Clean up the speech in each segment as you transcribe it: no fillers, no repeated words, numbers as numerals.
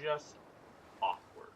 just awkward.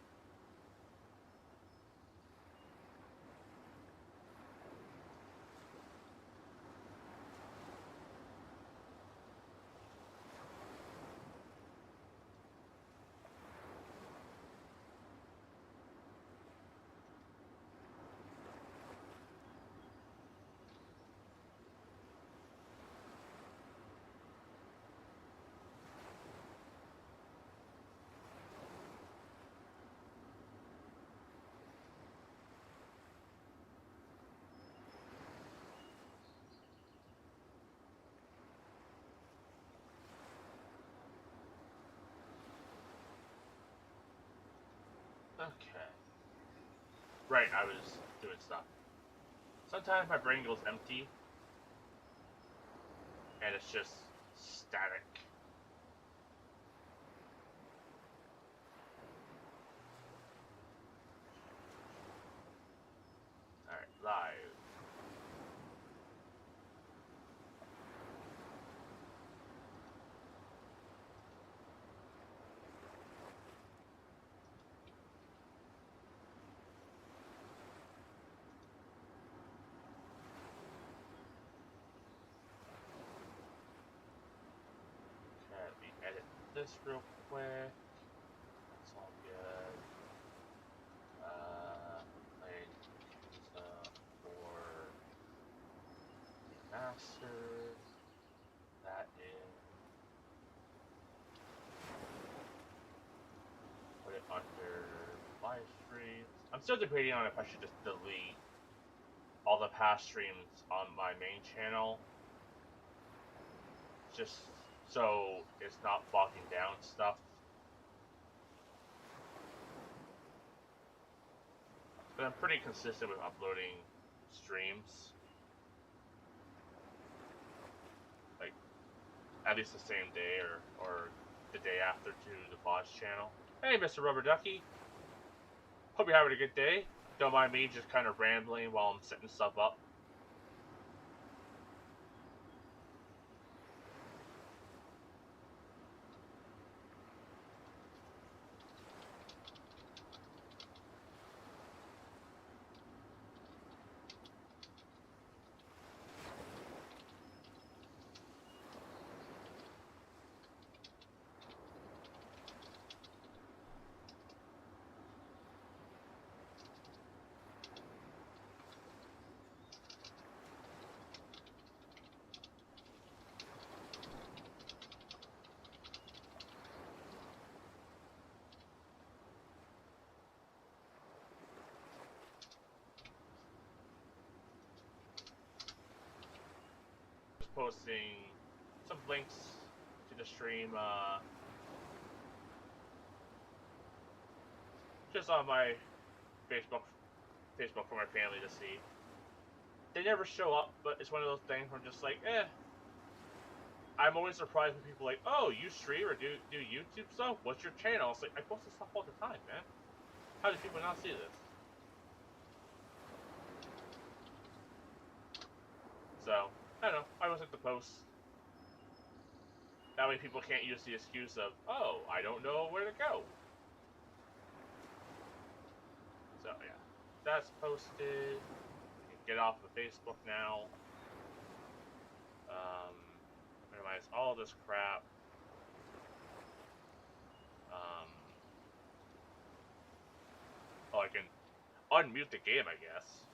Okay. Right, I was doing stuff. Sometimes my brain goes empty and it's just static. Alright, live. Okay, let me edit this real quick. It's all good. Like, for remastered. That in. Put it under live streams. I'm still debating on if I should just delete all the past streams on my main channel. Just so it's not bogging down stuff. But I'm pretty consistent with uploading streams. Like, at least the same day or the day after to the boss channel. Hey, Mr. Rubber Ducky. Hope you're having a good day. Don't mind me just kind of rambling while I'm setting stuff up. Posting some links to the stream just on my Facebook for my family to see. They never show up, but it's one of those things where I'm just like, eh. I'm always surprised when people are like, oh, you stream or do YouTube stuff? What's your channel? It's like, I post this stuff all the time, man. How do people not see this? So, I don't know. I wasn't the post. That way people can't use the excuse of, oh, I don't know where to go. So, yeah. That's posted. You can get off of Facebook now. Minimize all this crap. Oh, I can unmute the game, I guess.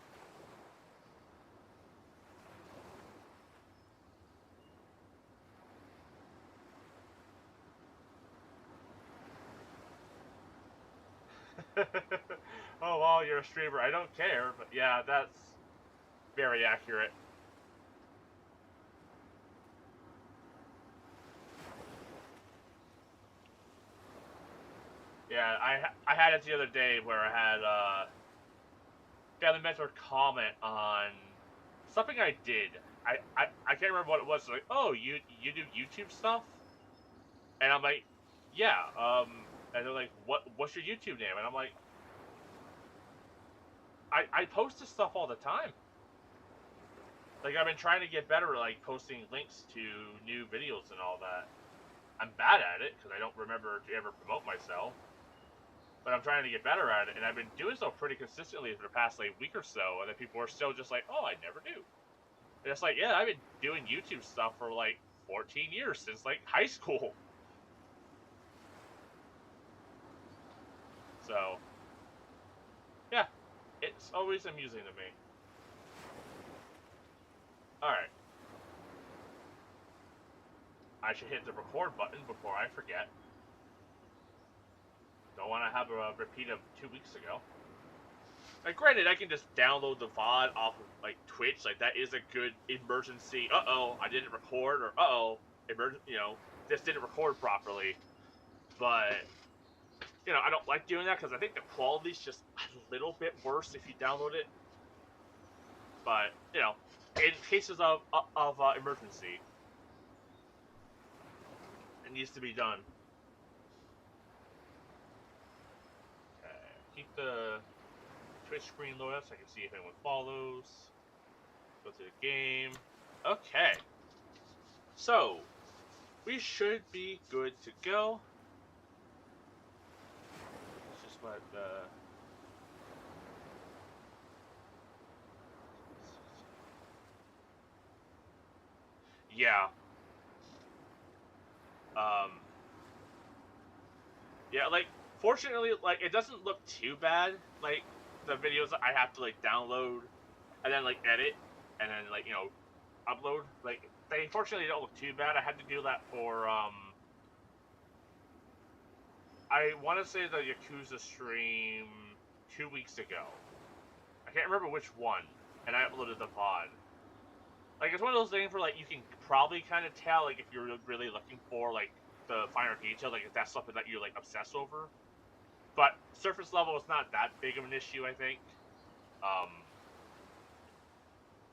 Oh, well, you're a streamer. I don't care, but yeah, that's very accurate. Yeah, I had it the other day where I had family member comment on something I did. I can't remember what it was. Like, oh, you do YouTube stuff? And I'm like, yeah. And they're like, what's your YouTube name? And I'm like, I post this stuff all the time. Like, I've been trying to get better at, like, posting links to new videos and all that. I'm bad at it because I don't remember to ever promote myself. But I'm trying to get better at it, and I've been doing so pretty consistently for the past like week or so, and then people are still just like, "Oh, I never do." And it's like, yeah, I've been doing YouTube stuff for like 14 years since like high school. So, yeah, it's always amusing to me. All right, I should hit the record button before I forget. Don't want to have a repeat of 2 weeks ago. Like, granted, I can just download the VOD off of like Twitch. Like, that is a good emergency. I didn't record, or this didn't record properly. But I don't like doing that because I think the quality's just a little bit worse if you download it. But in cases of emergency, it needs to be done. Okay, keep the Twitch screen loaded up so I can see if anyone follows. Go to the game. Okay. So, we should be good to go. Let's just let the... Yeah. Yeah, like, fortunately, like, it doesn't look too bad. Like, the videos I have to, like, download and then, like, edit and then, like, upload. Like, they fortunately don't look too bad. I had to do that for, I want to say the Yakuza stream 2 weeks ago. I can't remember which one, and I uploaded the VOD. Like, it's one of those things where, like, you can probably kind of tell, like, if you're really looking for, like, the finer detail, like, if that's something that you're, like, obsessed over. But surface level is not that big of an issue, I think.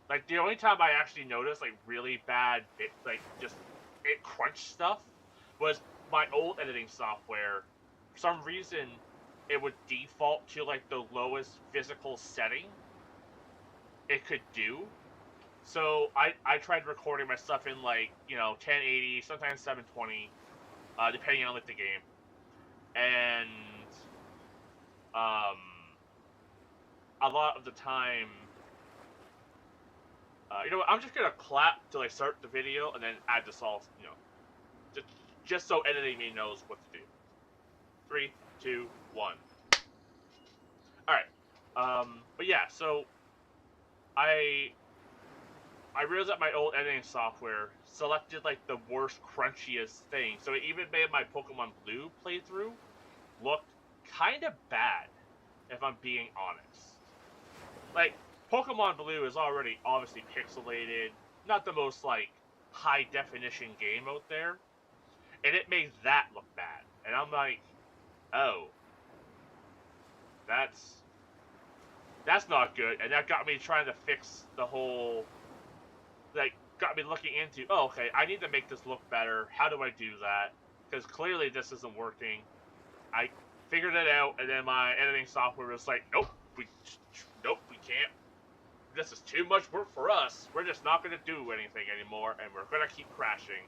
Like, the only time I actually noticed, like, really bad, it crunch stuff was my old editing software. For some reason, it would default to, like, the lowest physical setting it could do. So I tried recording my stuff in, like, 1080, sometimes 720, depending on, like, the game. And, a lot of the time, you know what, I'm just gonna clap till I start the video and then add this all, just so editing me knows what to do. 3, 2, 1. Alright. But yeah, so I realized that my old editing software selected, like, the worst, crunchiest thing. So it even made my Pokemon Blue playthrough look kind of bad, if I'm being honest. Like, Pokemon Blue is already obviously pixelated, not the most, like, high-definition game out there, and it made that look bad. And I'm like, oh, that's not good. And that got me trying to fix the whole, like, got me looking into, oh, okay, I need to make this look better. How do I do that? Because clearly this isn't working. I figured it out, and then my editing software was like, nope, we can't. This is too much work for us. We're just not going to do anything anymore, and we're going to keep crashing.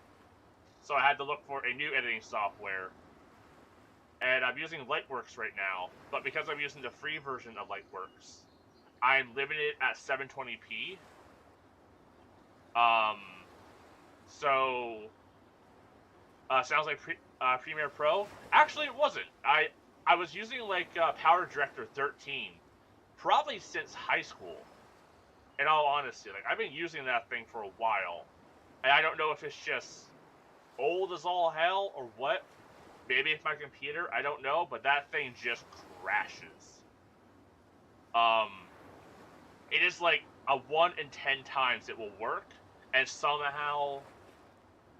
So I had to look for a new editing software. And I'm using Lightworks right now, but because I'm using the free version of Lightworks, I'm limited at 720p. Sounds like Premiere Pro. Actually, it wasn't. I was using, like, Power Director 13, probably since high school. In all honesty, like, I've been using that thing for a while, and I don't know if it's just old as all hell or what. Maybe it's my computer, I don't know, but that thing just crashes. It is like a 1 in 10 times it will work, and somehow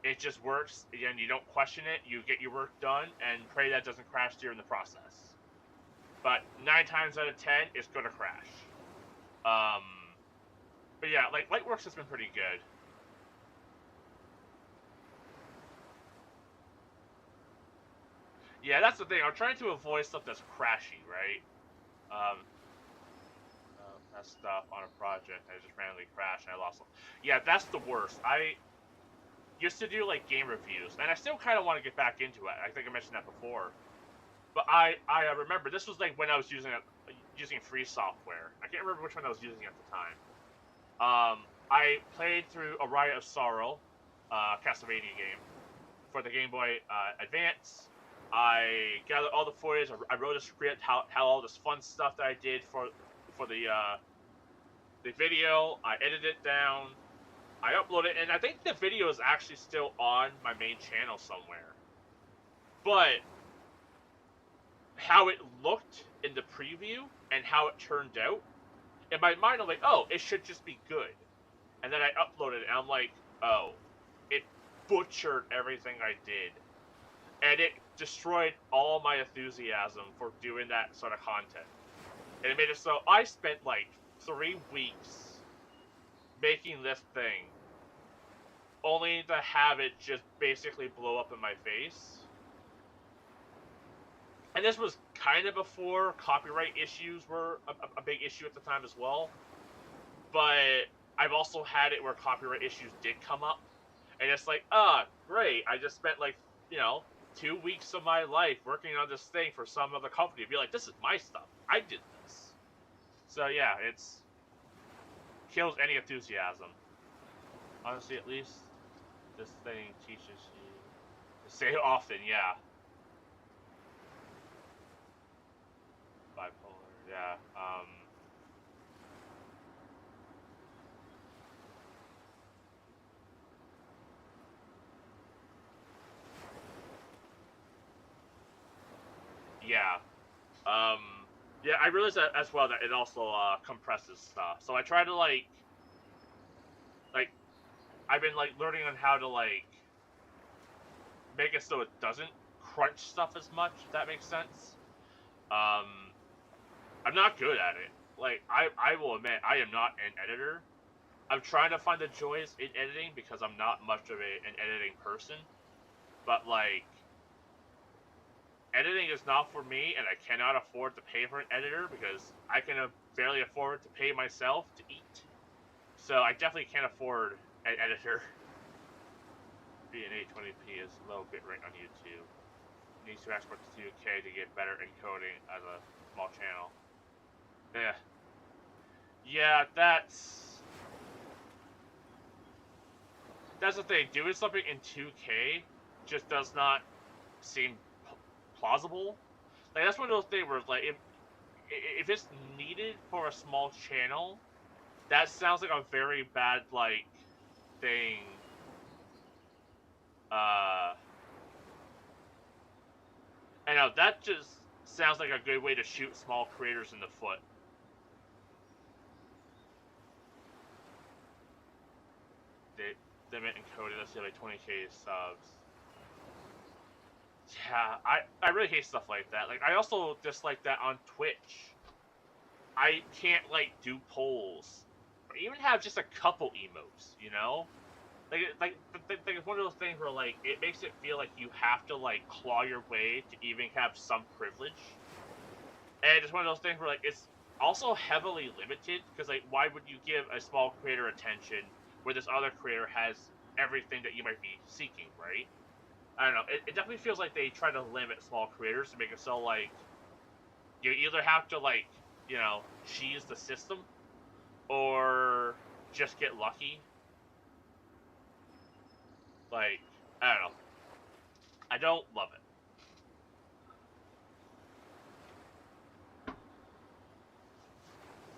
it just works. Again, you don't question it, you get your work done, and pray that doesn't crash during the process. But 9 times out of 10, it's gonna crash. But yeah, like, Lightworks has been pretty good. Yeah, that's the thing. I'm trying to avoid stuff that's crashy, right? That stuff on a project, I just randomly crashed and I lost. Yeah, that's the worst. used to do like game reviews, and I still kind of want to get back into it. I think I mentioned that before. But I remember this was like when I was using free software. I can't remember which one I was using at the time. I played through A Riot of Sorrow, Castlevania game, for the Game Boy Advance. I gathered all the footage. I wrote a script, how all this fun stuff that I did for the video. I edited it down. I uploaded it, and I think the video is actually still on my main channel somewhere. But how it looked in the preview and how it turned out, in my mind, I'm like, oh, it should just be good. And then I uploaded it, and I'm like, oh, it butchered everything I did. And it destroyed all my enthusiasm for doing that sort of content. And it made it so I spent like 3 weeks making this thing, only to have it just basically blow up in my face. And this was kind of before copyright issues were a big issue at the time as well. But I've also had it where copyright issues did come up. And it's like, great. I just spent like, 2 weeks of my life working on this thing for some other company. Be like, this is my stuff. I did this. So yeah, it's kills any enthusiasm. Honestly, at least this thing teaches you to say it often, yeah. Bipolar, yeah. Yeah. Yeah, I realized that as well, that it also compresses stuff. So I try to like I've been like learning on how to like make it so it doesn't crunch stuff as much, if that makes sense. I'm not good at it. Like, I will admit, I am not an editor. I'm trying to find the joys in editing because I'm not much of an editing person. But, like, editing is not for me, and I cannot afford to pay for an editor because I can barely afford to pay myself to eat. So I definitely can't afford an editor. Being 820p is low bitrate on YouTube. Needs to export to 2K to get better encoding as a small channel. Yeah. Yeah, that's the thing. Doing something in 2K just does not seem plausible. Like, that's one of those things where, like, if it's needed for a small channel, that sounds like a very bad, like, thing. I know, that just sounds like a good way to shoot small creators in the foot. They meant encoded, let's say, like 20k subs. Yeah, I really hate stuff like that. Like, I also dislike that on Twitch. I can't, like, do polls. Or even have just a couple emotes, you know? Like it's one of those things where, like, it makes it feel like you have to, like, claw your way to even have some privilege. And it's one of those things where, like, it's also heavily limited, because, like, why would you give a small creator attention where this other creator has everything that you might be seeking, right? I don't know. It definitely feels like they try to limit small creators to make it so, like, you either have to, like, cheese the system, or just get lucky. Like, I don't know. I don't love it.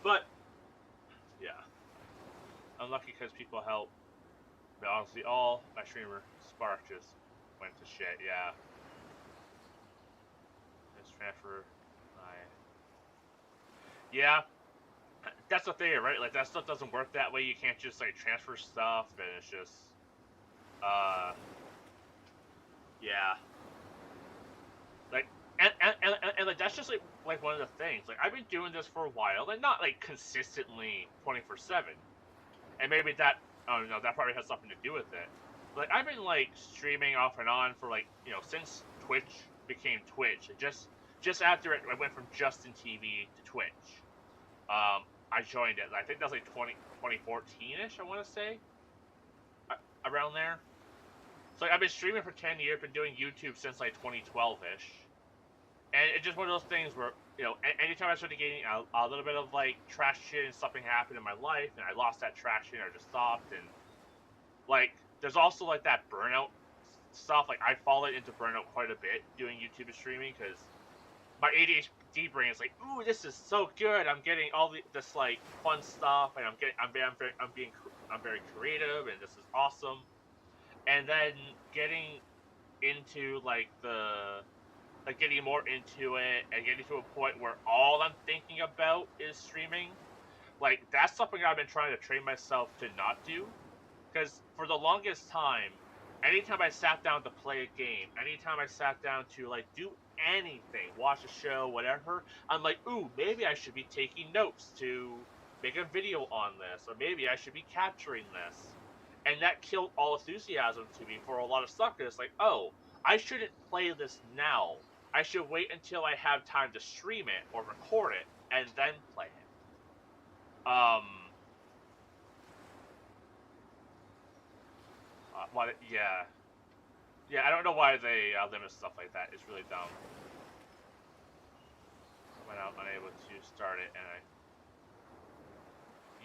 But, yeah. Unlucky because people help. But honestly, all my streamer Spark just went to shit, yeah. Just transfer my... Yeah. That's the thing, right? Like, that stuff doesn't work that way. You can't just, like, transfer stuff, and it's just... Yeah. Like, and like, that's just, like, one of the things. Like, I've been doing this for a while, and not, like, consistently 24/7. And maybe that, I don't know, that probably has something to do with it. Like, I've been, like, streaming off and on for, like, since Twitch became Twitch. Just after I went from Justin TV to Twitch. I joined it. I think that was, like, 2014-ish, I want to say. Around there. So like, I've been streaming for 10 years, been doing YouTube since like 2012-ish. And it's just one of those things where, you know, anytime I started getting a little bit of like traction and something happened in my life and I lost that traction or just stopped, and like there's also like that burnout stuff. Like I've fallen into burnout quite a bit doing YouTube and streaming because my ADHD brain is like, ooh, this is so good. I'm getting all this like fun stuff, and I'm very creative, and this is awesome. And then getting into getting more into it and getting to a point where all I'm thinking about is streaming. Like that's something I've been trying to train myself to not do, because for the longest time, anytime I sat down to play a game, anytime I sat down to like do anything, watch a show, whatever, I'm like, ooh, maybe I should be taking notes to make a video on this, or maybe I should be capturing this. And that killed all enthusiasm to me for a lot of stuff. Cause it's like, oh, I shouldn't play this now. I should wait until I have time to stream it or record it and then play it. Yeah. Yeah, I don't know why they limit stuff like that. It's really dumb. Went out unable to start it, and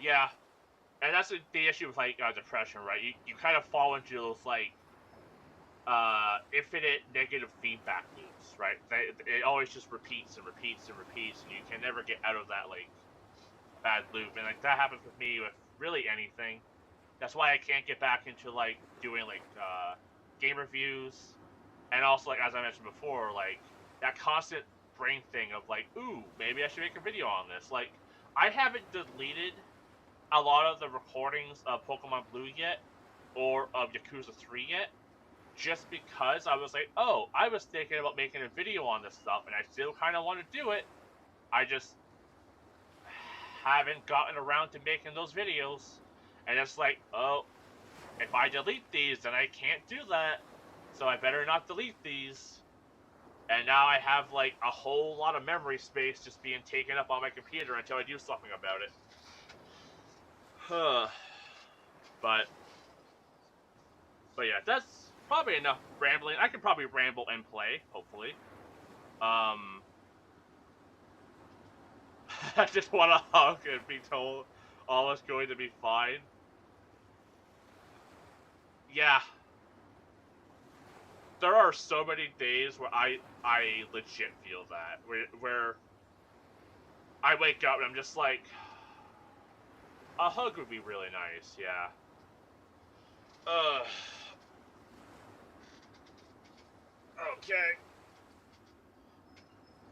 yeah, and that's the issue with like depression, right? You kind of fall into those like infinite negative feedback loops, right? It always just repeats and repeats and repeats, and you can never get out of that like bad loop. And like that happens with me with really anything. That's why I can't get back into like doing like game reviews, and also like as I mentioned before, like that constant brain thing of like, ooh, maybe I should make a video on this. Like I haven't deleted a lot of the recordings of Pokemon Blue yet, or of Yakuza 3 yet, just because I was like, oh, I was thinking about making a video on this stuff, and I still kind of want to do it. I just haven't gotten around to making those videos. And it's like, oh, if I delete these, then I can't do that. So I better not delete these. And now I have like a whole lot of memory space just being taken up on my computer until I do something about it. But yeah, that's probably enough rambling. I can probably ramble and play, hopefully. I just want to hug and be told all is going to be fine. Yeah. There are so many days where I legit feel that. Where I wake up and I'm just like, a hug would be really nice, yeah. Okay.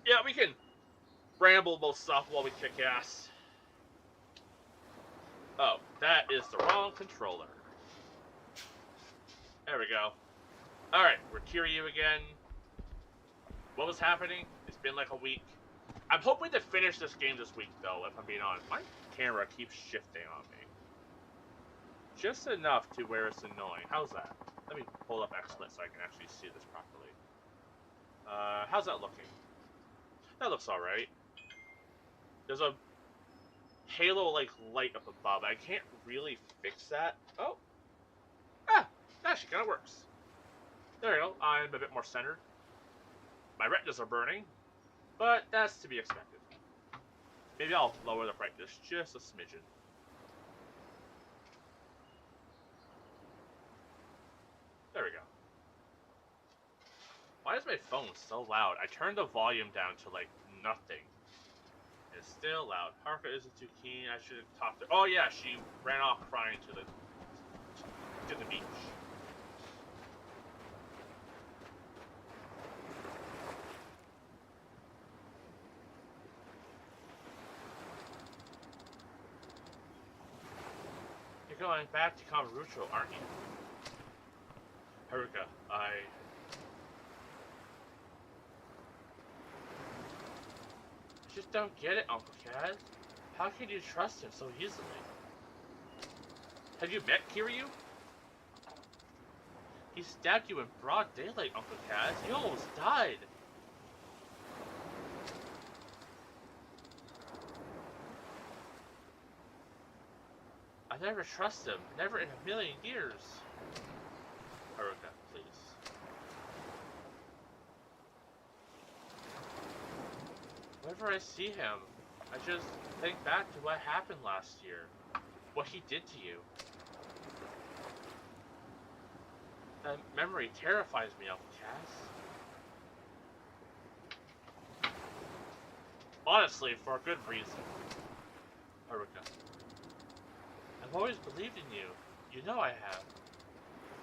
Yeah, we can ramble about stuff while we kick ass. Oh, that is the wrong controller. There we go. Alright, we're Kiryu again. What was happening? It's been like a week. I'm hoping to finish this game this week, though, if I'm being honest. My camera keeps shifting on me. Just enough to where it's annoying. How's that? Let me pull up XSplit so I can actually see this properly. How's that looking? That looks alright. There's a halo-like light up above. I can't really fix that. Oh! Ah! That actually kind of works. There we go. I'm a bit more centered. My retinas are burning, but that's to be expected. Maybe I'll lower the brightness just a smidgen. There we go. Why is my phone so loud? I turned the volume down to like nothing. It's still loud. Haruka isn't too keen. I should have talked to her. Oh yeah, she ran off crying to the beach. You're going back to Kamurocho, aren't you? Haruka, I just don't get it, Uncle Kaz. How can you trust him so easily? Have you met Kiryu? He stabbed you in broad daylight, Uncle Kaz. You almost died. I never trust him. Never in a million years. Haruka, please. Whenever I see him, I just think back to what happened last year. What he did to you. That memory terrifies me, Uncle Cass. Honestly, for a good reason. Haruka. I've always believed in you. You know I have.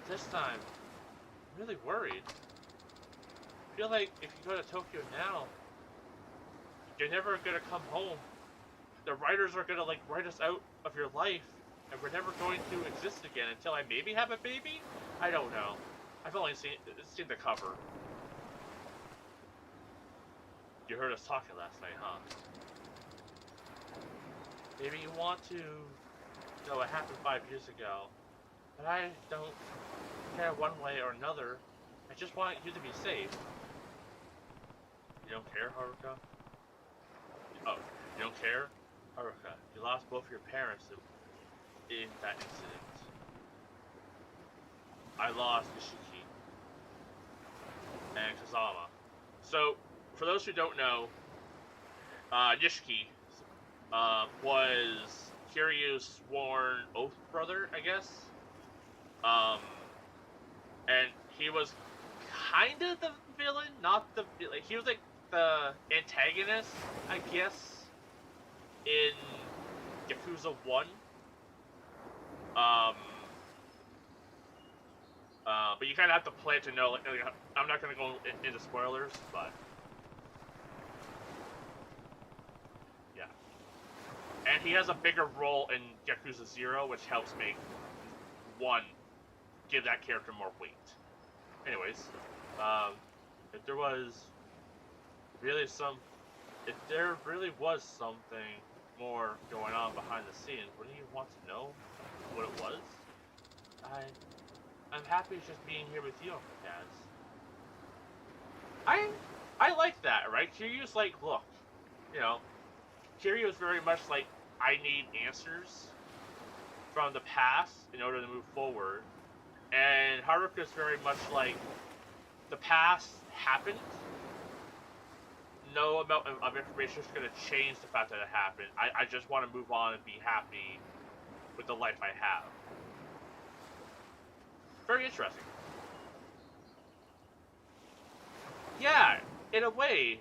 This time, I'm really worried. I feel like if you go to Tokyo now, you're never gonna come home. The writers are gonna write us out of your life, and we're never going to exist again until I maybe have a baby? I don't know. I've only seen the cover. You heard us talking last night, huh? Maybe you want to know what happened 5 years ago, but I don't care one way or another. I just want you to be safe. You don't care, Haruka? Oh, you don't care? Haruka, you lost both your parents in that incident. I lost Ishiki and Kazama. So, for those who don't know, Nishiki was Kiryu's sworn oath brother, I guess. And he was kind of the villain, not the he was the antagonist, I guess, in Yakuza 1. But you kind of have to play it to know. I'm not gonna go into spoilers, but yeah. And he has a bigger role in Yakuza 0, which helps make 1 give that character more weight. Anyways, if there really was something more going on behind the scenes, wouldn't you want to know what it was? I'm happy just being here with you, Uncle Kaz. I like that, right? Kiryu's like, look, Kiryu is very much like, I need answers from the past in order to move forward. And Haruka's very much like, the past happened. No amount of information is going to change the fact that it happened. I just want to move on and be happy with the life I have. Very interesting. Yeah, in a way,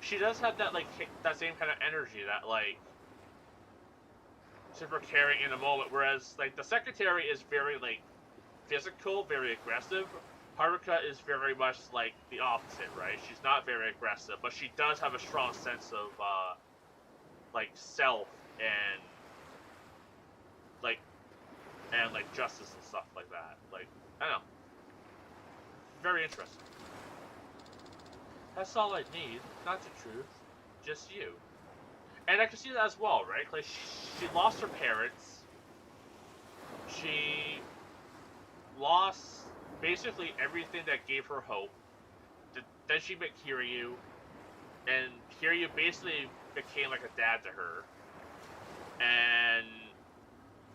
she does have that that same kind of energy that super caring in a moment. Whereas the secretary is very physical, very aggressive. Haruka is very much the opposite, right? She's not very aggressive, but she does have a strong sense of self and justice and stuff like that. I don't know. Very interesting. That's all I need, not the truth, just you. And I can see that as well, right? She lost her parents. She lost basically everything that gave her hope. Then she met Kiryu, and Kiryu basically became like a dad to her. And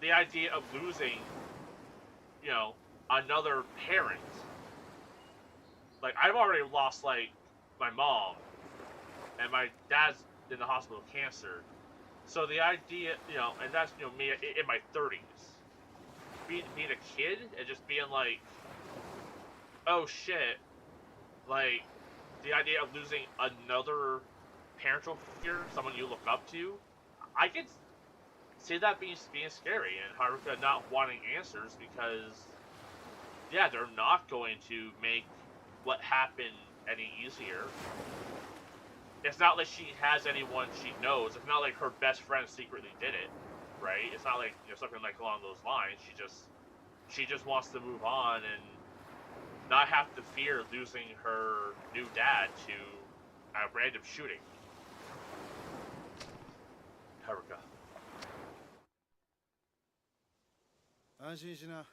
the idea of losing, another parent. I've already lost, my mom, and my dad's in the hospital with cancer. So the idea, and that's, me in my 30s. Being a kid and just being oh shit, the idea of losing another parental figure, someone you look up to, I could see that being scary, and Haruka not wanting answers because, yeah, they're not going to make what happened any easier. It's not like she has anyone she knows. It's not like her best friend secretly did it, right? It's not like something along those lines. She just wants to move on and not have to fear losing her new dad to a random shooting. Haruka. 安心しな。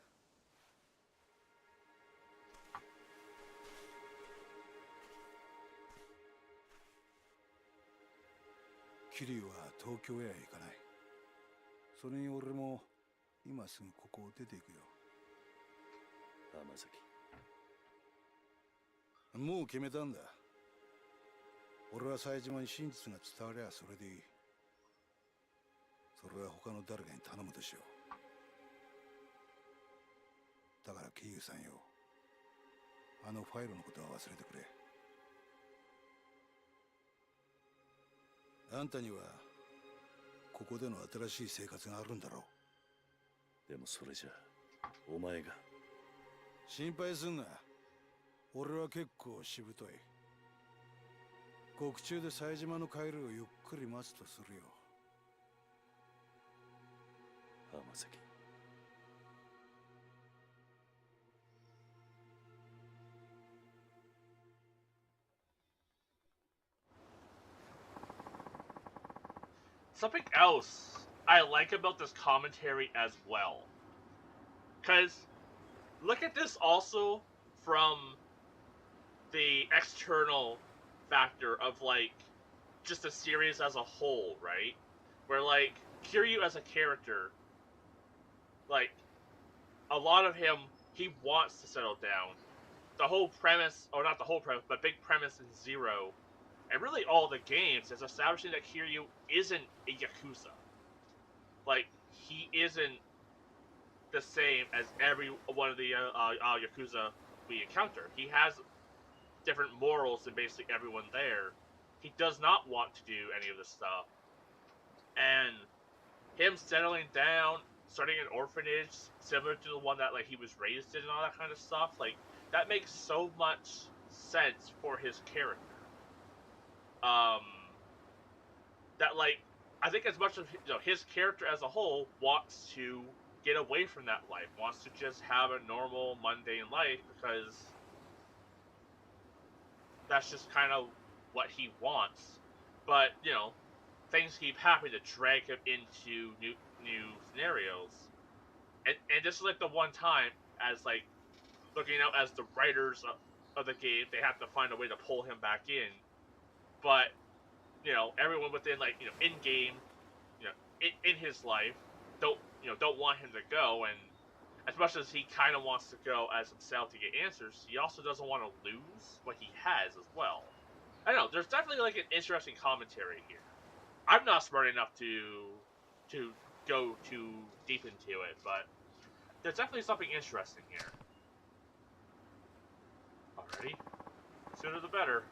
桐生は東京へは行かない。それに俺も今すぐここを出ていくよ。浜崎。もう決めたんだ。俺は冴島に真実が伝わりゃそれでいい。それは他の誰かに頼むとしよう。だから桐生さんよ、あのファイルのことは忘れてくれ。あんたにはここでの新しい生活があるんだろう。でもそれじゃお前が。心配すんな。俺は結構しぶとい。獄中で冴島の帰るをゆっくり待つとするよ。浜崎。Something else I like about this commentary as well. Because look at this also from the external factor of, like, just the series as a whole, right? Where, like, Kiryu as a character, like, a lot of him, he wants to settle down. The whole premise, or not the whole premise, but big premise in Zero, and really all the games, is establishing that Kiryu isn't a Yakuza. Like, he isn't the same as every one of the Yakuza we encounter. He has different morals than basically everyone there. He does not want to do any of this stuff. And him settling down, starting an orphanage similar to the one that, like, he was raised in and all that kind of stuff, like, that makes so much sense for his character. That, like, I think as much as, you know, his character as a whole wants to get away from that life, wants to just have a normal, mundane life, because that's just kind of what he wants. But, you know, things keep happening to drag him into new scenarios. And this is, like, the one time, as, like, looking out as the writers of the game, they have to find a way to pull him back in. But, you know, everyone within, like, you know, in game, you know, in his life, don't want him to go. And as much as he kind of wants to go as himself to get answers, he also doesn't want to lose what he has as well. I don't know. There's definitely, like, an interesting commentary here. I'm not smart enough to go too deep into it, but there's definitely something interesting here. Alrighty. Sooner the better,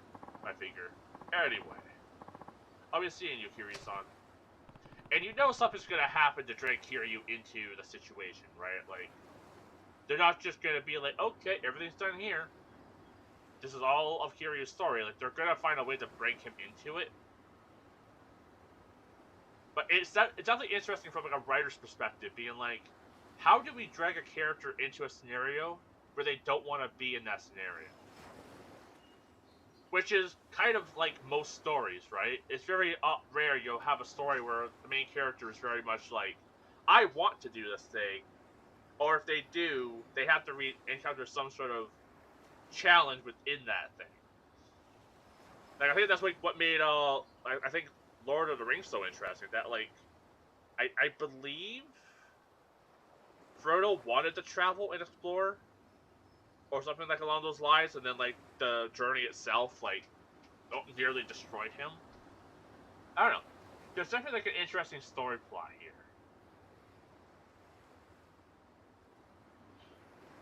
I figure. Anyway. I'll be seeing you, Kiryu-san. And you know something's gonna happen to drag Kiryu into the situation, right? Like, they're not just gonna be like, okay, everything's done here. This is all of Kiryu's story. Like, they're gonna find a way to bring him into it. But it's definitely interesting from, like, a writer's perspective, being like, how do we drag a character into a scenario where they don't want to be in that scenario? Which is kind of like most stories, right? It's very rare you'll have a story where the main character is very much like, I want to do this thing. Or if they do, they have to encounter some sort of challenge within that thing. Like, I think that's, like, what made, I think Lord of the Rings so interesting. That, like, I believe Frodo wanted to travel and explore, or something like along those lines, and then, like, the journey itself, like, nearly destroyed him. I don't know. There's definitely, like, an interesting story plot here.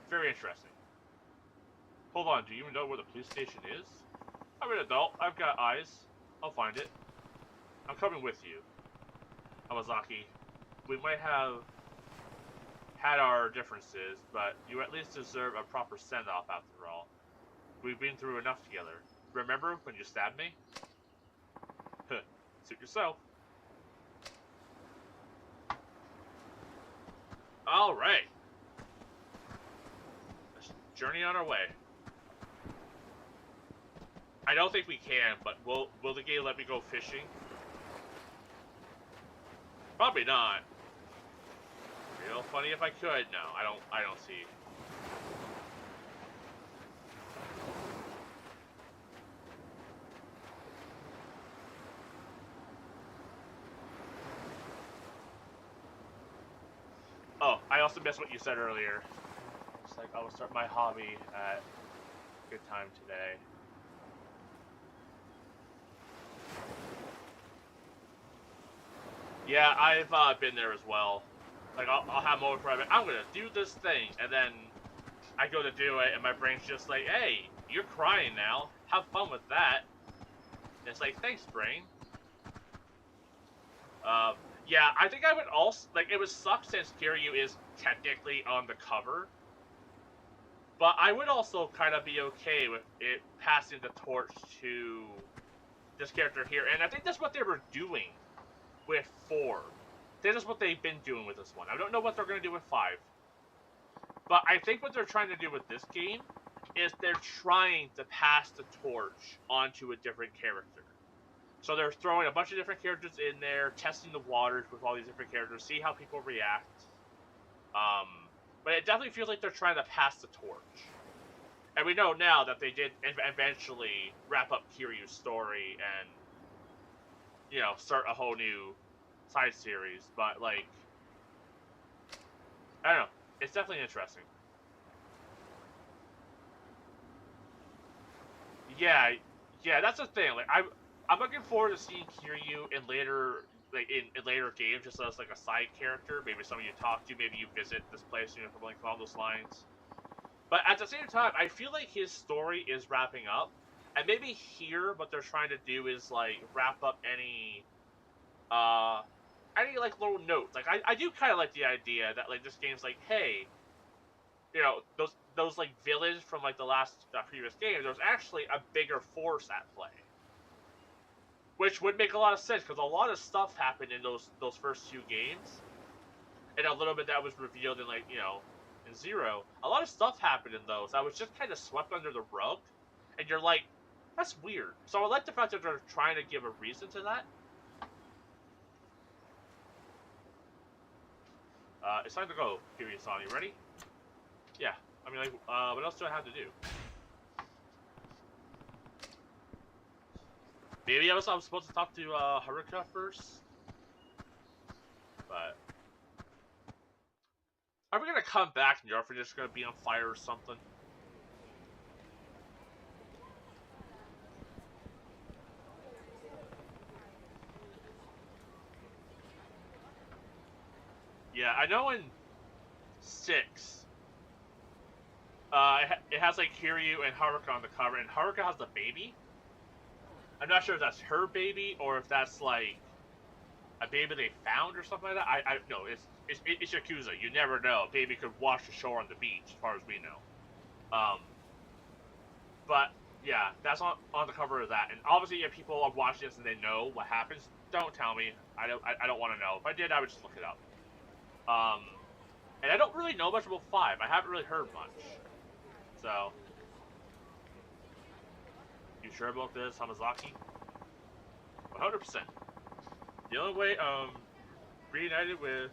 Very interesting. Hold on, do you even know where the police station is? I'm an adult. I've got eyes. I'll find it. I'm coming with you. Amazaki, we might have had our differences, but you at least deserve a proper send-off after all. We've been through enough together. Remember when you stabbed me? Huh. Suit yourself. Alright. Let's journey on our way. I don't think we can, but will the game let me go fishing? Probably not. You know, funny if I could. No, I don't see. Oh, I also missed what you said earlier. It's like, I will start my hobby at good time today. Yeah, I've been there as well. Like, I'll have moments where I'm gonna do this thing, and then I go to do it, and my brain's just like, hey, you're crying now. Have fun with that. And it's like, thanks, brain. Yeah, I think I would also, like, it would suck since Kiryu is technically on the cover, but I would also kind of be okay with it passing the torch to this character here, and I think that's what they were doing with 4. That is what they've been doing with this one. I don't know what they're going to do with 5, but I think what they're trying to do with this game is they're trying to pass the torch onto a different character. So they're throwing a bunch of different characters in there, testing the waters with all these different characters, see how people react. But it definitely feels like they're trying to pass the torch. And we know now that they did eventually wrap up Kiryu's story and, you know, start a whole new side series. But, like, I don't know. It's definitely interesting. Yeah, that's the thing. Like, I'm looking forward to seeing Kiryu in later, like in later games, just as like a side character. Maybe someone you talk to, maybe you visit this place, you know, something along those lines. But at the same time, I feel like his story is wrapping up, and maybe here what they're trying to do is like wrap up any like little notes. Like I do kind of like the idea that like this game's like, hey, you know, those like villains from like the last previous game, there's actually a bigger force at play. Which would make a lot of sense, because a lot of stuff happened in those first 2 games. And a little bit that was revealed in, like, you know, in 0. A lot of stuff happened in those that was just kind of swept under the rug. And you're like, that's weird. So I like the fact that they're trying to give a reason to that. It's time to go, Kiryu-san. You ready? Yeah. I mean, like, what else do I have to do? Maybe I was supposed to talk to Haruka first, but are we gonna come back and your orphanage is gonna be on fire or something? Yeah, I know in 6, it has like Kiryu and Haruka on the cover, and Haruka has the baby. I'm not sure if that's her baby or if that's like a baby they found or something like that. I no, it's Yakuza. You never know. A baby could wash ashore on the beach, as far as we know. But yeah, that's on the cover of that. And obviously, if people are watching this and they know what happens, don't tell me. I don't want to know. If I did, I would just look it up. And I don't really know much about 5. I haven't really heard much. So, you sure about this, Hamazaki? 100%. The only way reunited with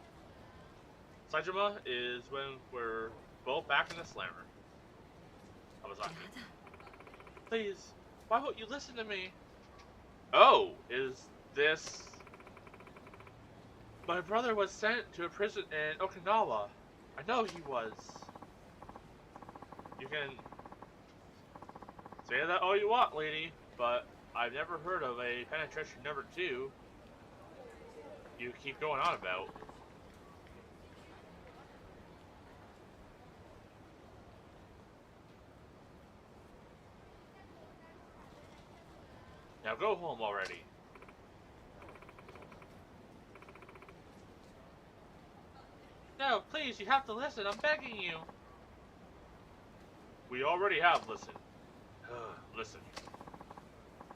Saejima is when we're both back in the slammer. Hamazaki. Please, why won't you listen to me? Oh, is this... My brother was sent to a prison in Okinawa. I know he was. You can say that all you want, lady, but I've never heard of a penetration number 2 you keep going on about. Now go home already. No, please, you have to listen. I'm begging you. We already have listened. Listen.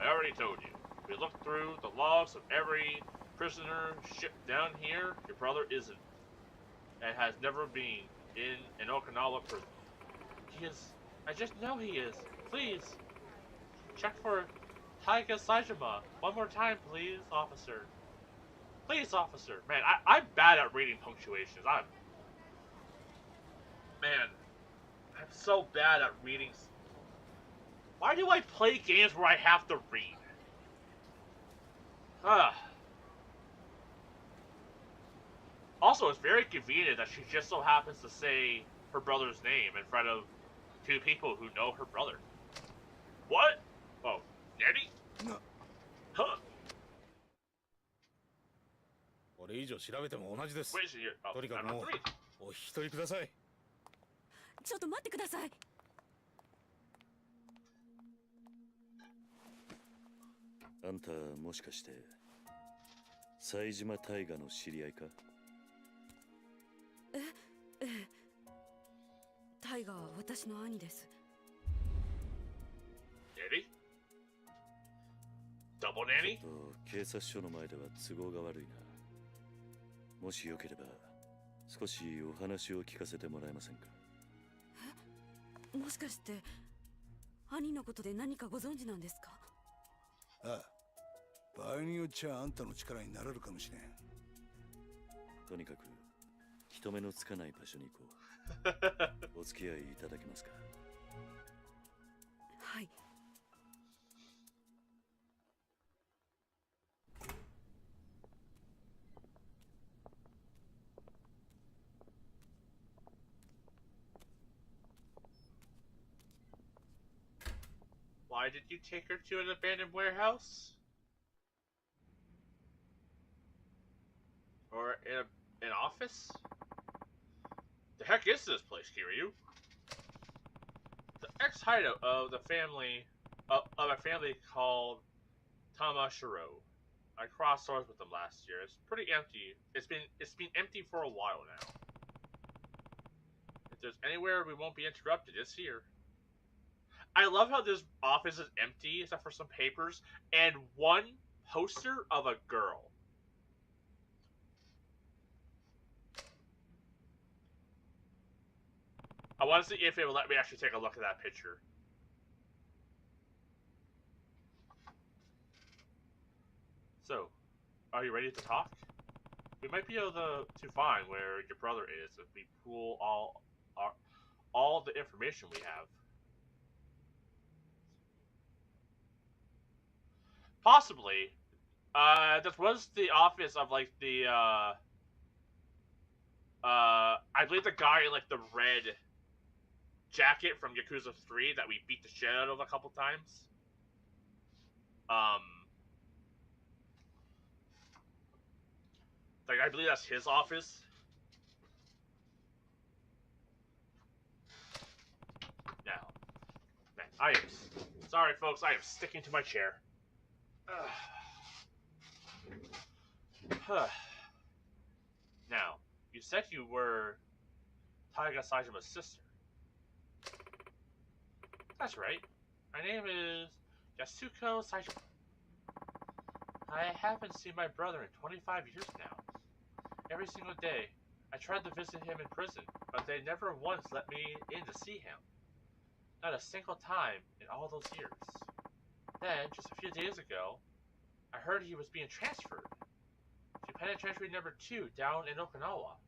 I already told you. We looked through the logs of every prisoner shipped down here. Your brother isn't. And has never been in an Okinawa prison. He is. I just know he is. Please. Check for Taiga Saejima. One more time, please, officer. Please, officer. Man, I'm bad at reading punctuations. Man, I'm so bad at reading. Why do I play games where I have to read? Also, it's very convenient that she just so happens to say her brother's name in front of 2 people who know her brother. What? Oh, Nanny? No. Huh. あれ上調べても同じです。 Wait, so you're... Oh, とにかく I'm も on う three. お引き取りください。ちょっと待ってください。あんたもしかして冴島大河の知り合いか？ええ。タイガーは私の兄です。 Nanny? Double ち nanny? ょっと警察署の前では都合が悪いな。もしよければ少しお話を聞かせてもらえませんか？え、もしかして兄のことで何かご存知なんですか？ああ、場合によっちゃあんたの力になれるかもしれん。とにかく人目のつかない場所に行こう。お付き合いいただけますか？はい。 Why did you take her to an abandoned warehouse? Or in an office? The heck is this place, Kiryu? The ex-hideout of the family of a family called Tamashiro. I crossed swords with them last year. It's pretty empty. It's been empty for a while now. If there's anywhere we won't be interrupted, it's here. I love how this office is empty except for some papers and one poster of a girl. I want to see if it will let me actually take a look at that picture. So, are you ready to talk? We might be able to find where your brother is if we pool all the information we have. Possibly. This was the office of like the I believe the guy in like the red jacket from Yakuza 3 that we beat the shit out of a couple times. Like I believe that's his office. Now, man, I am sorry, folks. I am sticking to my chair. Now, you said you were Taiga Saijima's sister. That's right. My name is Yasuko Saijima. I haven't seen my brother in 25 years now. Every single day, I tried to visit him in prison, but they never once let me in to see him. Not a single time in all those years. Then, just a few days ago, I heard he was being transferred to Penitentiary Number 2 down in Okinawa.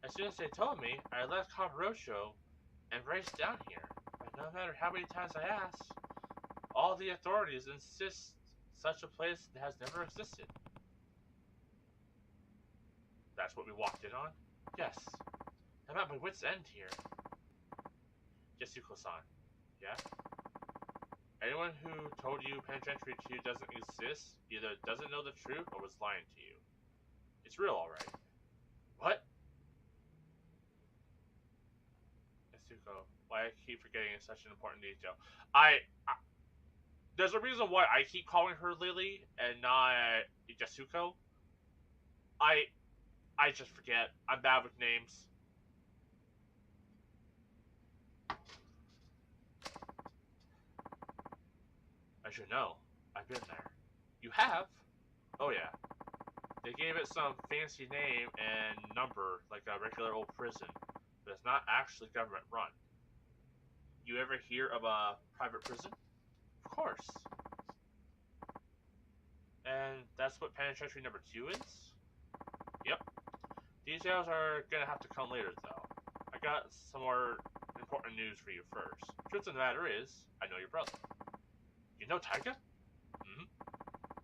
As soon as they told me, I left Kamurocho and raced down here. But no matter how many times I asked, all the authorities insist such a place has never existed. That's what we walked in on? Yes. I'm at my wit's end here. Yasuko-san. Yeah? Anyone who told you Penitentiary 2 doesn't exist either doesn't know the truth or was lying to you. It's real, alright. What? Yasuko, why I keep forgetting such an important detail. There's a reason why I keep calling her Lily and not Yasuko. I just forget. I'm bad with names. I should know. I've been there. You have? Oh yeah. They gave it some fancy name and number like a regular old prison, but it's not actually government run. You ever hear of a private prison? Of course. And that's what Penitentiary Number 2 is? Yep. Details are gonna have to come later though. I got some more important news for you first. Truth of the matter is, I know your brother. You know Taiga? Mm-hmm.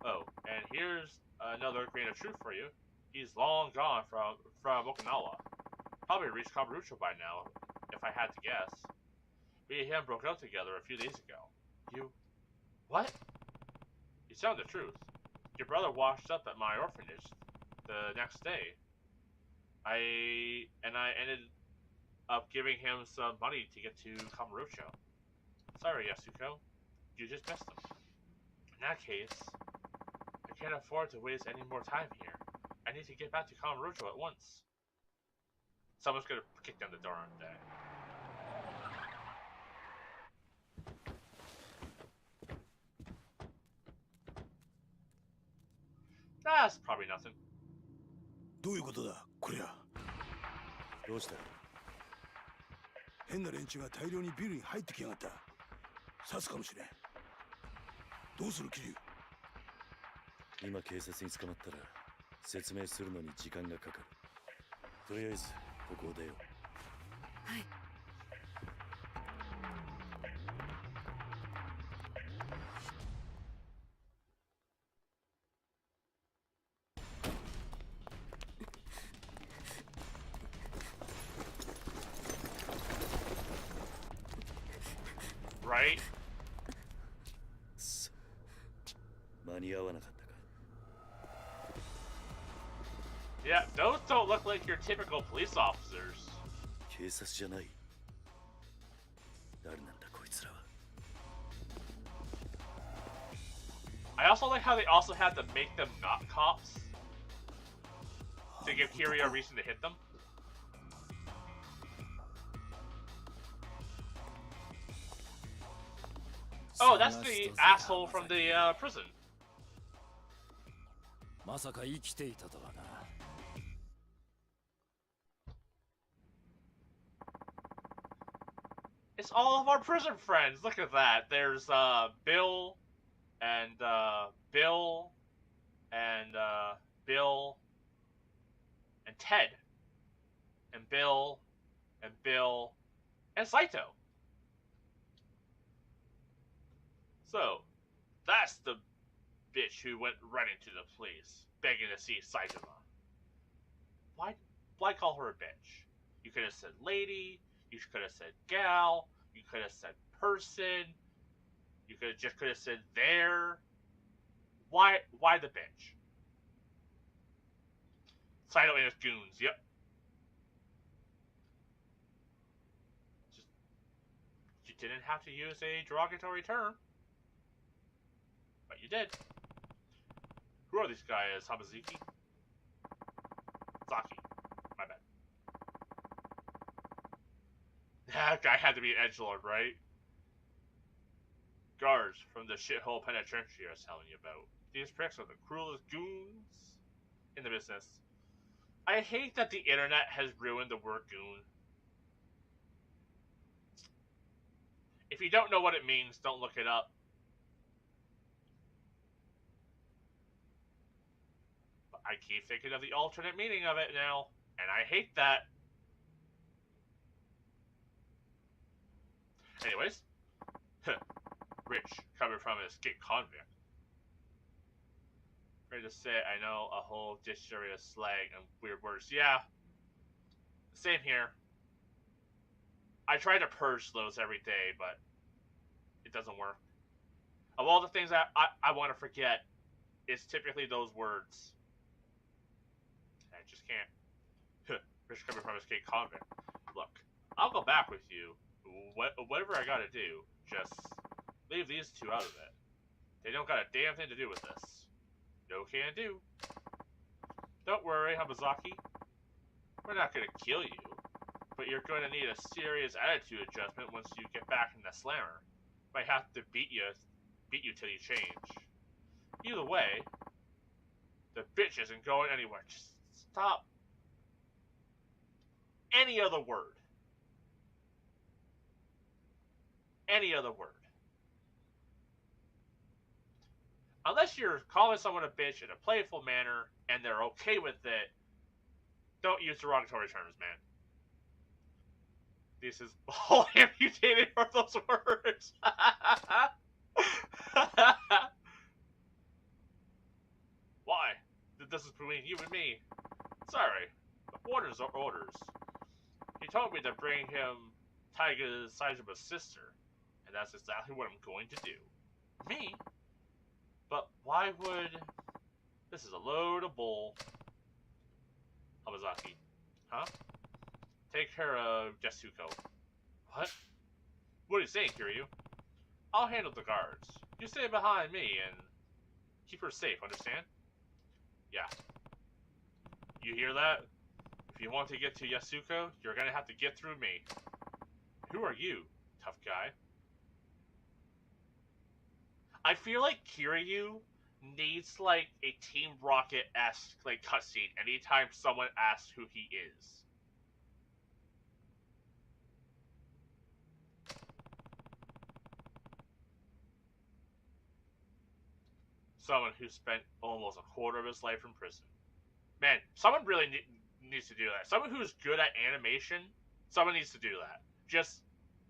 Oh, and here's another grain of truth for you. He's long gone from Okinawa. Probably reached Kamurocho by now, if I had to guess. We and him broke up together a few days ago. You... What? You telling the truth. Your brother washed up at my orphanage the next day. I ended up giving him some money to get to Kamurocho. Sorry, Yasuko. You just missed him. In that case, I can't afford to waste any more time here. I need to get back to Kamurocho at once. Someone's gonna kick down the door, aren't they? That's probably nothing. どういうことだこりゃ。どうした？変な連中が大量にビルに入ってきやがった。刺すかもしれん。どうするキリュウ。今警察に捕まったら説明するのに時間がかかる。とりあえずここを出よう。はい。Right? 間に合わなかったか。 Yeah, those don't look like your typical police officers. 警察じゃない。誰なんだこいつらは。I also like how they also had to make them not cops to give Kiryu a reason to hit them. Oh, that's the asshole from the prison. まさか生きていたとはな。It's all of our prison friends. Look at that. There's Bill and Bill and Bill and Ted and Bill and Bill and Saito. So, that's the bitch who went running to the police, begging to see Saitama. Why call her a bitch? You could have said lady, you could have said gal, you could have said person, you could have said there. Why the bitch? Saito and his goons, yep. Just, you didn't have to use a derogatory term. But you did. Who are these guys? Hamazuki? Zaki. My bad. That guy had to be an edgelord, right? Guards from the shithole penitentiary I was telling you about. These pricks are the cruelest goons in the business. I hate that the internet has ruined the word goon. If you don't know what it means, don't look it up. I keep thinking of the alternate meaning of it now, and I hate that. Anyways, Rich, coming from an escaped convict. Ready to say I know a whole dictionary of slang and weird words. Yeah, same here. I try to purge those every day, but it doesn't work. Of all the things I want to forget, it's typically those words. I just can't. Rich coming from a escaped convict. Look, I'll go back with you. Whatever I gotta do, just leave these two out of it. They don't got a damn thing to do with this. No can do. Don't worry, Hamazaki. We're not gonna kill you, but you're going to need a serious attitude adjustment once you get back in the slammer. Might have to beat you till you change. Either way, the bitch isn't going anywhere. Just stop. Any other word. Any other word. Unless you're calling someone a bitch in a playful manner and they're okay with it, don't use derogatory terms, man. This is all amputated from those words. Why? This is between you and me. Sorry. Orders are orders. He told me to bring him Taiga's Saijuma's sister, and that's exactly what I'm going to do. Me? But why would... This is a load of bull. Hamazaki. Huh? Take care of Yasuko. What? What are you saying, Kiryu? I'll handle the guards. You stay behind me and keep her safe, understand? Yeah. You hear that? If you want to get to Yasuko, you're gonna have to get through me. Who are you, tough guy? I feel like Kiryu needs, like, a Team Rocket-esque, like, cutscene anytime someone asks who he is. Someone who spent almost a quarter of his life in prison. Man, someone really needs to do that. Someone who's good at animation, someone needs to do that. Just,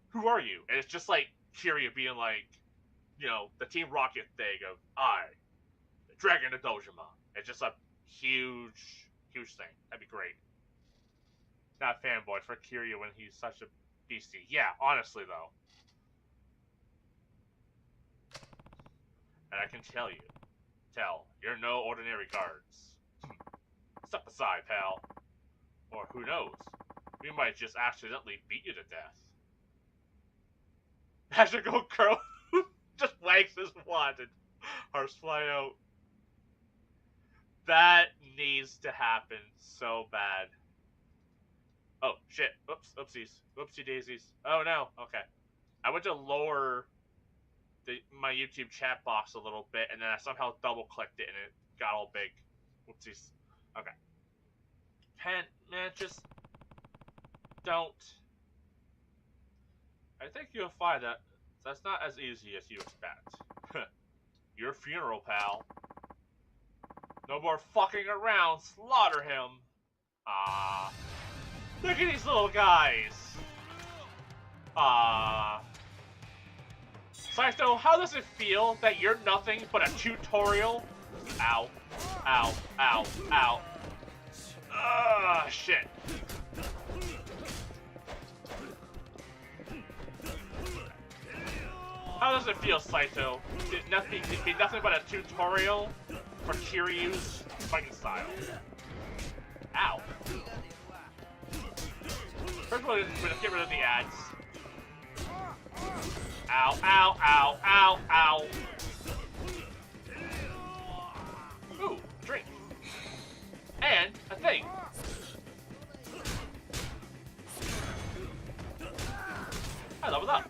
who are you? And it's just like Kiryu being like, you know, the Team Rocket thing of, Dragon of Dojima. It's just a huge, huge thing. That'd be great. Not fanboy for Kiryu when he's such a beastie. Yeah, honestly though. And I can tell you, you're no ordinary guards. Step aside, pal. Or who knows? We might just accidentally beat you to death. Magical Crow just wags his wand and hearts fly out. That needs to happen so bad. Oh, shit. Oops, oopsies. Oopsie daisies. Oh, no. Okay. I went to lower my YouTube chat box a little bit, and then I somehow double-clicked it, and it got all big. Whoopsies. Okay. Man, just don't. I think you'll find that that's not as easy as you expect. Your funeral, pal. No more fucking around. Slaughter him. Look at these little guys. Saito, how does it feel that you're nothing but a tutorial? Ow. Ow. Ow. Ow. Shit. How does it feel, Saito? Be nothing but a tutorial for Kiryu's fighting style. Ow. First of all, we're gonna get rid of the ads. Ow, ow, ow, ow, ow. Ooh, drink. And a thing. I leveled up.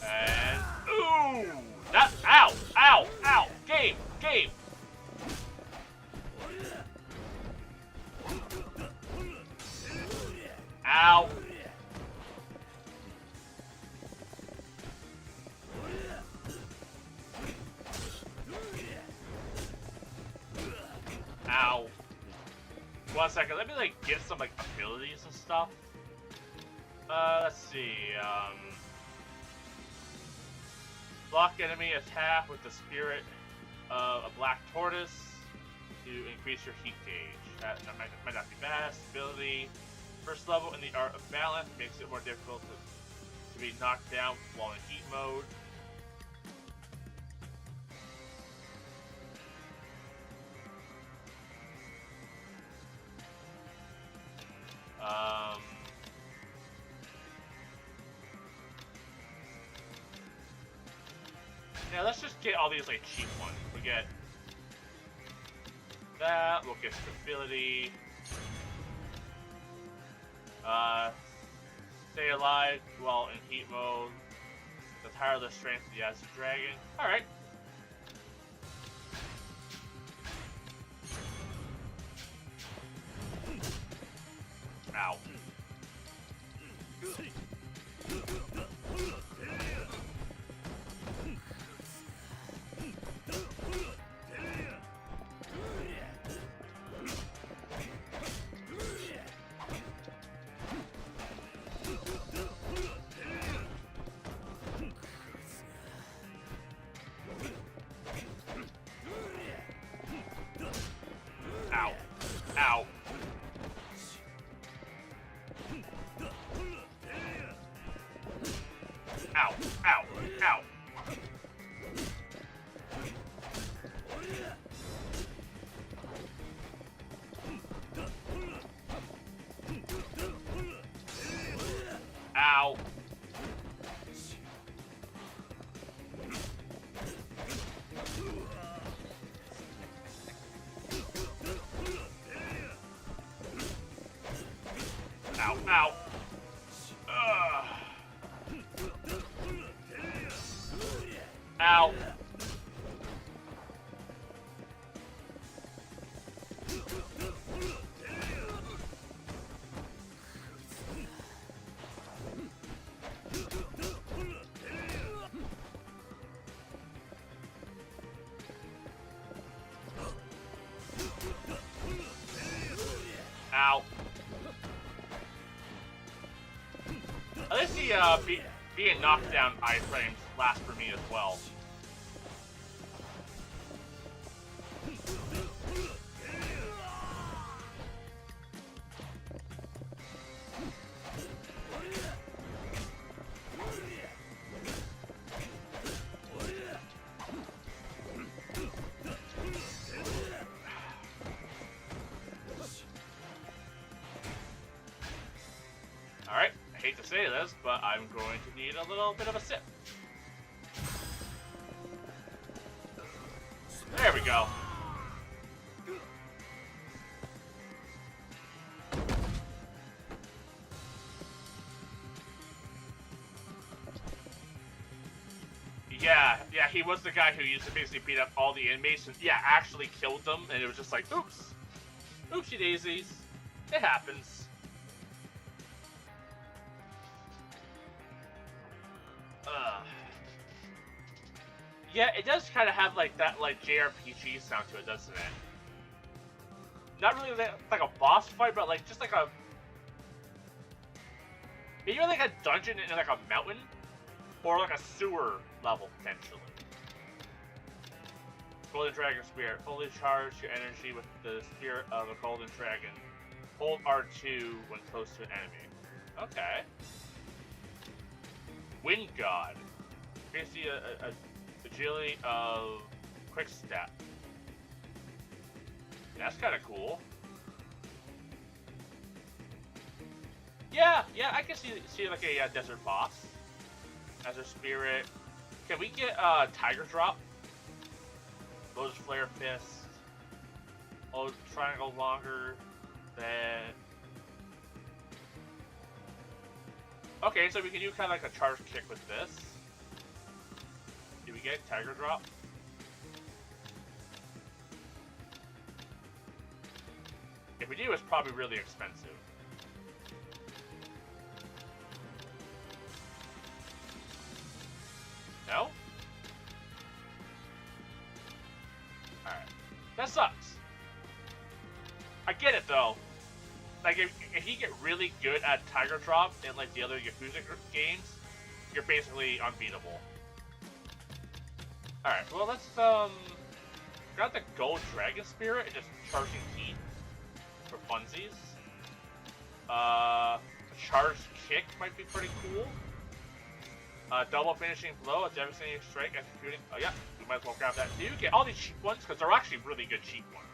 And ooh, that ow, ow, ow. Game. Ow. Ow. 1 second, let me like get some like abilities and stuff. Let's see, block enemy attack with the spirit of a black tortoise to increase your heat gauge. That might not be bad. Ability. First level in the Art of Balance makes it more difficult to be knocked down while in heat mode. Yeah, let's just get all these like cheap ones. We get that. We'll get stability. Stay alive while in heat mode. The tireless strength of the Acid Dragon. Alright. Ow. Ow. Ow! Ow! Ow! Ow! Ow, ow. Ugh. Ow. Ow. At least the being knocked down iframes last for me as well. Alright, I hate to say this, but I'm going to need a little bit of a sip. There we go. Yeah, he was the guy who used to basically beat up all the inmates and, yeah, actually killed them, and it was just like, oops. Oopsie daisies. It happens. Yeah, it does kind of have like that like JRPG sound to it, doesn't it? Not really like a boss fight, but like just like a maybe like a dungeon in like a mountain or like a sewer level potentially. Golden Dragon Spirit. Fully charge your energy with the spirit of a Golden Dragon. Hold R2 when close to an enemy. Okay. Wind God. Basically a agility of quick step. That's kind of cool. Yeah, I can see like a desert boss as a spirit. Can we get Tiger Drop? Lotus Flare Fist. Oh, triangle longer than. Okay, so we can do kind of like a charge kick with this. Do we get Tiger Drop? If we do, it's probably really expensive. No? Alright. That sucks. I get it though. Like if you get really good at Tiger Drop in like the other Yakuza games, you're basically unbeatable. Alright, well let's grab the Gold Dragon Spirit and just charging heat for funsies. Charged kick might be pretty cool. Double finishing blow, a devastating strike, executing. Oh yeah, we might as well grab that too. Get all these cheap ones because they're actually really good cheap ones.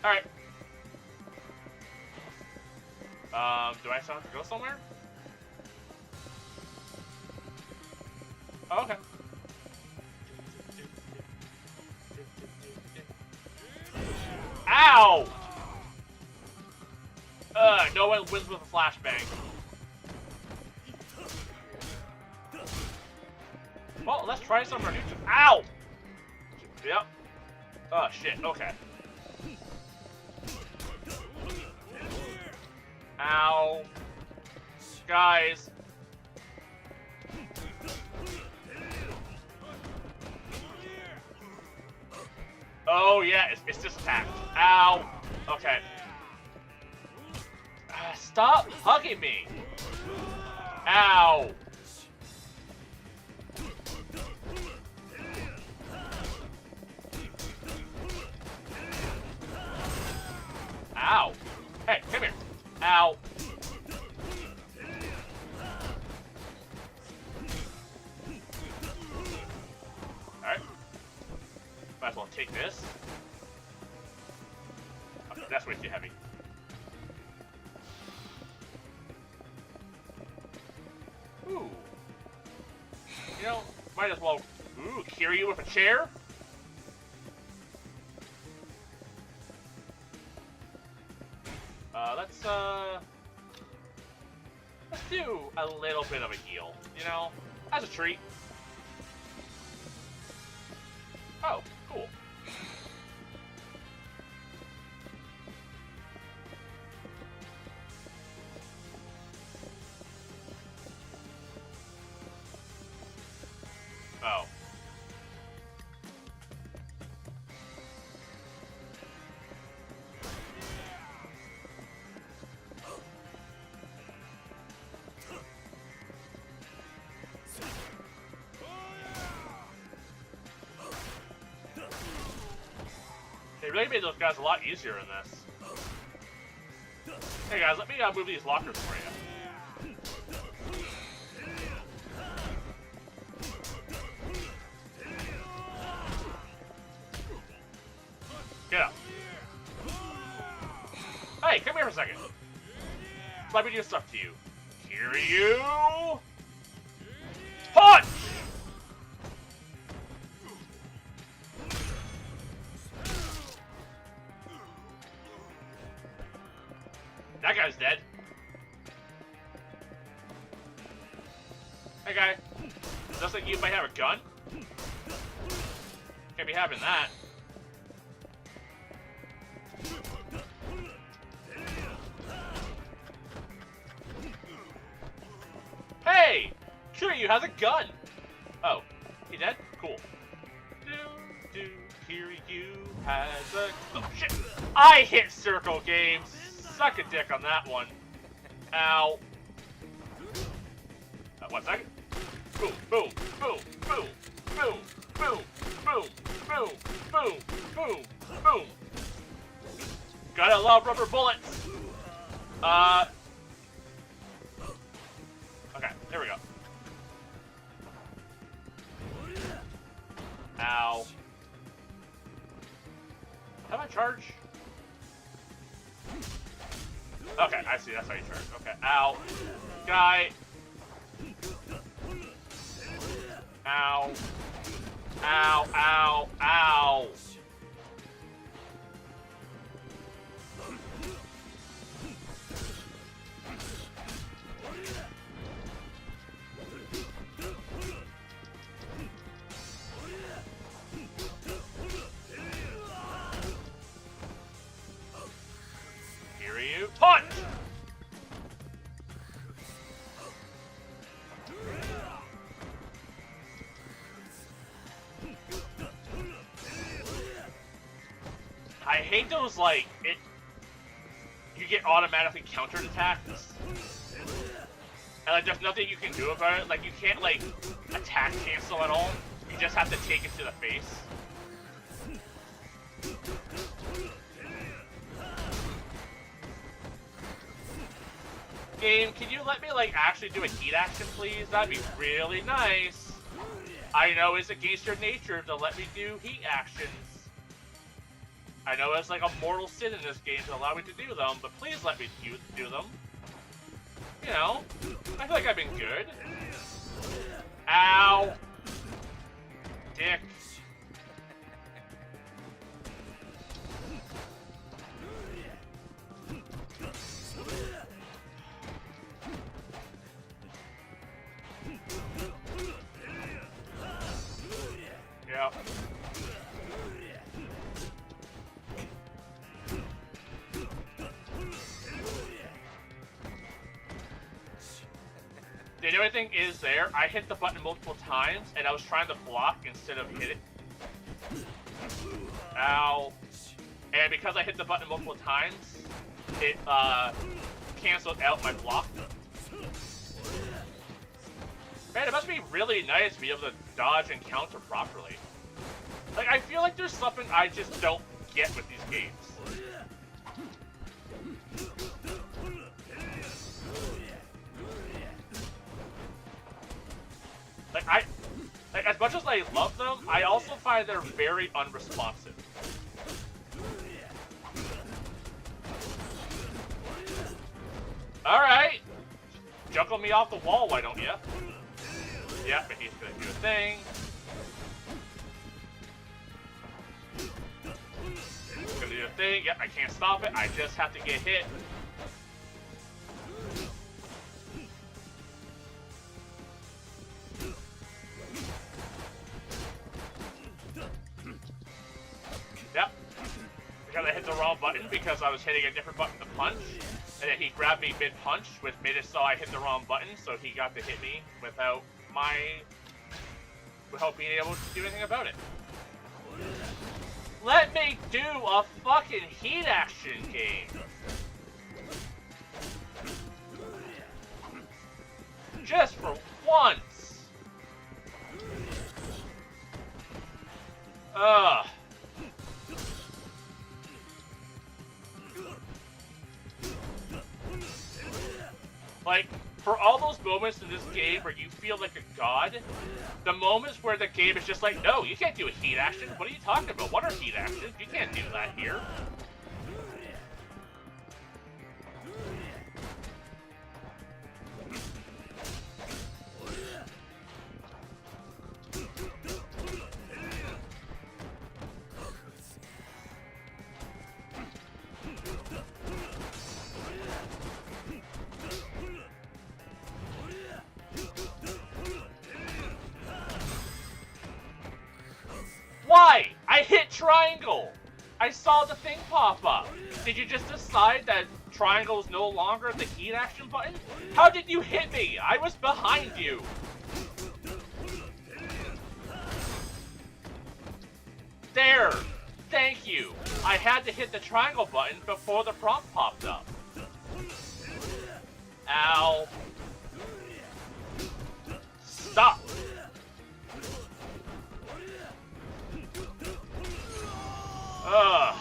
All right. Do I still have to go somewhere? Oh, okay. Ow! No one wins with a flashbang. Well, let's try somewhere new. Ow! Yep. Oh, shit. Okay. Ow. Guys. Oh, yeah. It's just attacked. Ow. Okay. Stop hugging me! Ow! Ow! Hey, come here! That's way too heavy. Ooh. You know, might as well... Ooh, Kiryu with a chair? Let's do a little bit of a heal, you know? As a treat. Oh, cool. Oh. They really made those guys a lot easier in this. Hey guys, let me move these lockers for you. Get up. Hey, come here for a second. Let me do stuff to you. Kiryu! Punch! That guy's dead. Hey guy. Looks like you might have a gun. Can't be having that. Hey! Kiryu has a gun! Oh. He dead? Cool. Kiryu has a... Oh, shit! I hit circle games! Suck a dick on that one. Ow. 1 second. Boom, boom, boom, boom, boom, boom, boom, boom, boom, boom, boom. Gotta love rubber bullets. Okay, there we go. Ow. How do I charge? Okay, I see. That's how you charge. Okay, ow. Guy. Ow. Ow, ow, ow. Kiryu, punch! I hate those, like, you get automatically countered attacks. And, like, there's nothing you can do about it. Like, you can't, like, attack cancel at all. You just have to take it to the face. Game, can you let me, like, actually do a heat action, please? That'd be really nice. I know it's against your nature to let me do heat actions. I know it's like a mortal sin in this game to allow me to do them, but please let me do them. You know, I feel like I've been good. Ow! Dick. Yep. The only thing is there, I hit the button multiple times, and I was trying to block instead of hit it. Ow. And because I hit the button multiple times, it, canceled out my block. Man, it must be really nice to be able to dodge and counter properly. Like, I feel like there's something I just don't get with these games. Like, as much as I love them, I also find they're very unresponsive. Alright! Juggle me off the wall, why don't you? Yep, and he's gonna do a thing. He's gonna do a thing. Yep, I can't stop it. I just have to get hit. Yep. Because I hit the wrong button because I was hitting a different button to punch. And then he grabbed me mid-punch, which made it so I hit the wrong button, so he got to hit me without being able to do anything about it. Let me do a fucking heat action game! Just for once! Ugh. Like, for all those moments in this game where you feel like a god, the moments where the game is just like, no, you can't do a heat action. What are you talking about? What are heat actions? You can't do that here. Why? I hit triangle! I saw the thing pop up. Did you just decide that triangle is no longer the heat action button? How did you hit me? I was behind you. There! Thank you! I had to hit the triangle button before the prompt popped up. Ow. Stop! Ugh.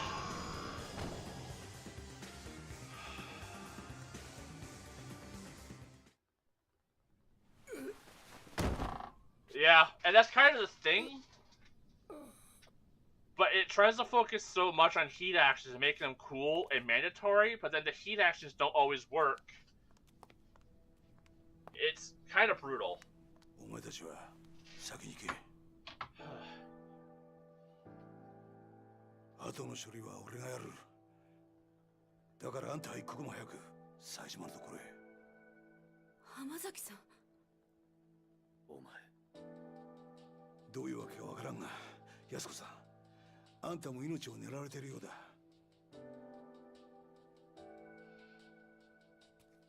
Yeah, and that's kind of the thing. But it tries to focus so much on heat actions and making them cool and mandatory, but then the heat actions don't always work. It's kind of brutal. お前たちは先に行け。後の処理は俺がやる。だからあんたは一刻も早く冴島のところへ。浜崎さん。お前。どういうわけかわからんが、安子さん、あんたも命を狙われているようだ。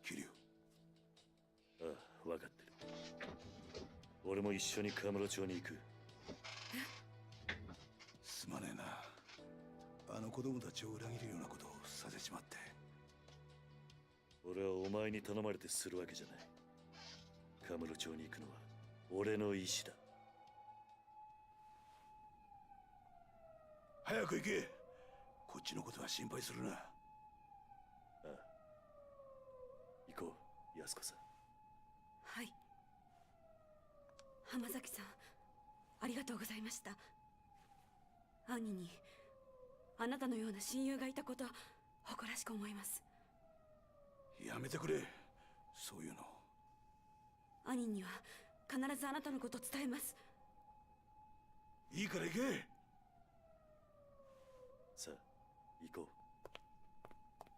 桐生。ああ、分かってる。俺も一緒にカムロ町に行く。すまねえな。あの子供たちを裏切るようなことをさせちまって。俺はお前に頼まれてするわけじゃない。カムロ町に行くのは俺の意志だ。早く行け。こっちのことは心配するな。ああ。行こう、安子さん。はい。浜崎さん、ありがとうございました。兄にあなたのような親友がいたこと誇らしく思います。やめてくれ、そういうの。兄には必ずあなたのことを伝えます。いいから行け。さあ、行こ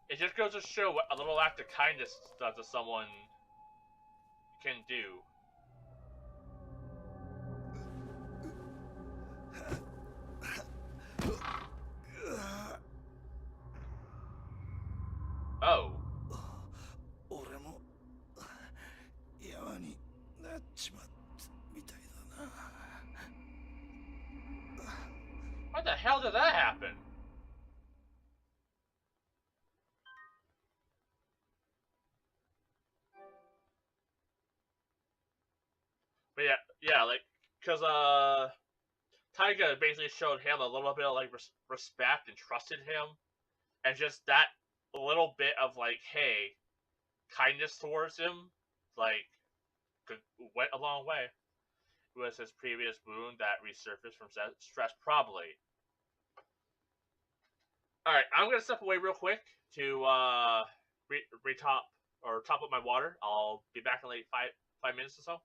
う。It just goes to show what a little act of kindness to someone can do. Oh. 俺も山になっちまったみたいだな。What the hell did that happen? But yeah, like, cause Taiga basically showed him a little bit of like respect and trusted him, and just that little bit of like, hey, kindness towards him, like, went a long way. It was his previous wound that resurfaced from stress, probably. All right, I'm gonna step away real quick to retop or top up my water. I'll be back in like five minutes or so.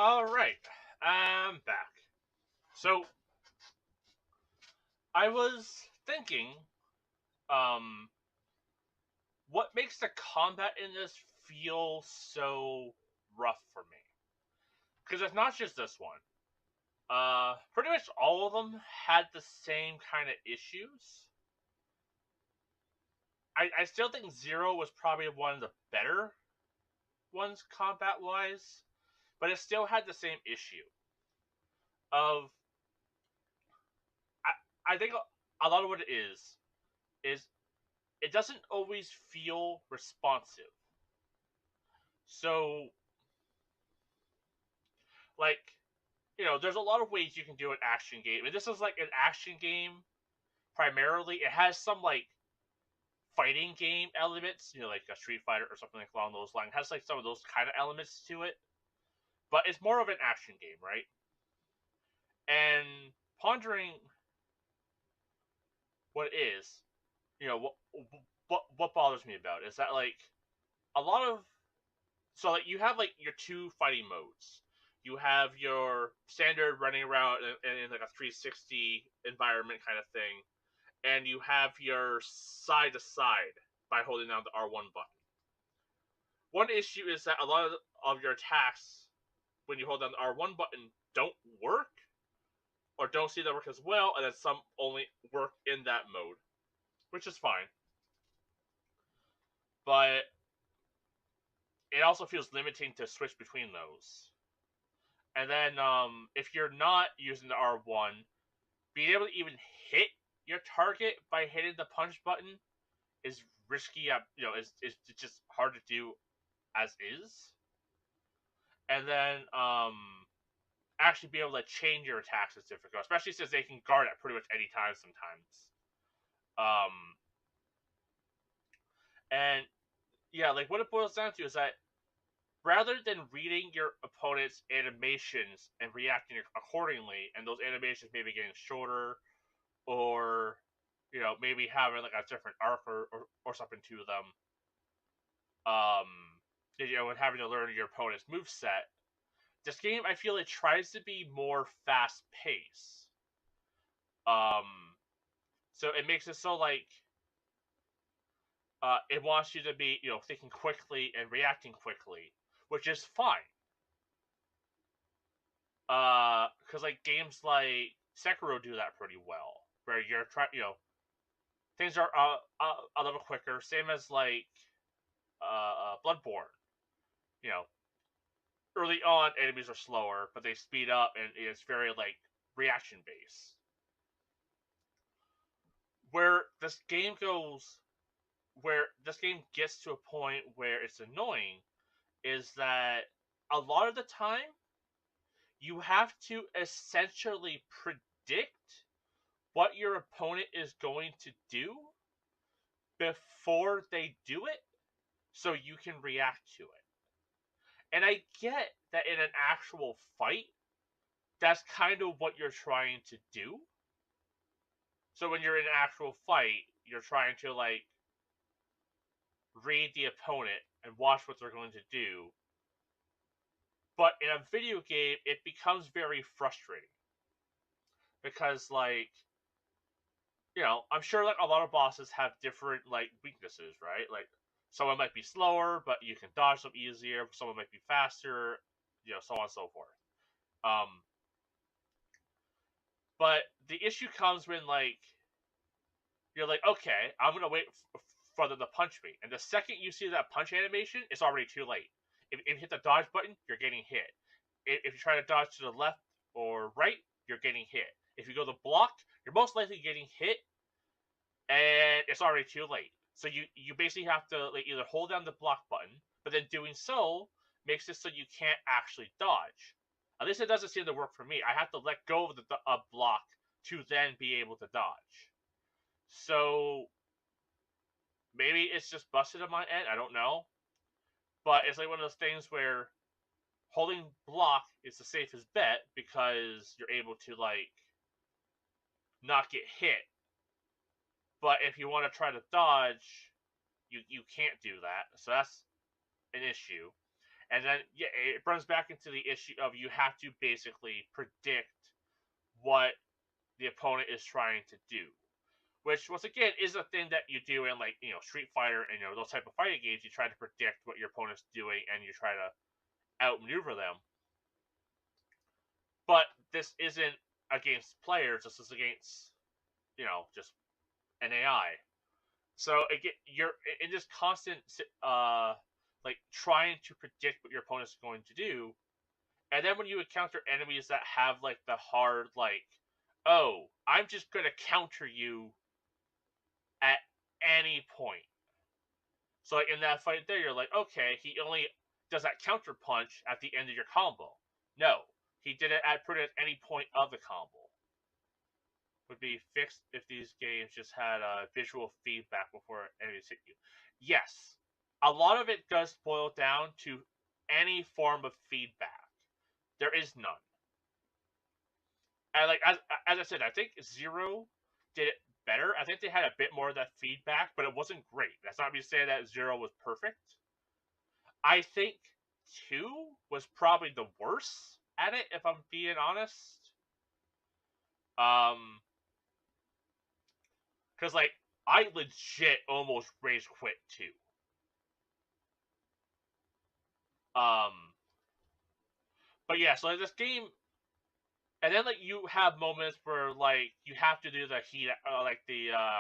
Alright, I'm back. So, I was thinking, um, what makes the combat in this feel so rough for me? Because it's not just this one. Pretty much all of them had the same kind of issues. I still think Zero was probably one of the better ones combat-wise, but it still had the same issue of I think a lot of what it is it doesn't always feel responsive. So, like, there's a lot of ways you can do an action game, and this is like an action game primarily. It has some like fighting game elements, like a Street Fighter or something like along those lines. It has like some of those kind of elements to it, but it's more of an action game, right? And pondering what it is, what bothers me about it is that like a lot of so like you have like your two fighting modes. You have your standard running around in like a 360 environment kind of thing, and you have your side to side by holding down the R1 button. One issue is that a lot of your attacks when you hold down the R1 button don't work or don't seem to work as well, and then some only work in that mode, which is fine. But it also feels limiting to switch between those. And then if you're not using the R1, being able to even hit your target by hitting the punch button is risky. Is just hard to do as is. And then actually be able to change your attacks is difficult, especially since they can guard at pretty much any time sometimes. And yeah, like what it boils down to is that rather than reading your opponent's animations and reacting accordingly, and those animations maybe getting shorter, or maybe having like a different arc or something to them, and having to learn your opponent's moveset, this game I feel it tries to be more fast paced. So it makes it so like it wants you to be thinking quickly and reacting quickly, which is fine. Because like games like Sekiro do that pretty well, where you're trying, things are a little quicker. Same as like Bloodborne. You know, early on enemies are slower, but they speed up, and it's very like reaction based. Where this game goes, where this game gets to a point where it's annoying, is that a lot of the time you have to essentially predict what your opponent is going to do before they do it so you can react to it. And I get that in an actual fight, that's kind of what you're trying to do. So when you're in an actual fight, you're trying to like read the opponent and watch what they're going to do. But in a video game, it becomes very frustrating. Because like I'm sure like a lot of bosses have different like weaknesses, right? Like someone might be slower, but you can dodge them easier. Someone might be faster, so on and so forth. Um, but the issue comes when like you're like, okay, I'm gonna wait for them to punch me, and the second you see that punch animation, it's already too late. If you hit the dodge button, you're getting hit. If you try to dodge to the left or right, you're getting hit. If you go to block, you're most likely getting hit, and it's already too late. So you basically have to like either hold down the block button, but then doing so makes it so you can't actually dodge. At least it doesn't seem to work for me. I have to let go of the block to then be able to dodge. So maybe it's just busted on my end. I don't know, but it's like one of those things where holding block is the safest bet because you're able to like not get hit. But if you want to try to dodge, you can't do that. So that's an issue. And then yeah, it runs back into the issue of you have to basically predict what the opponent is trying to do. Which, once again, is a thing that you do in, like, Street Fighter and, those type of fighting games. You try to predict what your opponent's doing, and you try to outmaneuver them. But this isn't against players. This is against, just an AI. So you're in this constant, like, trying to predict what your opponent's going to do. And then when you encounter enemies that have, like, the hard, like, oh, I'm just going to counter you at any point. So, like, in that fight there, you're like, okay, he only does that counter punch at the end of your combo. No, he did it at pretty much any point of the combo. Would be fixed if these games just had visual feedback before enemies hit you. Yes, a lot of it does boil down to any form of feedback. There is none. And, like, as I said, I think Zero did it better. I think they had a bit more of that feedback, but it wasn't great. That's not me saying that Zero was perfect. I think 2 was probably the worst at it, if I'm being honest. Because, like, I legit almost rage quit 2. But yeah, so, like, this game, and then, like, you have moments where, like, you have to do the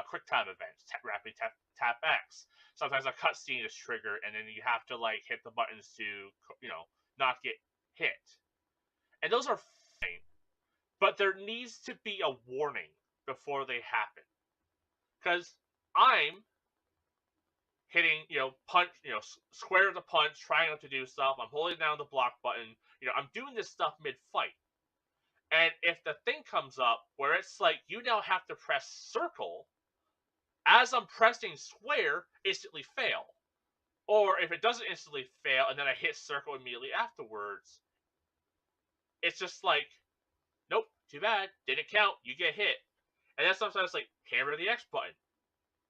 quick time events, rapid tap X. Sometimes a cutscene is triggered, and then you have to, like, hit the buttons to, not get hit. And those are fine, but there needs to be a warning before they happen. Because I'm hitting, punch, square to punch, trying not to do stuff. I'm holding down the block button. I'm doing this stuff mid-fight. And if the thing comes up where it's like, you now have to press circle, as I'm pressing square, instantly fail. Or if it doesn't instantly fail, and then I hit circle immediately afterwards, it's just like, nope, too bad, didn't count, you get hit. And then sometimes, like, hammer the X button.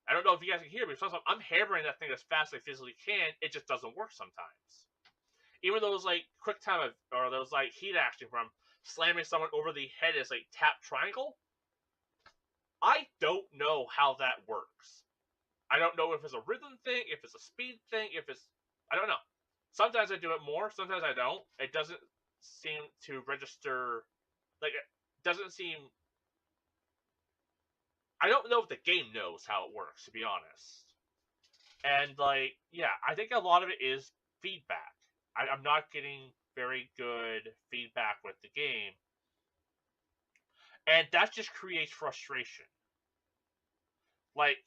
I don't know if you guys can hear me, but sometimes I'm hammering that thing as fast as I physically can, it just doesn't work sometimes. Even those, like, quick time, or those, like, heat action from slamming someone over the head as, like, tap triangle, I don't know how that works. I don't know if it's a rhythm thing, if it's a speed thing, I don't know. Sometimes I do it more, sometimes I don't. It doesn't seem to register, like, it doesn't seem, I don't know if the game knows how it works, to be honest. And, like, yeah, I think a lot of it is feedback. I'm not getting very good feedback with the game. And that just creates frustration. Like,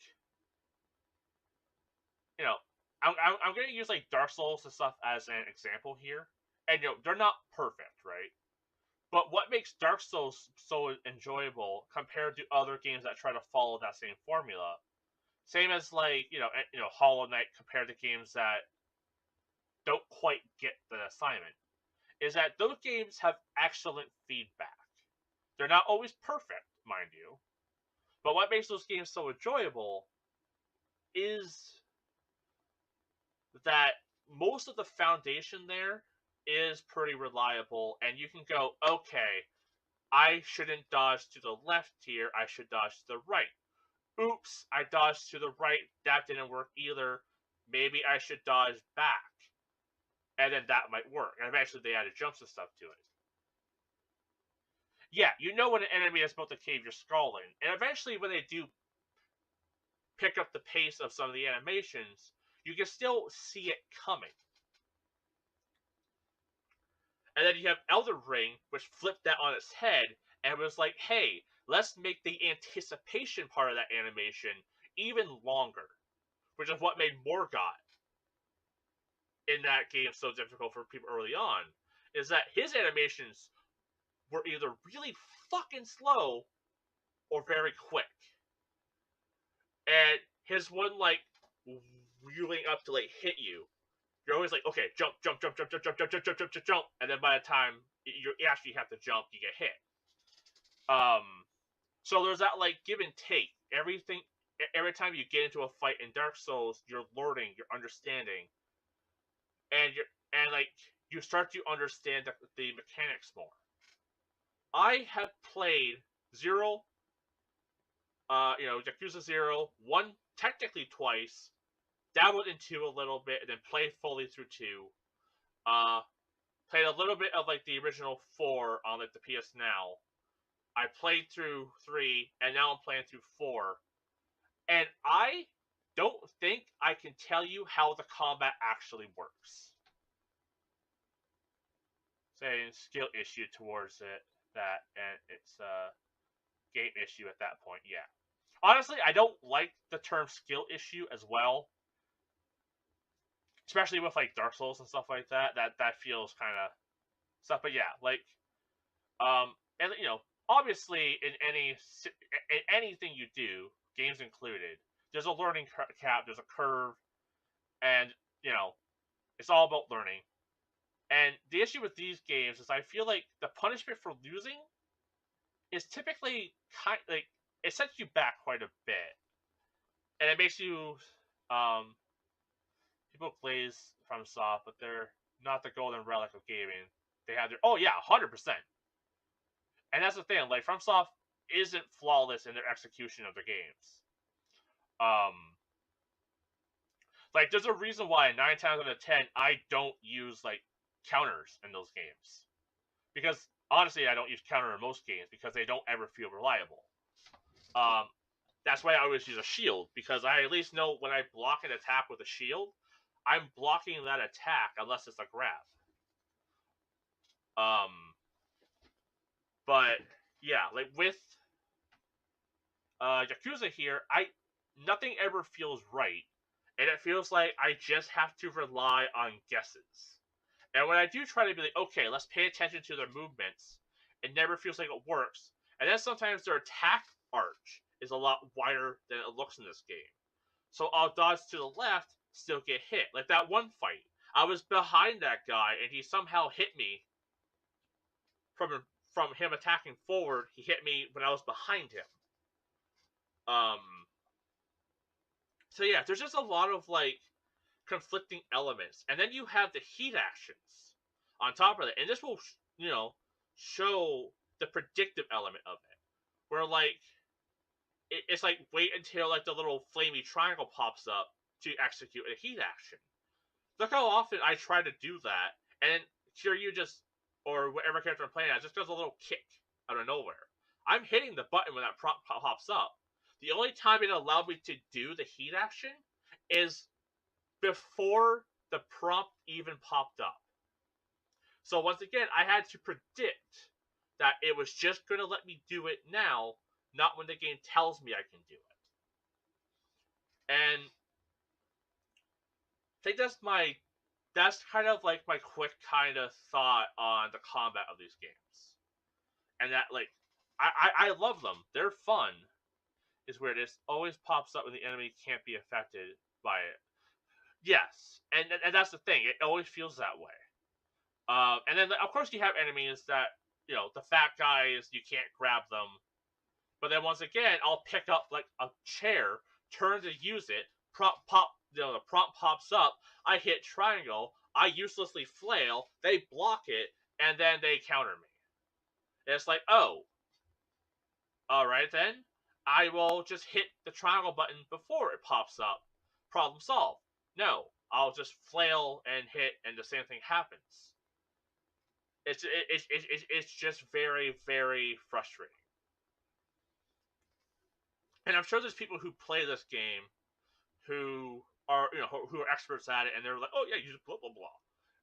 I'm going to use, like, Dark Souls and stuff as an example here. And, they're not perfect, right? But what makes Dark Souls so enjoyable compared to other games that try to follow that same formula, same as, like, Hollow Knight compared to games that don't quite get the assignment, is that those games have excellent feedback. They're not always perfect, mind you, but what makes those games so enjoyable is that most of the foundation there is pretty reliable, and you can go, okay, I shouldn't dodge to the left here, I should dodge to the right. Oops, I dodged to the right, that didn't work either, maybe I should dodge back. And then that might work. And eventually they added jumps and stuff to it. Yeah, you know when an enemy is about to cave your skull in. And eventually when they do pick up the pace of some of the animations, you can still see it coming. And then you have Elden Ring, which flipped that on its head, and was like, hey, let's make the anticipation part of that animation even longer. Which is what made Morgoth in that game so difficult for people early on, is that his animations were either really fucking slow or very quick. And his one, like, wheeling up to, like, hit you, you're always like, okay, jump, jump, jump, jump, jump, jump, jump, jump, jump, jump, jump, jump, and then by the time you actually have to jump, you get hit. So there's that, like, give and take. Every time you get into a fight in Dark Souls, you're learning, you're understanding, and and like you start to understand the mechanics more. I have played Zero, Yakuza 0, 1 technically twice, dabbled in 2 a little bit, and then played fully through 2. Uh, Played a little bit of like the original 4 on like the PS Now. I played through 3, and now I'm playing through 4. And I don't think I can tell you how the combat actually works. Saying skill issue towards it, that, and it's a game issue at that point, yeah. Honestly, I don't like the term skill issue as well. Especially with like Dark Souls and stuff like that. That feels kind of stuff. But yeah, like, and obviously in anything you do, games included, there's a learning cap, there's a curve, and it's all about learning. And the issue with these games is I feel like the punishment for losing is typically like it sets you back quite a bit, and it makes you people glaze from soft, but they're not the golden relic of gaming. They have their 100%. And that's the thing, like FromSoft isn't flawless in their execution of their games. Like there's a reason why 9 times out of 10 I don't use like counters in those games. Because honestly I don't use counter in most games because they don't ever feel reliable. That's why I always use a shield, because I at least know when I block an attack with a shield, I'm blocking that attack unless it's a grab. But yeah, like with Yakuza here, nothing ever feels right, and it feels like I just have to rely on guesses. And when I do try to be like, okay, let's pay attention to their movements, it never feels like it works. And then sometimes their attack arch is a lot wider than it looks in this game. So I'll dodge to the left, still get hit. Like that one fight, I was behind that guy, and he somehow hit me from him attacking forward. He hit me when I was behind him. So yeah, there's just a lot of like conflicting elements, and then you have the heat actions on top of it, and this will show the predictive element of it, where like it's like wait until like the little flamey triangle pops up to execute a heat action. Look how often I try to do that, and Kiryu just, or whatever character I'm playing as, just does a little kick out of nowhere. I'm hitting the button when that prompt pops up. The only time it allowed me to do the heat action is before the prompt even popped up. So once again, I had to predict that it was just going to let me do it now, not when the game tells me I can do it. And I think that's kind of like my quick kind of thought on the combat of these games. And that, like, I love them. They're fun. Is where this always pops up when the enemy can't be affected by it. Yes, and that's the thing. It always feels that way. And then of course you have enemies that the fat guys, you can't grab them. But then once again, I'll pick up like a chair, turn to use it, the prompt pops up. I hit triangle. I uselessly flail. They block it, and then they counter me. And it's like, oh, all right then. I will just hit the triangle button before it pops up. Problem solved. No, I'll just flail and hit, and the same thing happens. It's just very, very frustrating. And I'm sure there's people who play this game who are who are experts at it, and they're like, oh yeah, you just blah blah blah.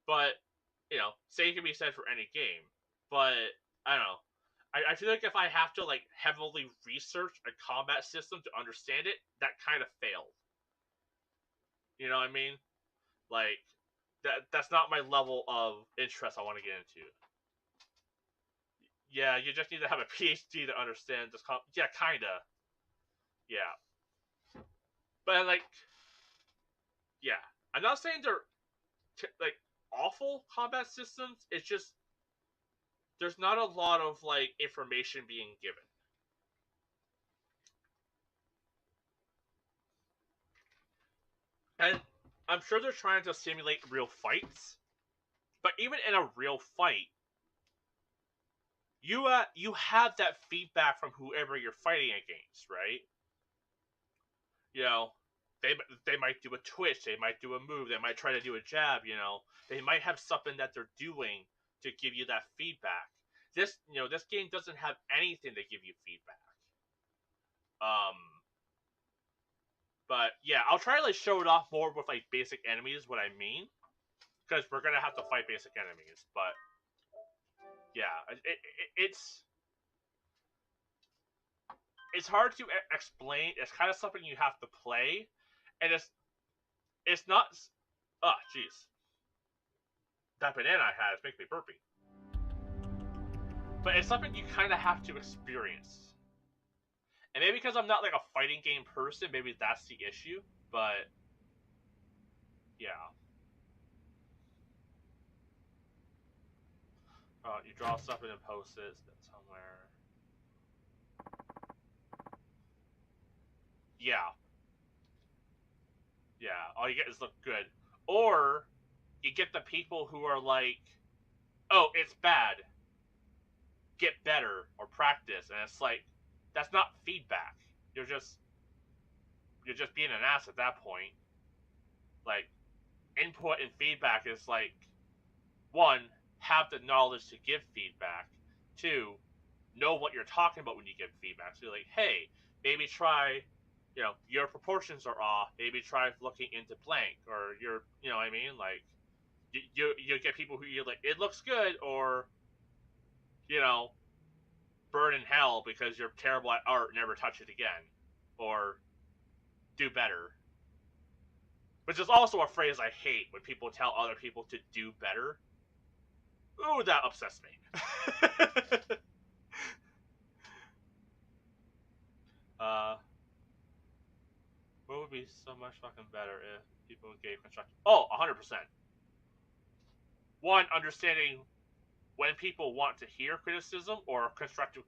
But same can be said for any game. But I don't know. I feel like if I have to like heavily research a combat system to understand it, that kind of failed. You know what I mean? Like that's not my level of interest I want to get into. Yeah, you just need to have a PhD to understand this. Yeah, kinda. Yeah, but like, yeah, I'm not saying they're like awful combat systems. It's just there's not a lot of like information being given. And I'm sure they're trying to simulate real fights, But even in a real fight, you have that feedback from whoever you're fighting against, right? You know, they might do a twitch, they might do a move, they might try to do a jab. You know, they might have something that they're doing to give you that feedback. This game doesn't have anything to give you feedback. Um, but yeah, I'll try to like show it off more with like basic enemies. What I mean, because we're gonna have to fight basic enemies. But yeah, it's hard to explain. It's kind of something you have to play, and it's not. Oh, jeez, that banana I had is making me burpy. But it's something you kind of have to experience. And maybe because I'm not like a fighting game person, maybe that's the issue. But yeah. You draw something and post it somewhere. Yeah. Yeah. All you get is look good. Or you get the people who are like, oh, it's bad. Get better or practice. And it's like, that's not feedback. You're just being an ass at that point. Like, input and feedback is like, one, have the knowledge to give feedback. Two, know what you're talking about when you give feedback. So you're like, hey, maybe try, your proportions are off. Maybe try looking into blank, or you know what I mean? Like, you get people who you're like, it looks good, or, burn in hell because you're terrible at art, never touch it again, or do better. Which is also a phrase I hate when people tell other people to do better. Ooh, that upsets me. What would be so much fucking better if people gave constructive... Oh, 100%. One, understanding when people want to hear criticism or constructive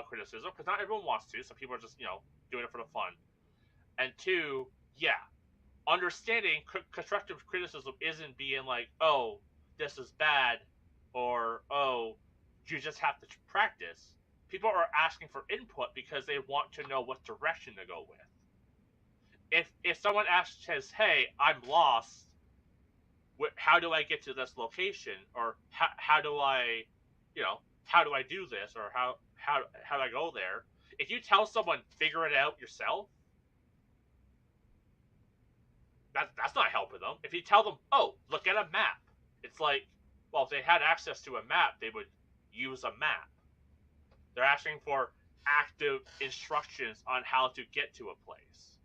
criticism, because not everyone wants to. Some people are just, doing it for the fun. And two, yeah, understanding constructive criticism isn't being like, oh, this is bad, or, oh, you just have to practice. People are asking for input because they want to know what direction to go with. If someone asks, says, hey, I'm lost, how do I get to this location, or how do I, how do I do this, or how do I go there? If you tell someone figure it out yourself, that's not helping them. If you tell them, oh, look at a map, it's like, well, if they had access to a map, they would use a map. They're asking for active instructions on how to get to a place,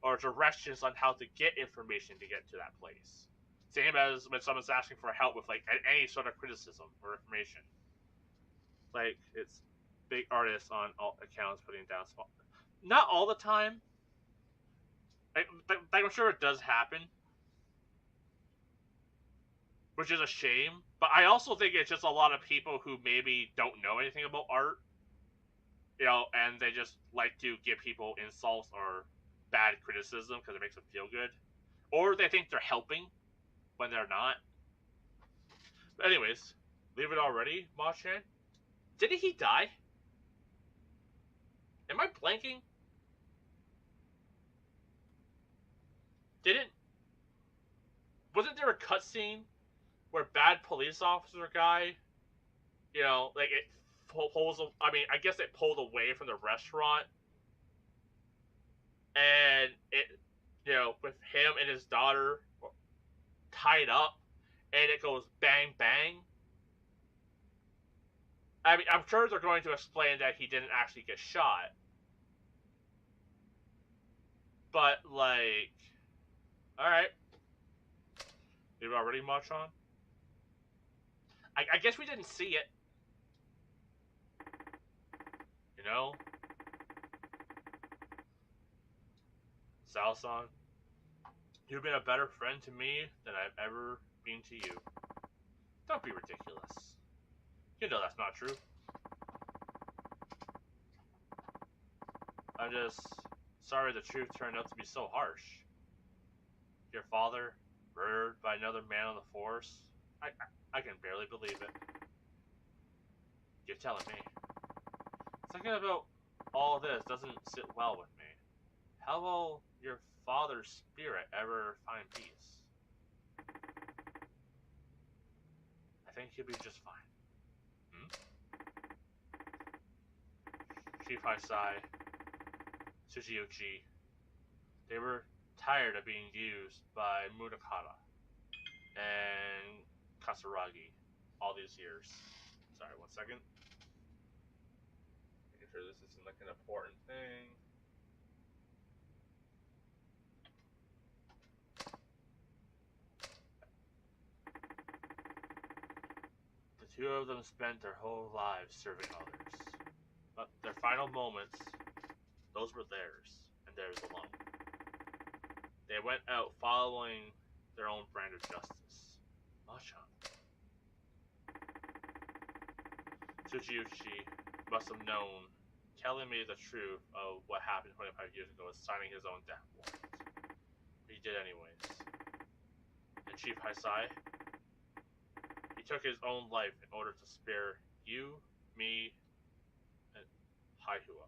or directions on how to get information to get to that place. Same as when someone's asking for help with like any sort of criticism or information. Like, it's big artists on all accounts putting down small. Not all the time. I'm sure it does happen, which is a shame. But I also think it's just a lot of people who maybe don't know anything about art, and they just like to give people insults or bad criticism because it makes them feel good, or they think they're helping when they're not. But anyways, leave it already, Ma-chan? Didn't he die? Am I blanking? Wasn't there a cutscene where bad police officer guy, like it pulls, I mean, I guess it pulled away from the restaurant, and it, with him and his daughter tied up, and it goes bang bang. I mean, I'm sure they're going to explain that he didn't actually get shot, but like, all right, did we already march on? I guess we didn't see it. Salson, you've been a better friend to me than I've ever been to you. Don't be ridiculous. You know that's not true. I'm just sorry the truth turned out to be so harsh. Your father, murdered by another man on the force, I can barely believe it. You're telling me. Thinking about all this doesn't sit well with me. How will your father's spirit ever find peace? I think he'll be just fine. Chief Haisai, Tsuchiuchi, they were tired of being used by Mudakata and Kasaragi all these years. Sorry, 1 second. Making sure this isn't like an important thing. The two of them spent their whole lives serving others. But their final moments, those were theirs, and theirs alone. They went out following their own brand of justice. Machan. Tsuchiuchi must have known telling me the truth of what happened 25 years ago is signing his own death warrant. But he did anyways. And Chief Haisai, he took his own life in order to spare you, me, and Haihua.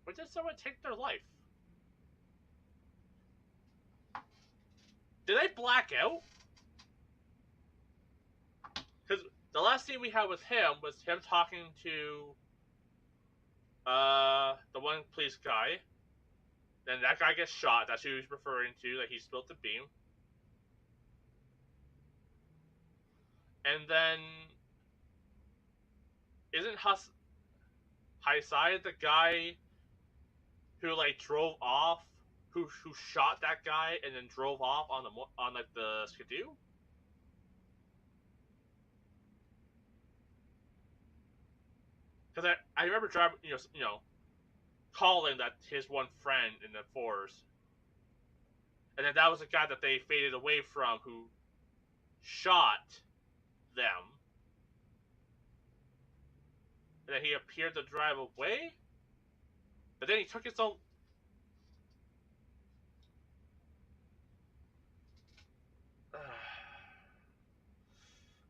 But did someone take their life? Did they black out? Because the last scene we had with him was him talking to the one police guy. Then that guy gets shot. That's who he's referring to, that he spilled the beam. And then isn't Haisai the guy who like drove off, who shot that guy and then drove off on like the skidoo? Because I remember driving, calling that his one friend in the forest, and then that was the guy that they faded away from who shot them, and then he appeared to drive away, but then he took his own.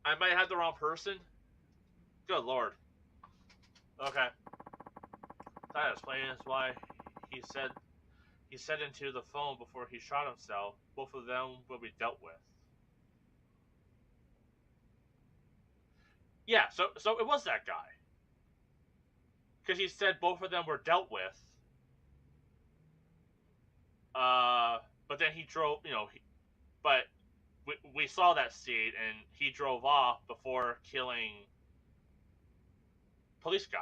I might have the wrong person. Good lord. Okay. That explains why he said into the phone before he shot himself, both of them will be dealt with. Yeah, so it was that guy. Because he said both of them were dealt with. But then he drove, but we saw that scene and he drove off before killing police guy.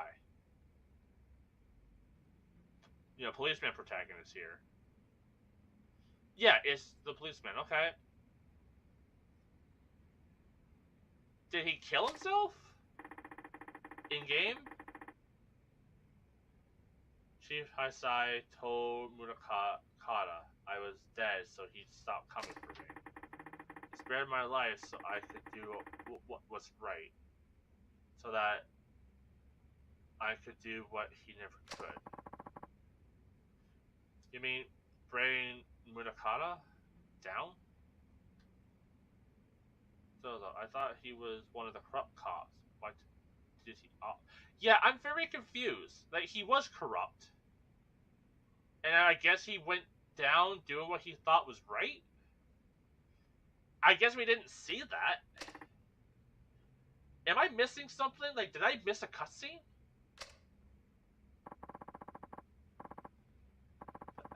Policeman protagonist here. Yeah, it's the policeman. Okay. Did he kill himself? In game? Chief Haisai told Mudakata I was dead, so he'd stop coming for me. He spared my life so I could do what was right. So that I could do what he never could. You mean bring Mudakata down? So I thought he was one of the corrupt cops. Why did he? Yeah, I'm very confused. Like, he was corrupt, and I guess he went down doing what he thought was right. I guess we didn't see that. Am I missing something? Like, did I miss a cutscene?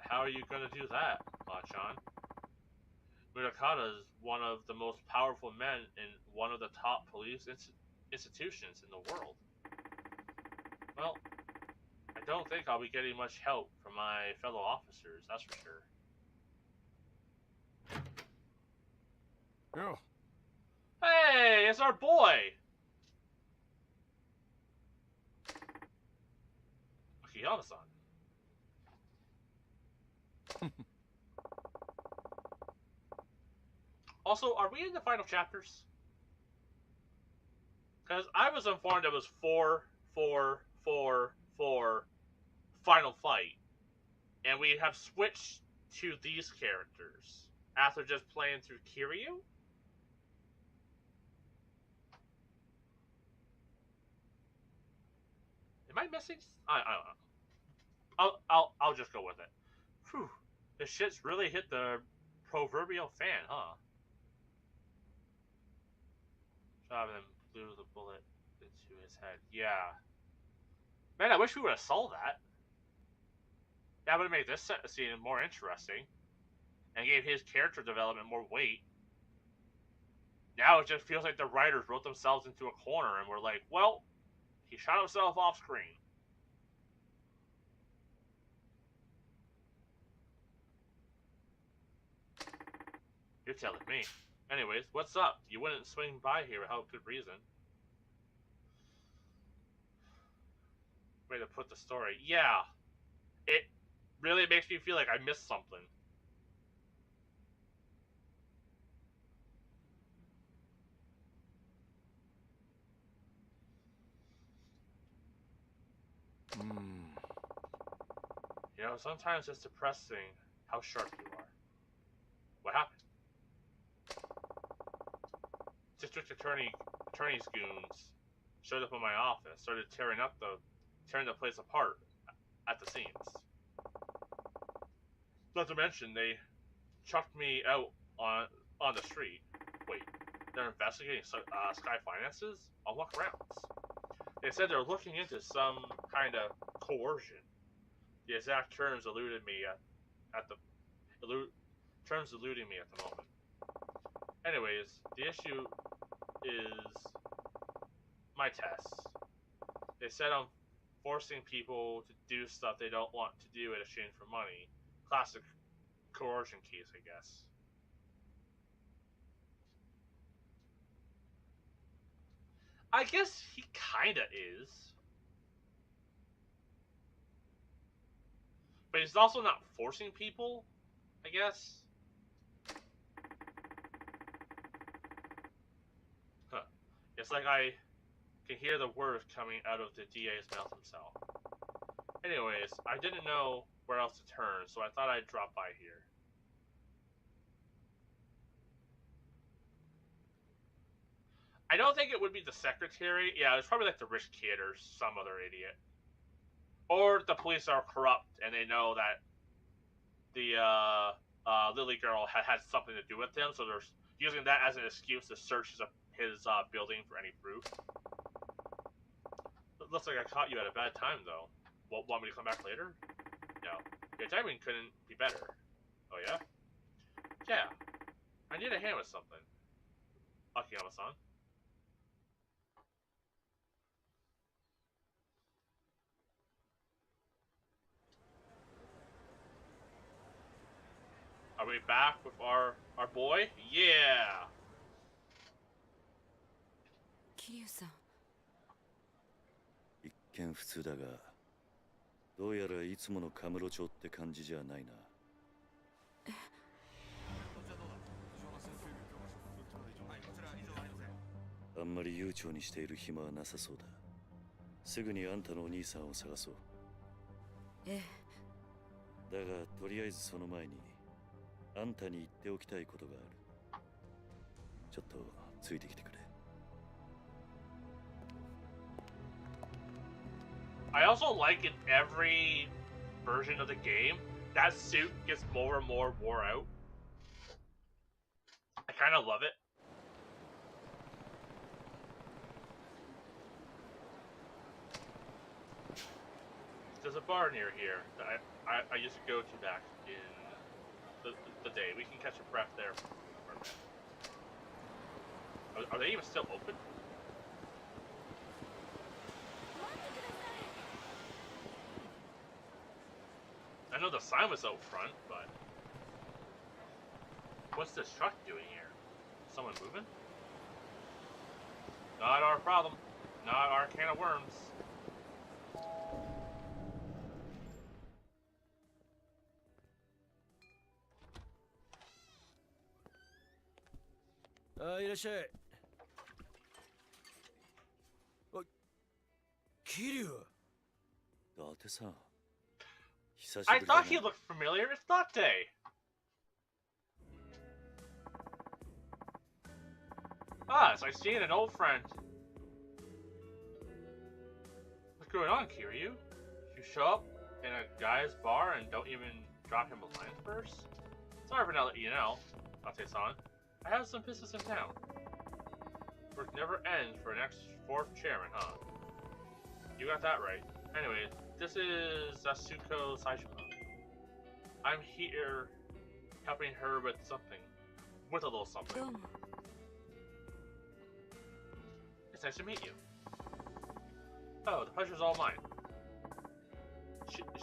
How are you gonna do that, Machan? Mudakata is one of the most powerful men in one of the top police institutions in the world. Well, I don't think I'll be getting much help from my fellow officers, that's for sure. Yo. Hey, it's our boy! Akiyama-san. Also, are we in the final chapters? Because I was informed it was 4-4-4-4 final fight. And we have switched to these characters after just playing through Kiryu. Am I missing? I don't know. I'll just go with it. Whew. This shit's really hit the proverbial fan, huh? Shot him, blew the bullet into his head. Yeah. Man, I wish we would have saw that. That would have made this scene more interesting. And gave his character development more weight. Now it just feels like the writers wrote themselves into a corner and were like, well, he shot himself off screen. You're telling me. Anyways, what's up? You wouldn't swing by here without good reason. Way to put the story. Yeah. It really makes me feel like I missed something. You know, sometimes it's depressing how sharp you are. What happened? District attorney's goons showed up in my office, started tearing the place apart at the seams. Not to mention, they chucked me out on the street. Wait, they're investigating Sky Finances? On what grounds? They said they're looking into some kind of coercion. The exact terms eluded me at the moment. Anyways, the issue is my tests. They said I'm forcing people to do stuff they don't want to do in exchange for money. Classic coercion case, I guess. I guess he kinda is. But he's also not forcing people, I guess. Huh. It's like I can hear the words coming out of the DA's mouth himself. Anyways, I didn't know where else to turn, so I thought I'd drop by here. I don't think it would be the secretary. Yeah, it's probably like the rich kid or some other idiot. Or the police are corrupt and they know that the Lily girl had something to do with him, so they're using that as an excuse to search his building for any proof. It looks like I caught you at a bad time, though. Want me to come back later? No. Your timing couldn't be better. Oh, yeah? Yeah. I need a hand with something. Akiyama-san. Are we back with our boy? Yeah! Kiryuさん。一見普通だが、どうやらいつものカムロ町って感じじゃないな。あんまり悠長にしている暇はなさそうだ。すぐにあんたのお兄さんを探そう。ええ。だがとりあえずその前にあんたに言っておきたいことがある。ちょっとついてきてくれ。I also like in every version of the game, that suit gets more and more wore out. I kind of love it. There's a bar near here that I used to go to back in the day. We can catch a breath there for a minute. Are they even still open? I know the sign was out front, but what's this truck doing here? Someone moving? Not our problem. Not our can of worms. Kiryu. 伊達さん久し I ぶりだ thought な he looked familiar. It's Date. Ah, it's like seeing an old friend. What's going on, Kiryu? You show up in a guy's bar and don't even drop him a line first? Sorry for not letting you know, Date-san. I have some business in town. Work never ends for an next fourth chairman, huh? You got that right. Anyway, this is Asuko Saishima. I'm here helping her with something. With a little something. どうも It's nice to meet you. Oh, the pleasure's all mine.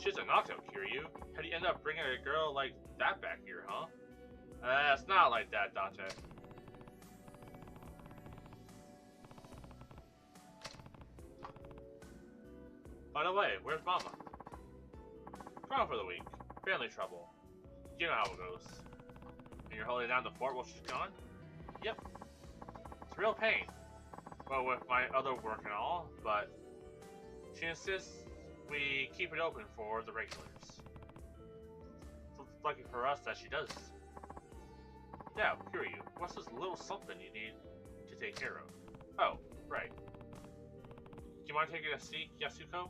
She's a knockout, Kiryu. How do you end up bringing a girl like that back here, huh? It's not like that, Date. By the way, where's Mama? Gone for the week. Family trouble. You know how it goes. And you're holding down the fort while she's gone? Yep. It's real pain. Well, with my other work and all, but she insists we keep it open for the regulars. It's lucky for us that she does. Now, Kiryu, what's this little something you need to take care of? Oh, right. Do you mind taking a seat, Yasuko?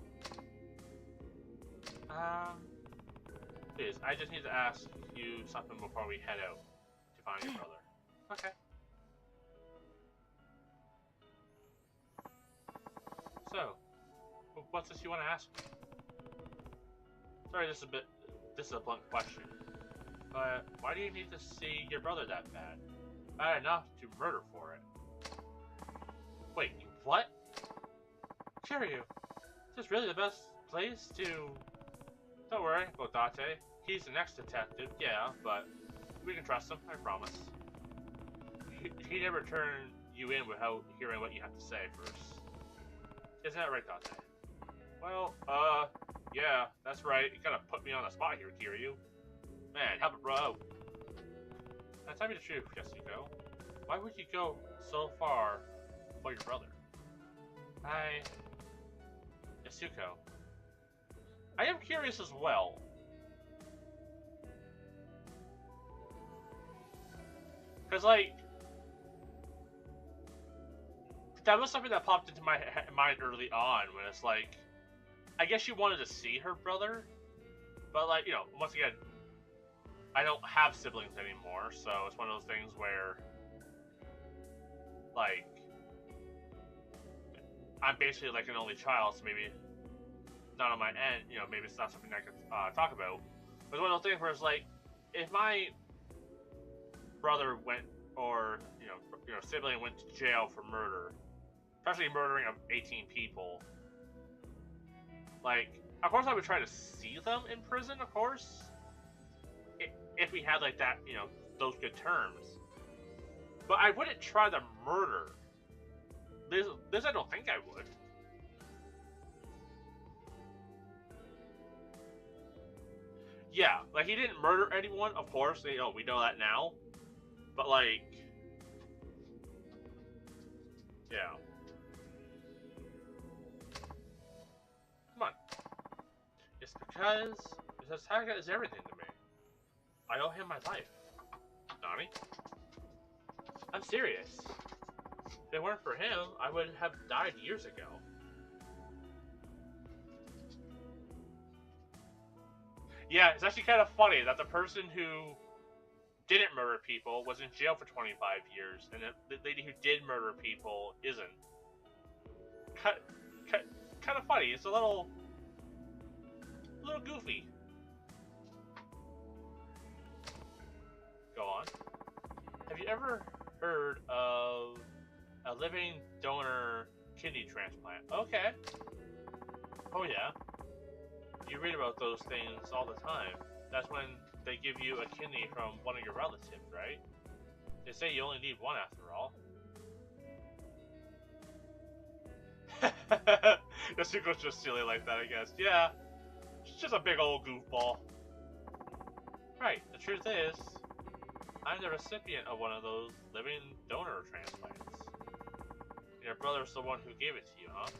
Please, I just need to ask you something before we head out to find your brother. Okay. So, what's this you want to ask me? Sorry, this is a blunt question. But why do you need to see your brother that bad? Bad enough to murder for it. Wait, what? Kiryu, is this really the best place to... Don't worry about Date. He's the next detective, yeah, but we can trust him, I promise. He never turned you in without hearing what you have to say first. Isn't that right, Date? Well, yeah, that's right. You kind of put me on the spot here, Kiryu. Man, help a bro out. Now tell me the truth, Yasuko. Why would you go so far for your brother? Yasuko. I am curious as well. Because, like, that was something that popped into my mind early on when it's like, I guess she wanted to see her brother, but, like, you know, once again, I don't have siblings anymore, so it's one of those things where, like, I'm basically like an only child, so maybe not on my end, you know, maybe it's not something I could talk about. But it's one of those things where it's like, if my brother went, or, you know, sibling went to jail for murder, especially murdering of 18 people, like, of course I would try to see them in prison, of course, if we had, like, that, you know, those good terms. But I wouldn't try to murder. This I don't think I would. Yeah, like, he didn't murder anyone, of course, you know, we know that now. But, like, yeah. Come on. It's because Sasaka is everything to me. I owe him my life. Nani? I'm serious. If it weren't for him, I would have died years ago. Yeah, it's actually kind of funny that the person who didn't murder people was in jail for 25 years, and the lady who did murder people isn't. Kind of funny. It's a little goofy. Go on. Have you ever heard of a living donor kidney transplant? Okay. Oh yeah. You read about those things all the time. That's when they give you a kidney from one of your relatives, right? They say you only need one after all. Yasuko's just silly like that, I guess. Yeah. She's just a big old goofball. Right, the truth is, I'm the recipient of one of those living donor transplants. Your brother's the one who gave it to you, huh?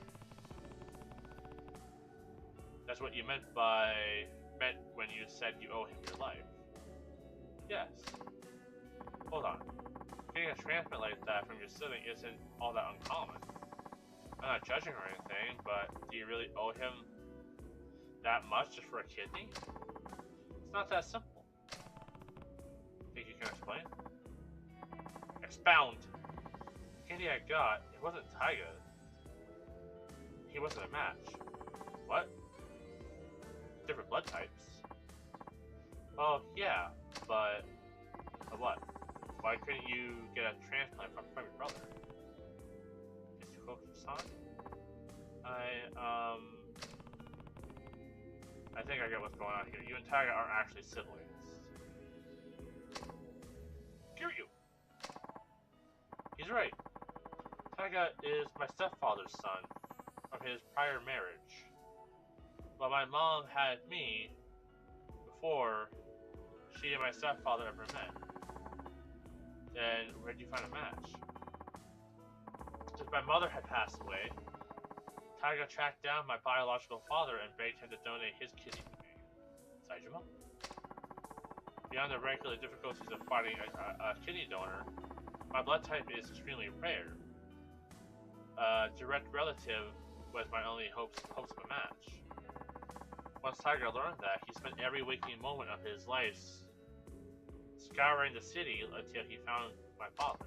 That's what you meant when you said you owe him your life. Yes. Hold on. Getting a transplant like that from your sibling isn't all that uncommon. I'm not judging or anything, but do you really owe him that much just for a kidney? It's not that simple. Think you can explain? Expound! The kidney I got, it wasn't Taiga's. He wasn't a match. What? Different blood types? Oh, yeah, but... what? Why couldn't you get a transplant from your brother? Is he close to son? I think I get what's going on here. You and Taiga are actually siblings. Kiryu! He's right. Taiga is my stepfather's son from his prior marriage. But my mom had me before she and my stepfather ever met. Then where'd you find a match? Since my mother had passed away, Taiga tracked down my biological father and begged him to donate his kidney to me. Saijima? Beyond the regular difficulties of finding a kidney donor, my blood type is extremely rare. A direct relative was my only hopes of a match. Once Taiga learned that, he spent every waking moment of his life scouring the city until he found my father.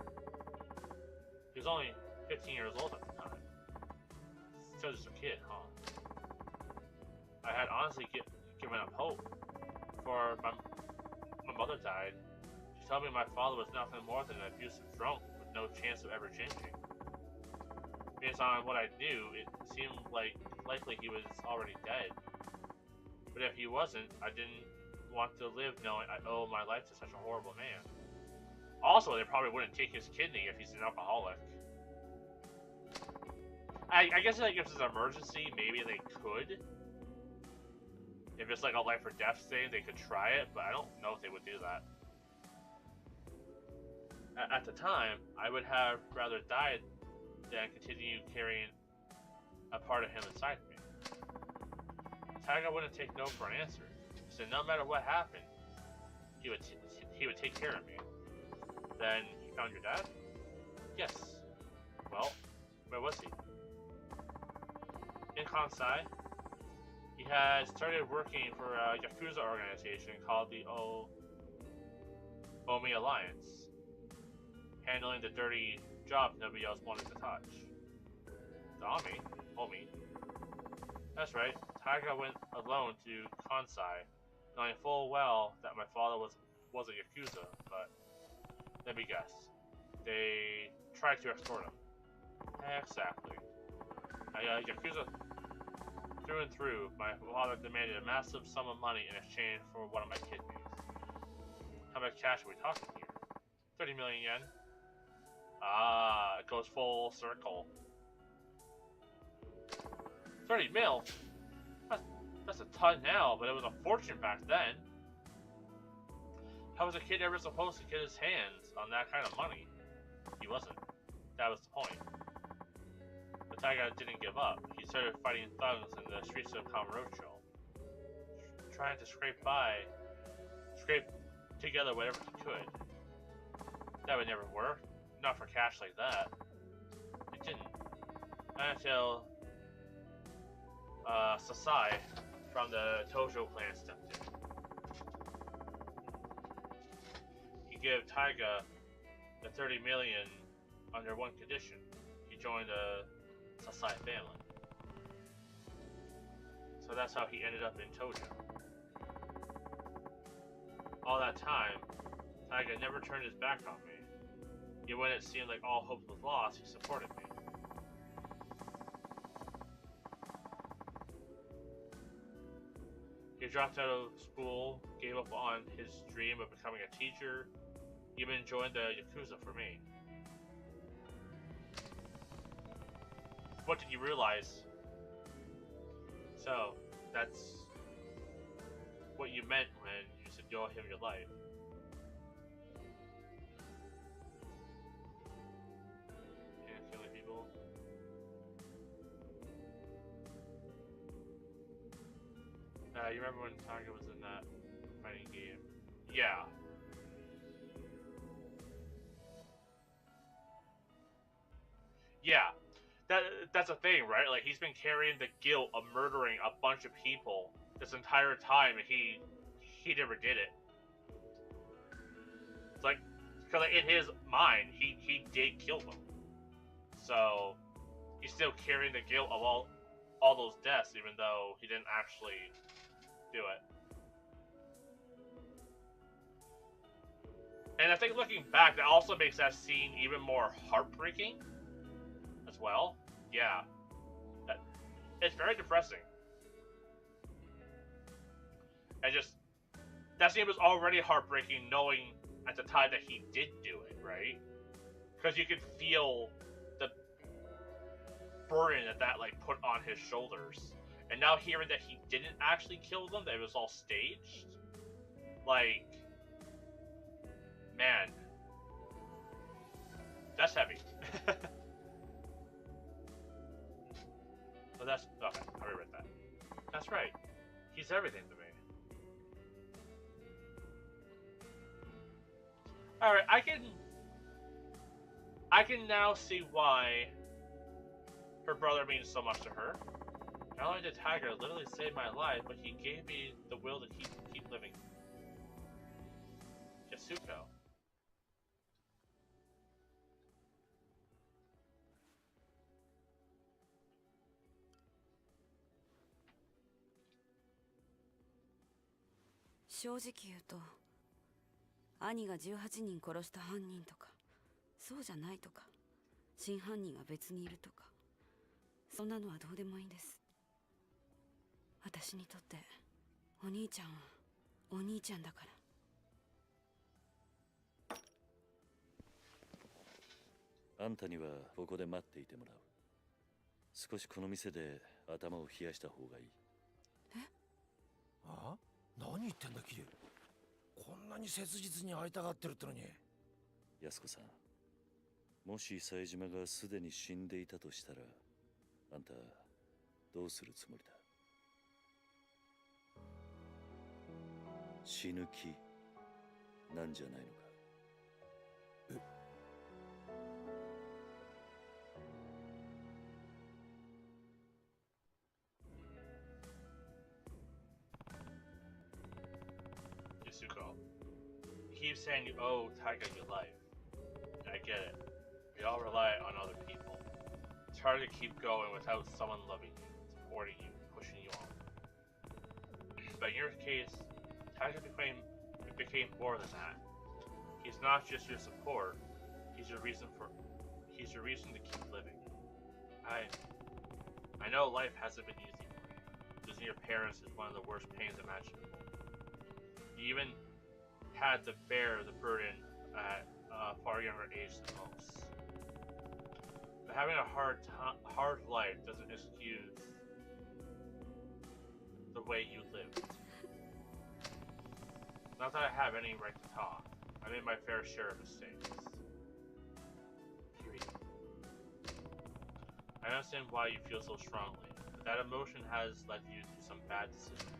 He was only 15 years old at the time. Still just a kid, huh? I had honestly given up hope before my mother died. She told me my father was nothing more than an abusive drunk with no chance of ever changing. Based on what I knew, it seemed likely he was already dead. But if he wasn't, I didn't want to live knowing I owe my life to such a horrible man. Also, they probably wouldn't take his kidney if he's an alcoholic. I guess like if it's an emergency, maybe they could. If it's like a life or death thing, they could try it, but I don't know if they would do that. At the time, I would have rather died than continue carrying a part of him inside me. Taiga wouldn't take no for an answer. He said no matter what happened, he would take care of me. Then you found your dad? Yes. Well, where was he? In Kansai. He had started working for a Yakuza organization called the Omi Alliance, handling the dirty jobs nobody else wanted to touch. The Omi. That's right. Taiga went alone to Kansai, knowing full well that my father was a Yakuza, but let me guess. They tried to extort him. Exactly. Yakuza through and through, my father demanded a massive sum of money in exchange for one of my kidneys. How much cash are we talking here? 30 million yen. Ah, it goes full circle. 30 mil? That's a ton now, but it was a fortune back then. How was a kid ever supposed to get his hands on that kind of money? He wasn't. That was the point. But Taiga didn't give up. He started fighting thugs in the streets of Kamurocho, trying to scrape together whatever he could. That would never work. Not for cash like that. It didn't. Until Sasai from the Tojo clan stepped in. He gave Taiga the 30 million under one condition. He joined the Sasai family. So that's how he ended up in Tojo. All that time, Taiga never turned his back on me. Yet when it seemed like all hope was lost, he supported me. He dropped out of school, gave up on his dream of becoming a teacher, even joined the Yakuza for me. What did you realize? So, that's what you meant when you said you owe him your life. And killing people. You remember when Tiger was in that fighting game? Yeah. Yeah. That's a thing, right? Like, he's been carrying the guilt of murdering a bunch of people this entire time, and he never did it. It's like, because like, in his mind, he did kill them. So he's still carrying the guilt of all those deaths, even though he didn't actually do it. And I think looking back, that also makes that scene even more heartbreaking as well. Yeah. It's very depressing. And just, that scene was already heartbreaking knowing at the time that he did do it, right? Because you could feel the burden that like put on his shoulders. And now hearing that he didn't actually kill them, that it was all staged, like, man, that's heavy. But that's okay. I reread that. That's right. He's everything to me. All right, I can now see why her brother means so much to her. Not only did Tiger literally save my life, but he gave me the will to keep living. Yasuko.正直言うと、兄が18人殺した犯人とか、そうじゃないとか、真犯人は別にいるとか、そんなのはどうでもいいんです。私にとってお兄ちゃんはお兄ちゃんだから。あんたにはここで待っていてもらう。少しこの店で頭を冷やした方がいい。え？あ？何言ってんだキリュウ。こんなに切実に会いたがってるってのに。安子さん、もし冴島がすでに死んでいたとしたら、あんたどうするつもりだ？死ぬ気なんじゃないのか？え？Yasuko, you keep saying you owe Taiga your life. I get it. We all rely on other people. It's hard to keep going without someone loving you, supporting you, pushing you on. But in your case, Taiga became more than that. He's not just your support. He's your reason to keep living. I know life hasn't been easy for you. Losing your parents is one of the worst pains imaginable. You even had to bear the burden at a far younger age than most. But having a hard life doesn't excuse the way you lived. Not that I have any right to talk. I made my fair share of mistakes. Kiryu. I understand why you feel so strongly, but that emotion has led you to some bad decisions.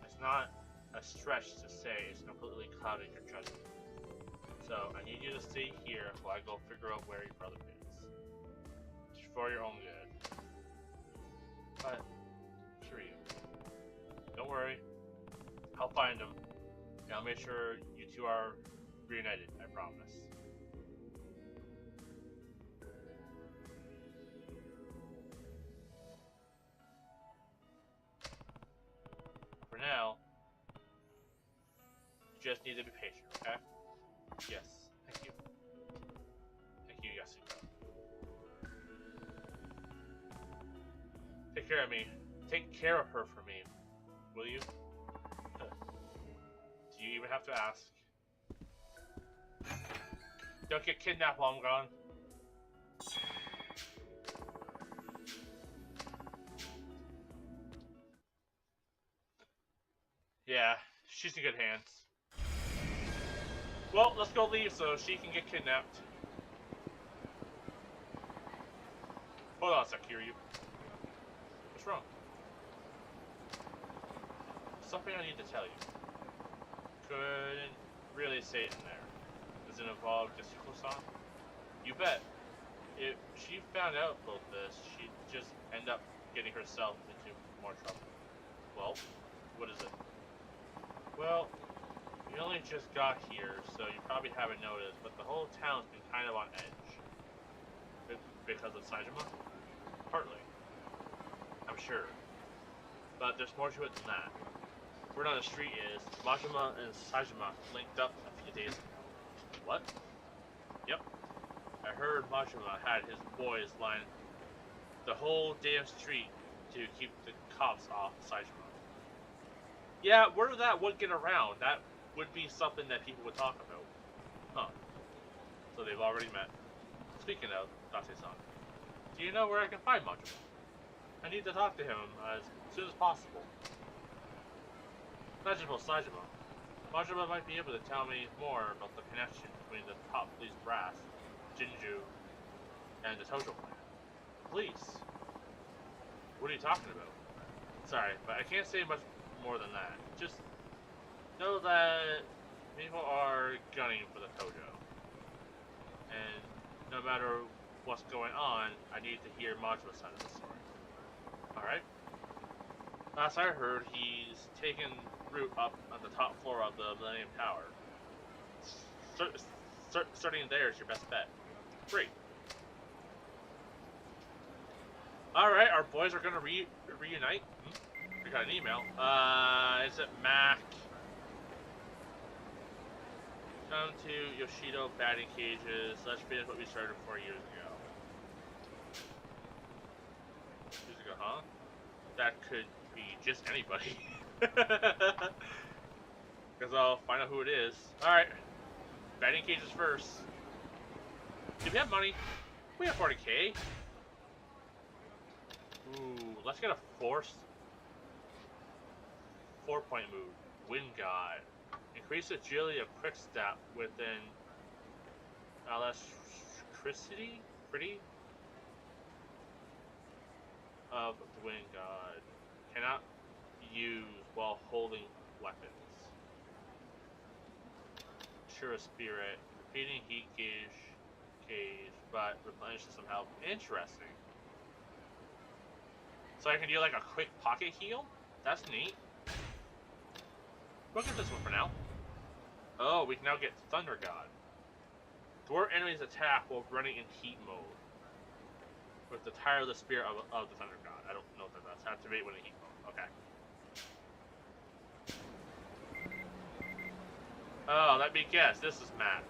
It's not a stretch to say it's completely clouded your judgment. So I need you to stay here while I go figure out where your brother is. It's for your own good. But, Kiryu, don't worry. I'll find him, and I'll make sure you two are reunited, I promise. For now, you just need to be patient, okay? Yes, thank you. Thank you, Yasuko. Take care of me. Take care of her for me, will you? Do you even have to ask? Don't get kidnapped while I'm gone. Yeah, she's in good hands. Well, let's go leave so she can get kidnapped. Hold on a sec, Kiryu. What's wrong? something I need to tell you. Couldn't really say it in there. Does it involve Yasuko-san? You bet. If she found out about this, she'd just end up getting herself into more trouble. Well, what is it? Well, you only just got here, so you probably haven't noticed, but the whole town's been kind of on edge. Because of Saejima? Partly. I'm sure. But there's more to it than that. Word on the street is, Majima and Saejima linked up a few days ago. What? Yep. I heard Majima had his boys line the whole damn street to keep the cops off Saejima. Yeah, word of that would get around. That would be something that people would talk about. Huh. So they've already met. Speaking of, Date-san, do you know where I can find Majima? I need to talk to him as soon as possible. Not just about Saejima. Majima might be able to tell me more about the connection between the top police brass, Jinju, and the Tojo clan. Police? What are you talking about? Sorry, but I can't say much more than that. Just know that people are gunning for the Tojo. And no matter what's going on, I need to hear Majima's side of the story. Alright? Last I heard, he's taken root up on the top floor of the Millennium Tower. Starting there is your best bet. Great. Alright, our boys are gonna reunite. We got an email. Is it Mac? Come to Yoshido batting cages. Let's finish what we started 4 years ago. Years ago, huh? That could be just anybody. Because I'll find out who it is. Alright. Batting cages first. Do we have money? We have 40k. Ooh, let's get a forced 4-point move. Wind God. Increase agility of quick step within electricity of the Wind God. Cannot use while holding weapons. Sure, spirit. Repeating heat gauge, but replenishes some health. Interesting. So I can do like a quick pocket heal? That's neat. Look at this one for now. Oh, we can now get Thunder God. Thwart enemies' attack while running in heat mode. With the tireless spirit of the Thunder God. I don't know what that does. Activate when in heat mode. Okay. Oh, let me guess. This is Matt.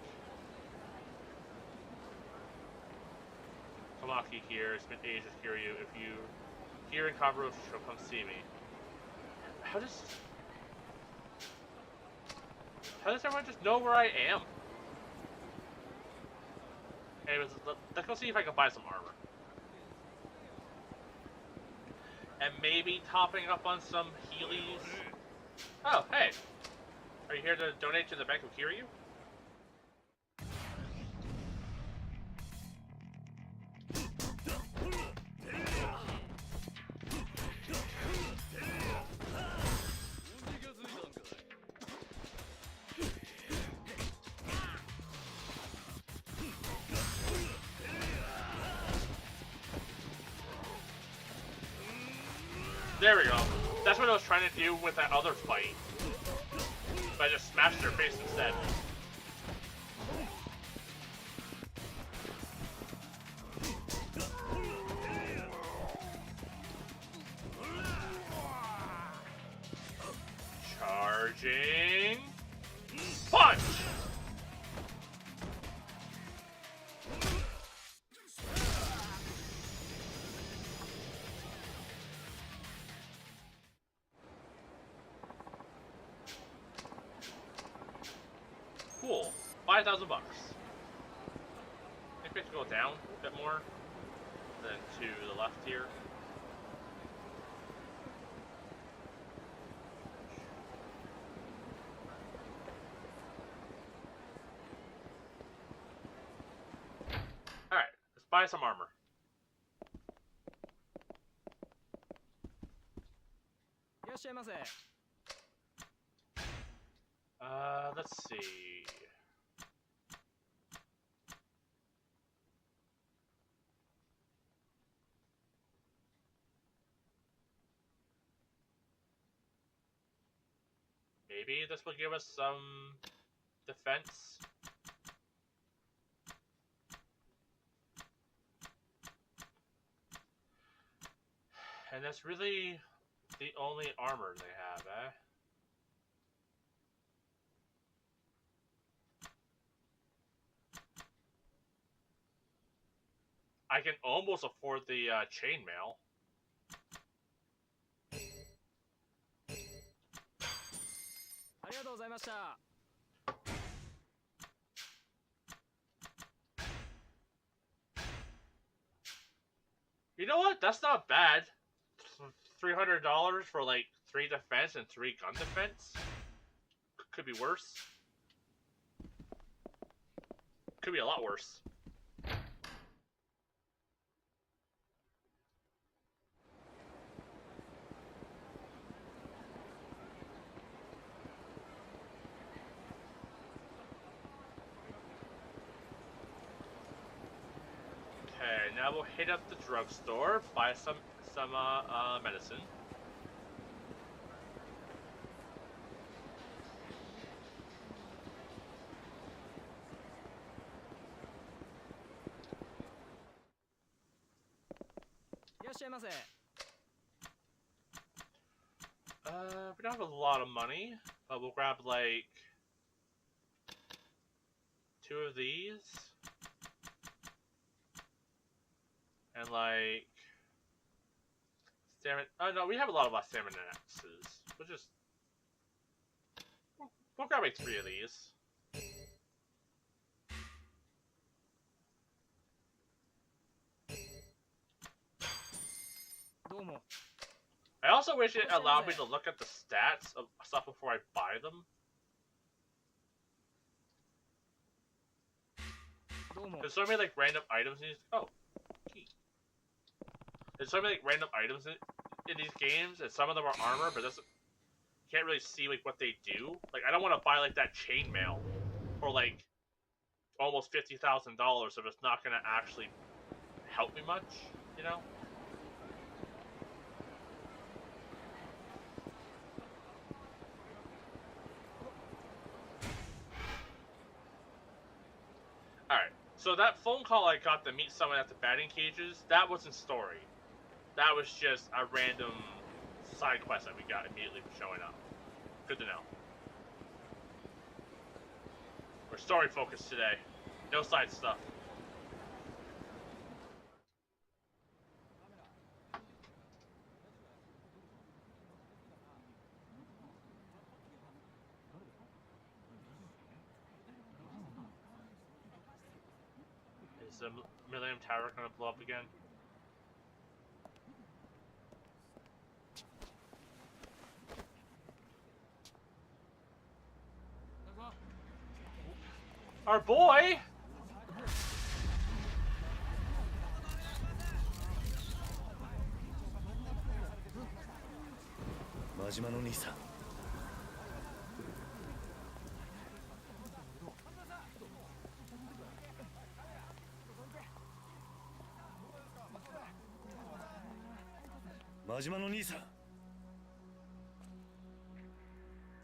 Tamaki here. It's been ages, Kiryu. If you hear in Kaburocho, come see me. How does everyone just know where I am? Anyways, let's go see if I can buy some armor. And maybe topping up on some Heelys. Oh, hey. Are you here to donate to the Bank of Kiryu? There we go. That's what I was trying to do with that other fight. But I just smashed their face instead. Charging. Punch! Cool. 5,000 bucks. I think we have to go down a bit more than to the left here. Alright, let's buy some armor. Let's see. Maybe this will give us some defense. And that's really the only armor they have, eh? I can almost afford the chainmail. You know what? That's not bad. $300 for like 3 defense and 3 gun defense. Could be worse. Could be a lot worse. Okay, now we'll hit up the drugstore, buy some medicine. We don't have a lot of money, but we'll grab like 2 of these. And like stamina. Oh no, we have a lot of stamina axes. We'll grab like 3 of these. I also wish it allowed me to look at the stats of stuff before I buy them. There's so many like random items in these. Oh, key. There's so many like random items in these games, and some of them are armor, but you can't really see like what they do. Like I don't want to buy like that chainmail for like almost $50,000 if it's not gonna actually help me much, you know? Alright, so that phone call I got to meet someone at the batting cages, that wasn't story. That was just a random side quest that we got immediately for showing up. Good to know. We're story focused today. No side stuff. Is the Millennium Tower gonna blow up again? Our boy!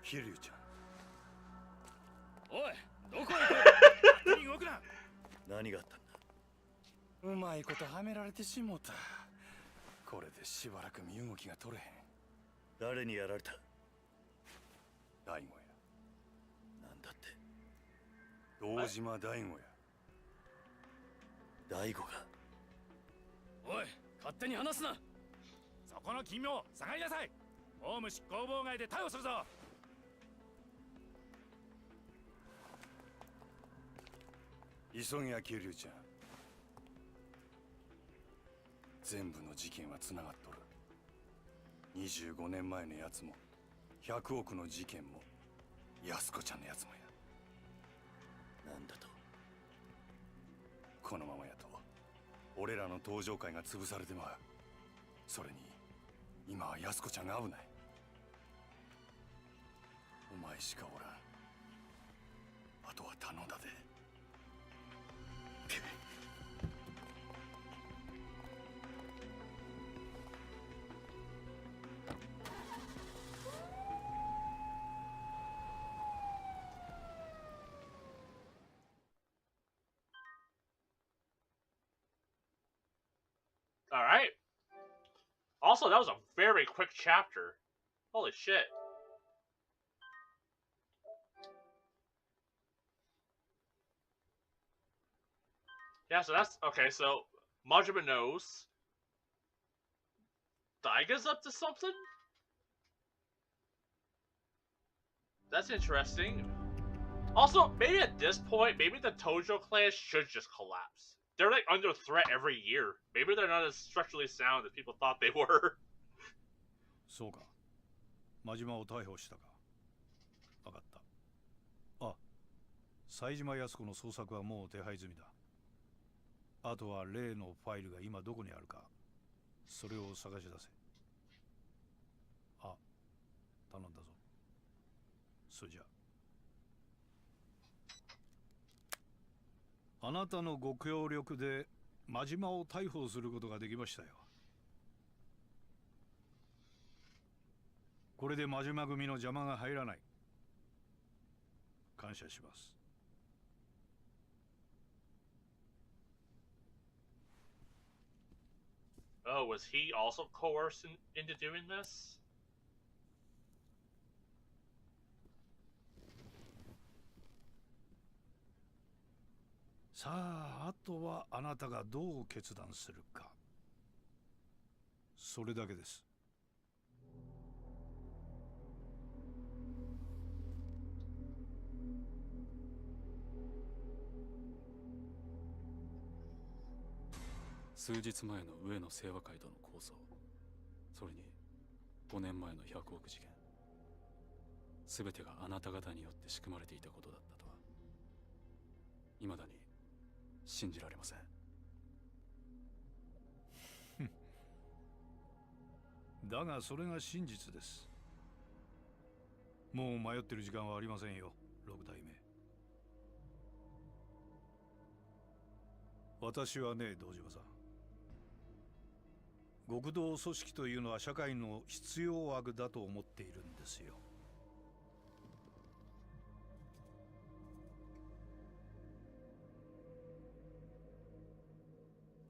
Kiryu ちゃん。おい、どこへ行く？勝手に動くな。何があったんだ。うまいことはめられてしもた。これでしばらく身動きが取れへん。誰にやられた？大悟や。なんだって。堂島大悟や。大悟が。おい、勝手に話すな。そこの金名、下がりなさい。オウム執行妨害で逮捕するぞ。急げや桐生ちゃん。全部の事件はつながっとる。25年前のやつも100億の事件も安子ちゃんのやつもや。なんだと。このままやと俺らの登場会が潰されてまう。それに今は安子ちゃんが危ない。お前しかおらん。ことは頼んだで。All right. Also, that was a very quick chapter. Holy shit. Yeah, so that's okay. So Majima knows Daiga's up to something. That's interesting. Also, maybe at this point, maybe the Tojo clan should just collapse. They're like under threat every year. Maybe they're not as structurally sound as people thought they were. そうか。真島を逮捕したか。分かった。あ、冴島靖子の捜索はもう手配済みだ。あとは例のファイルが今どこにあるか、それを探し出せ。あ、頼んだぞ。それじゃ。あなたのご協力で真島を逮捕することができましたよ。これで真島組の邪魔が入らない。感謝します。Oh, was he also coerced into doing this? さあ、あとはあなたがどう決断するか。それだけです。数日前の上野清和会との抗争、それに5年前の100億事件、全てがあなた方によって仕組まれていたことだったとは、未だに信じられません。だがそれが真実です。もう迷ってる時間はありませんよ、六代目。私はね、堂島さん、極道組織というのは社会の必要悪だと思っているんですよ。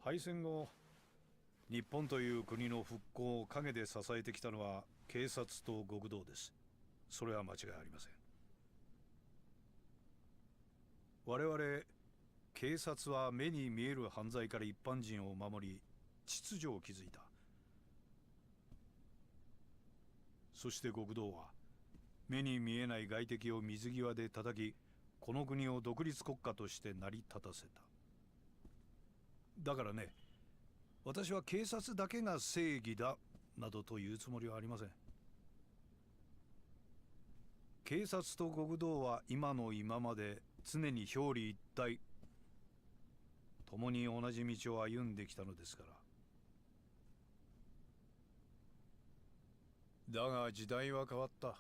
敗戦後、日本という国の復興を陰で支えてきたのは警察と極道です。それは間違いありません。我々警察は目に見える犯罪から一般人を守り、秩序を築いた。そして極道は目に見えない外敵を水際で叩き、この国を独立国家として成り立たせた。だからね、私は警察だけが正義だなどと言うつもりはありません。警察と極道は今の今まで常に表裏一体、共に同じ道を歩んできたのですから。だが時代は変わった。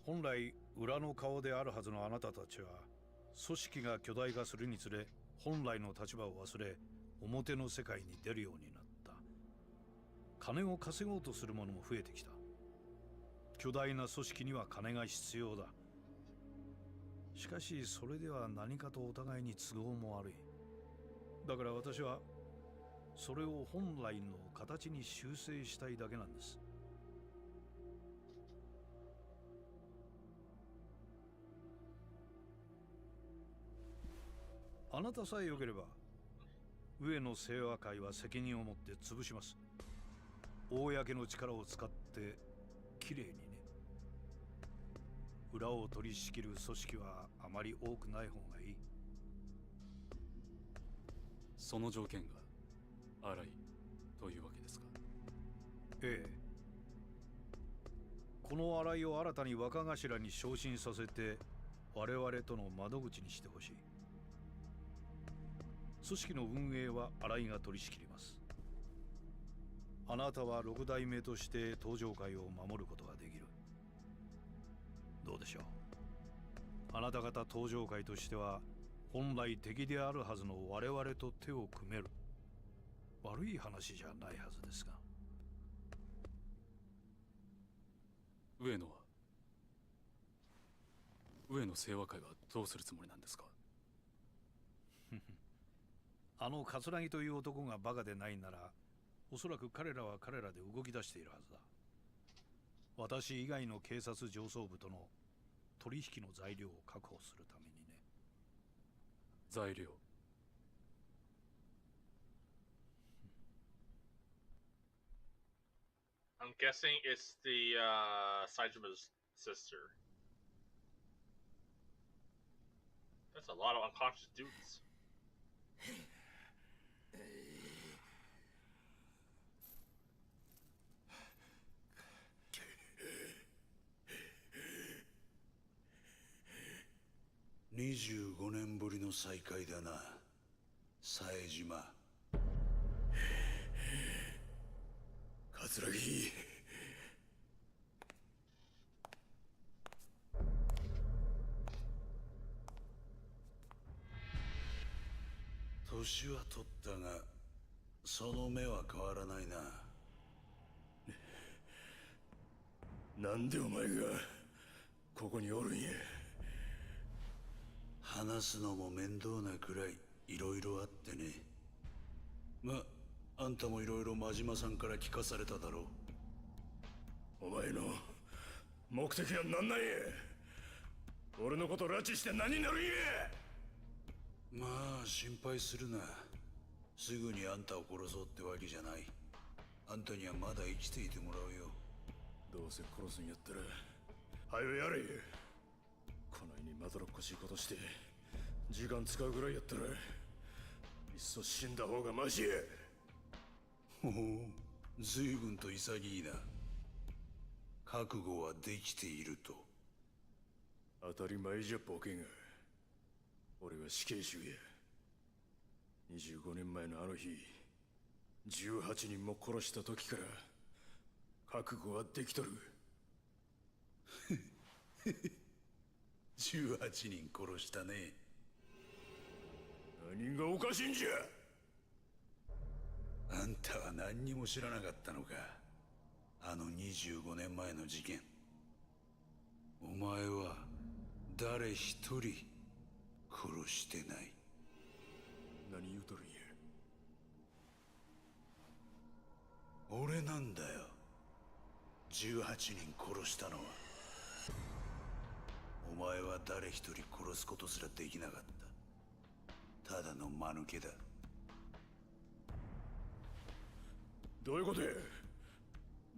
本来裏の顔であるはずのあなたたちは、組織が巨大化するにつれ本来の立場を忘れ、表の世界に出るようになった。金を稼ごうとする者も増えてきた。巨大な組織には金が必要だ。しかしそれでは何かとお互いに都合も悪い。だから私はそれを本来の形に修正したいだけなんです。あなたさえ良ければ上野清和会は責任を持って潰します。公の力を使ってきれいにね。裏を取り仕切る組織はあまり多くない方がいい。その条件が荒いというわけですか。ええ。この荒井を新たに若頭に昇進させて我々との窓口にしてほしい。組織の運営は新井が取り仕切ります。あなたは六代目として東上会を守ることができる。どうでしょう。あなた方登場界としては本来敵であるはずの我々と手を組める。悪い話じゃないはずですが。上野は上野清和会はどうするつもりなんですか？あの桂木という男がバカでないなら、おそらく彼らは彼らで動き出しているはずだ。私以外の警察上層部との取引の材料を確保するためにね。材料。I'm guessing it's the Saijima's sister. That's a lot of unconscious dudes. 25年ぶりの再会だな、冴島。桂木。年は取ったが、その目は変わらないな。なんでお前がここにおるんや。話すのも面倒なくらいいろいろあってね。ま、あんたもいろいろ真島さんから聞かされただろお前の目的は何なんや。俺のこと拉致して何になるんや。まあ心配するな。すぐにあんたを殺そうってわけじゃない。あんたにはまだ生きていてもらうよ。どうせ殺すんやったら早よやれ。こないにまどろっこしいことして時間使うぐらいやったらいっそ死んだ方がマシや。ほほう、随分と潔いな。覚悟はできていると。当たり前じゃボケが。俺は死刑囚や。25年前のあの日、18人も殺した時から覚悟はできとる。18人殺したね。何がおかしいんじゃ。あんたは何にも知らなかったのか。あの25年前の事件。お前は誰一人殺してない。何言うとるんや。俺なんだよ、18人殺したのは。お前は誰一人殺すことすらできなかった。ただの間抜けだ。どういうことや。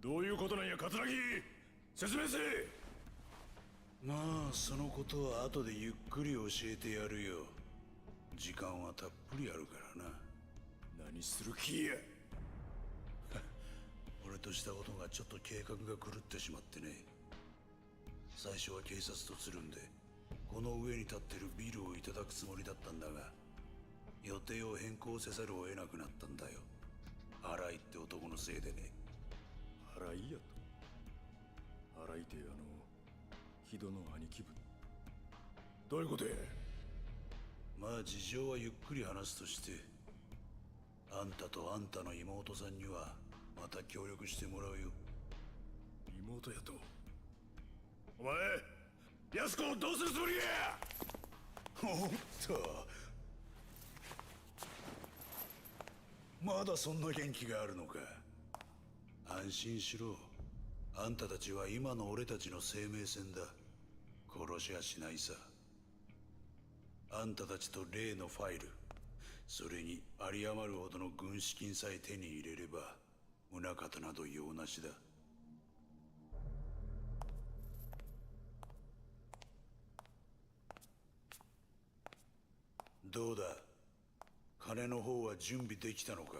どういうことなんや桂木。説明せえ。まあそのことは後でゆっくり教えてやるよ。時間はたっぷりあるからな。何する気や。俺としたことがちょっと計画が狂ってしまってね。最初は警察とつるんでこの上に立ってるビルをいただくつもりだったんだが、予定を変更せざるを得なくなったんだよ。新井って男のせいでね。新井やと。新井って木戸の兄貴分。どういうことや。まあ事情はゆっくり話すとして、あんたとあんたの妹さんにはまた協力してもらうよ。妹やと。お前安子をどうするつもりや。おっと、まだそんな元気があるのか。安心しろ。あんたたちは今の俺たちの生命線だ。殺しはしないさ。あんたたちと例のファイル、それに有り余るほどの軍資金さえ手に入れれば宗方など用なしだ。どうだ、金の方は準備できたのか。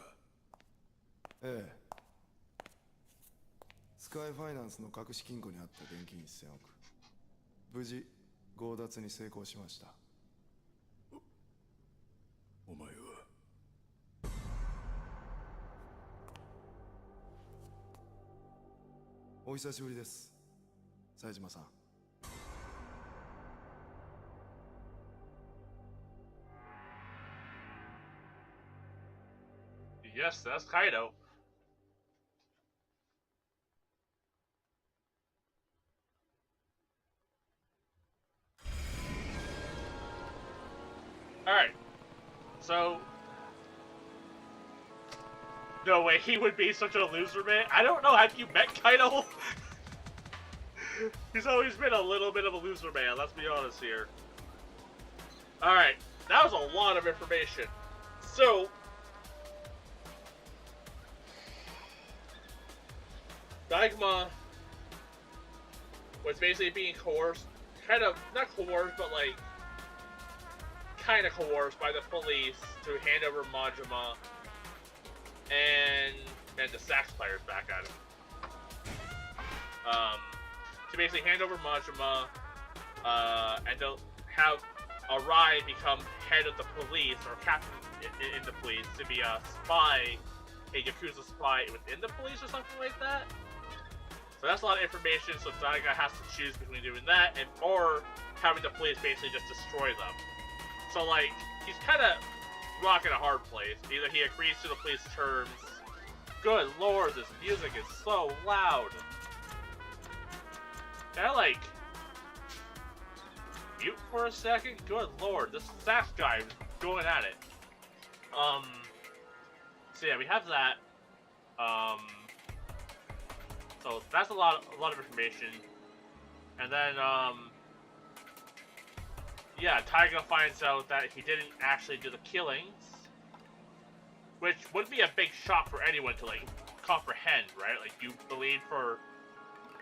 ええ。スカイファイナンスの隠し金庫にあった現金1000億、無事強奪に成功しました。お前は。お久しぶりです冴島さん。Yes, that's Kaido. Alright. So... No way, he would be such a loser, man. I don't know, have you met Kaido? He's always been a little bit of a loser, man. Let's be honest here. Alright, that was a lot of information. So... Daigma was basically being coerced, kind of, not coerced, but like, kind of coerced by the police to hand over Majima and the sax players back at him. To basically hand over Majima and to have Arai become head of the police, or captain in the police, to be a spy, a Yakuza spy within the police or something like that. So that's a lot of information, so Daiga has to choose between doing that or having the police basically just destroy them. So, like, he's kind of rocking a hard place. Either he agrees to the police terms. Good lord, this music is so loud. Can I, like, mute for a second? Good lord, this sax guy is going at it. So yeah, we have that. So that's a lot of information. And then, yeah, Taiga finds out that he didn't actually do the killings, which would be a big shock for anyone to, like, comprehend, right? Like, you believed for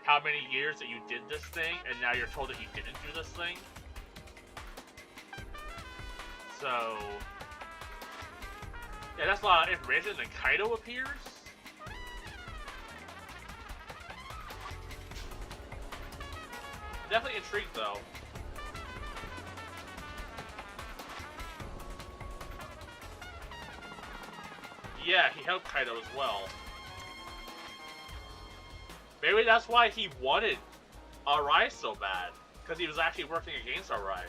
how many years that you did this thing, and now you're told that you didn't do this thing. So, yeah, that's a lot of information. Then Kaido appears. Definitely intrigued, though. Yeah, he helped Kaido as well. Maybe that's why he wanted Arai so bad. Because he was actually working against Arai.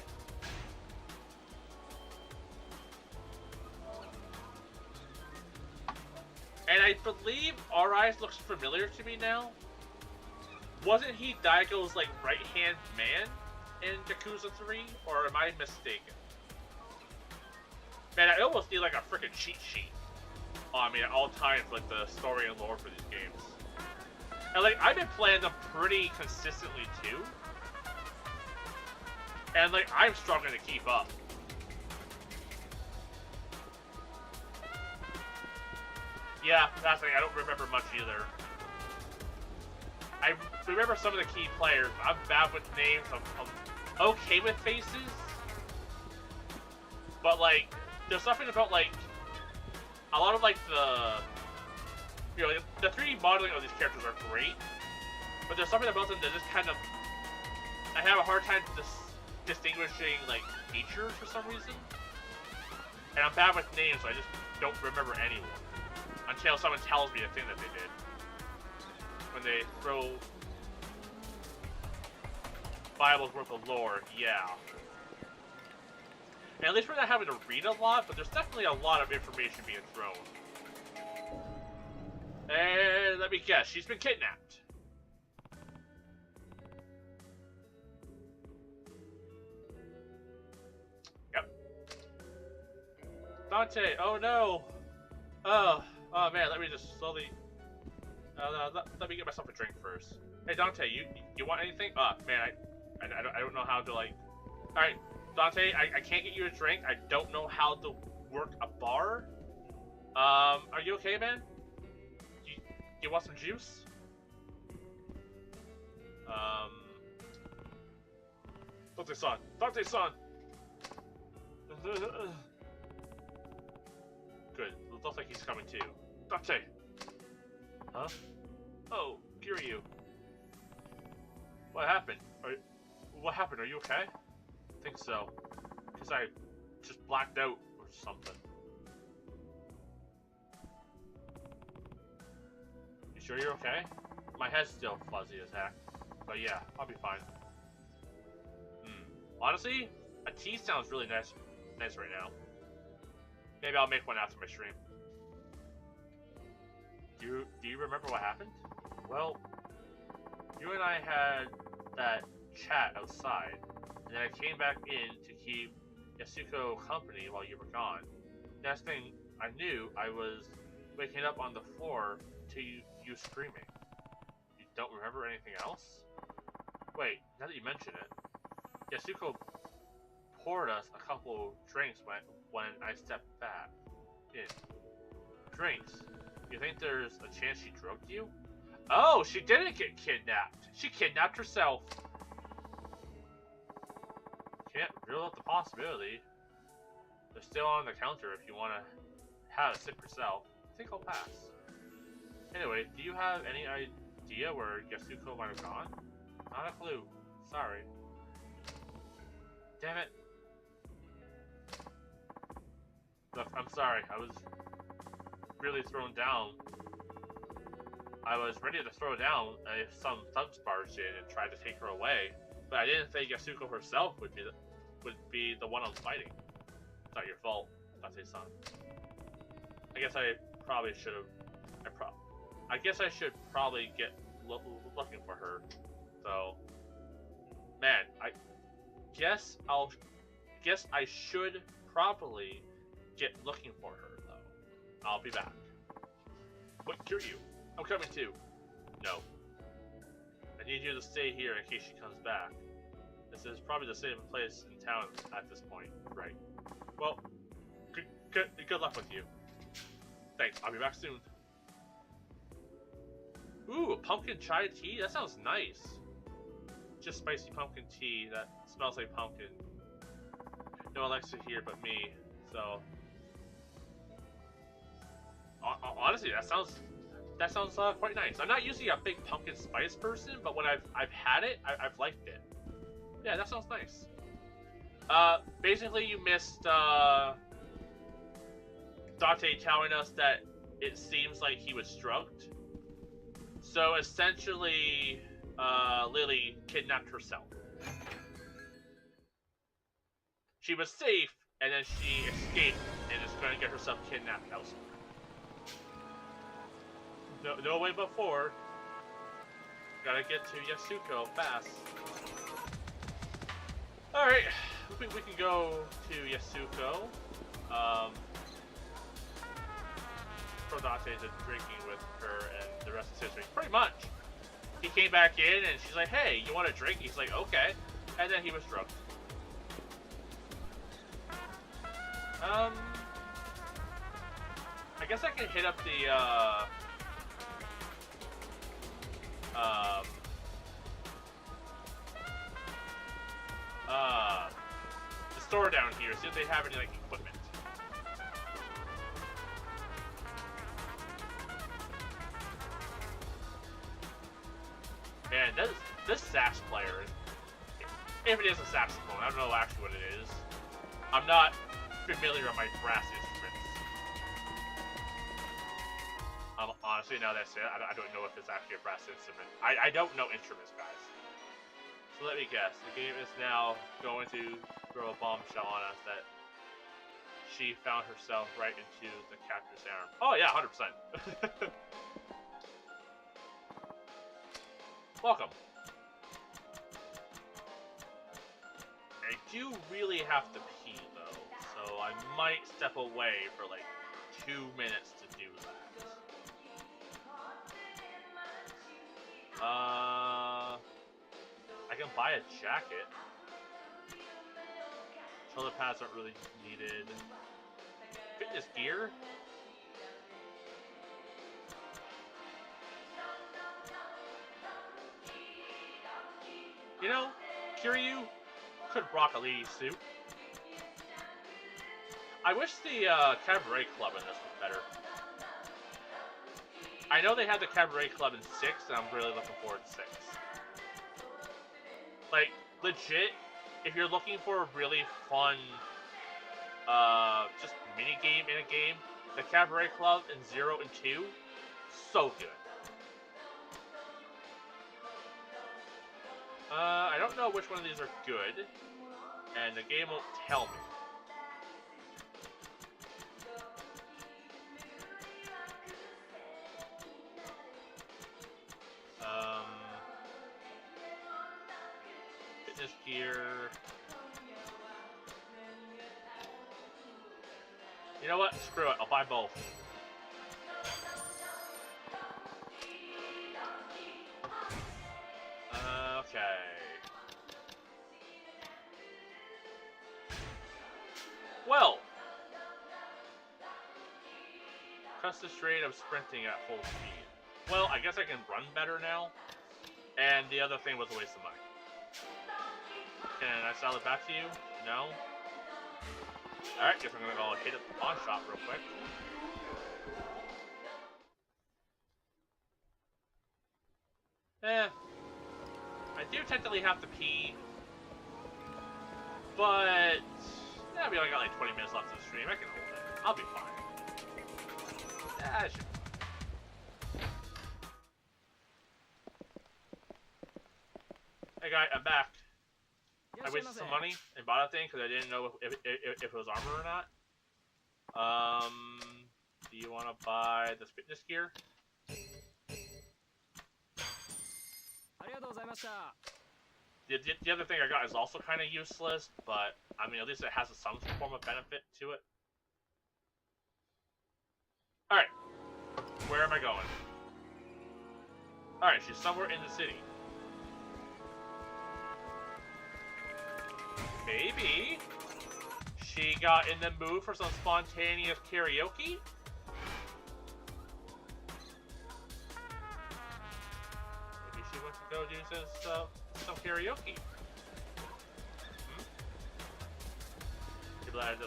And I believe Arai looks familiar to me now. Wasn't he Daigo's, like, right-hand man in Yakuza 3? Or am I mistaken? Man, I almost need, like, a freaking cheat sheet on me at all times, like, the story and lore for these games. And, like, I've been playing them pretty consistently, too. And, like, I'm struggling to keep up. Yeah, that's the thing, I don't remember much either. I remember some of the key players. I'm bad with names. I'm okay with faces. But, like, there's something about, like, a lot of, like, you know, the 3D modeling of these characters are great. But there's something about them that just kind of, I have a hard time distinguishing, like, features for some reason. And I'm bad with names, so I just don't remember anyone. Until someone tells me the thing that they did. When they throw Bible's worth of lore, yeah. And at least we're not having to read a lot, but there's definitely a lot of information being thrown. And let me guess, she's been kidnapped. Yep. Dante, oh no! Oh man, let me just slowly... let me get myself a drink first. Hey Dante, you want anything? Man, I don't know how to, like... Alright, Dante, I can't get you a drink. I don't know how to work a bar. Are you okay, man? You want some juice? Dante-san! Dante-san! Good. It looks like he's coming too. Dante! Huh? Oh, Kiryu. What happened? What happened? Are you okay? I think so. Because I just blacked out or something. You sure you're okay? My head's still fuzzy as heck. But yeah, I'll be fine. Honestly, a tea sounds really nice right now. Maybe I'll make one after my stream. Do you remember what happened? Well, you and I had that chat outside, and then I came back in to keep Yasuko company while you were gone. Next thing I knew, I was waking up on the floor to you screaming. You don't remember anything else? Wait, now that you mention it, Yasuko poured us a couple drinks when I stepped back in. Drinks? You think there's a chance she drugged you? Oh, she didn't get kidnapped. She kidnapped herself. Can't rule out the possibility. They're still on the counter if you want to have a sip yourself. I think I'll pass. Anyway, do you have any idea where Yasuko might have gone? Not a clue. Sorry. Damn it. Look, I'm sorry. I was really thrown down. I was ready to throw down if some thugs barged in and tried to take her away, but I didn't think Yasuko herself would be the one I'm fighting. It's not your fault, Tate-san. I guess I probably should have. I guess I should probably get looking for her. So, man, I guess I should probably get looking for her though. I'll be back. Wait, Kiryu, I'm coming too. No. I need you to stay here in case she comes back. This is probably the same place in town at this point, right? Well, good luck with you. Thanks, I'll be back soon. Ooh, pumpkin chai tea? That sounds nice. Just spicy pumpkin tea that smells like pumpkin. No one likes it here but me, so... Honestly, that sounds quite nice. I'm not usually a big pumpkin spice person, but when I've had it, I've liked it. Yeah, that sounds nice. Basically you missed, Date telling us that it seems like he was drugged. So essentially, Lily kidnapped herself. She was safe, and then she escaped and is going to get herself kidnapped elsewhere. No way but forward. Gotta get to Yasuko fast. Alright, we can go to Yasuko. Prodate is drinking with her, and the rest is history. Pretty much. He came back in, and she's like, hey, you want a drink? He's like, okay. And then he was drunk. I guess I can hit up the, store down here, see if they have any, like, equipment. Man, this sax player, if it is a saxophone, I don't know actually what it is. I'm not familiar with my brass instruments. Honestly, now that I say it, I don't know if it's actually a brass instrument. I don't know instruments, guys. So let me guess. The game is now going to throw a bombshell on us that she found herself right into the captor's arm. Oh yeah, 100%. Welcome. I do really have to pee though, so I might step away for like 2 minutes to do that. I can buy a jacket. Shoulder pads aren't really needed. Fitness gear? You know, Kiryu could rock a lady suit. I wish the cabaret club in this was better. I know they had the cabaret club in 6, and I'm really looking forward to 6. Like, legit, if you're looking for a really fun, just mini game in a game, the cabaret club in 0 and 2, so good. I don't know which one of these are good, and the game won't tell me. fitness gear. You know what? Screw it. I'll buy both. Okay. Well. Custom rate of sprinting at full speed. Well, I guess I can run better now. And the other thing was a waste of money. Can I sell it back to you? No? Alright, guess I'm gonna go hit up the pawn shop real quick. I do technically have to pee. But... yeah, we only got like 20 minutes left of the stream. I can hold it. I'll be fine. Yeah, I should. Hey guy, I'm back. I wasted some money and bought a thing because I didn't know if it was armor or not. Do you want to buy the fitness gear? The other thing I got is also kind of useless, but I mean at least it has some form of benefit to it. Alright. Where am I going? Alright, she's somewhere in the city. Maybe she got in the mood for some spontaneous karaoke? Maybe she went to go do some karaoke. Too bad it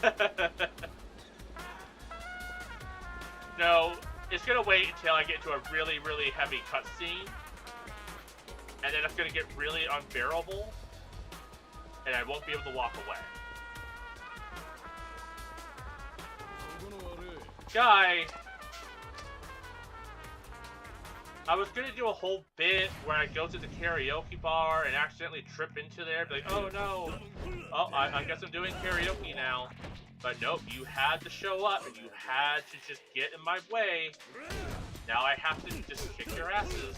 doesn't... No, it's gonna wait until I get to a really, really heavy cutscene. And then it's gonna get really unbearable. And I won't be able to walk away. Guy! I was gonna do a whole bit where I go to the karaoke bar and accidentally trip into there, be like, oh no! Oh, I guess I'm doing karaoke now. But nope, you had to show up and you had to just get in my way. Now I have to just kick your asses.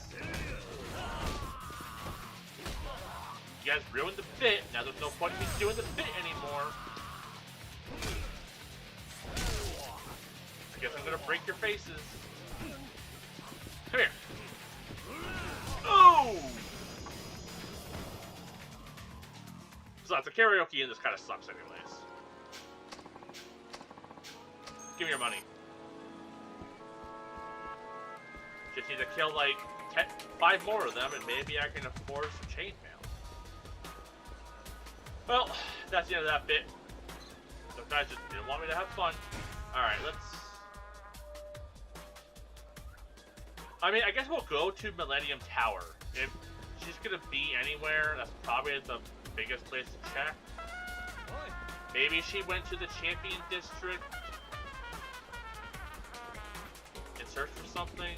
You guys ruined the bit. Now there's no point in me doing the bit anymore. I guess I'm gonna break your faces. Come here. Oh! So the karaoke in this kind of sucks anyways. Give me your money. Just need to kill like 5 more of them and maybe I can afford some chainmail. Well, that's the end of that bit. Those guys just didn't want me to have fun. Alright, let's... I mean, I guess we'll go to Millennium Tower. If she's gonna be anywhere, that's probably the biggest place to check. Maybe she went to the Champion District and searched for something.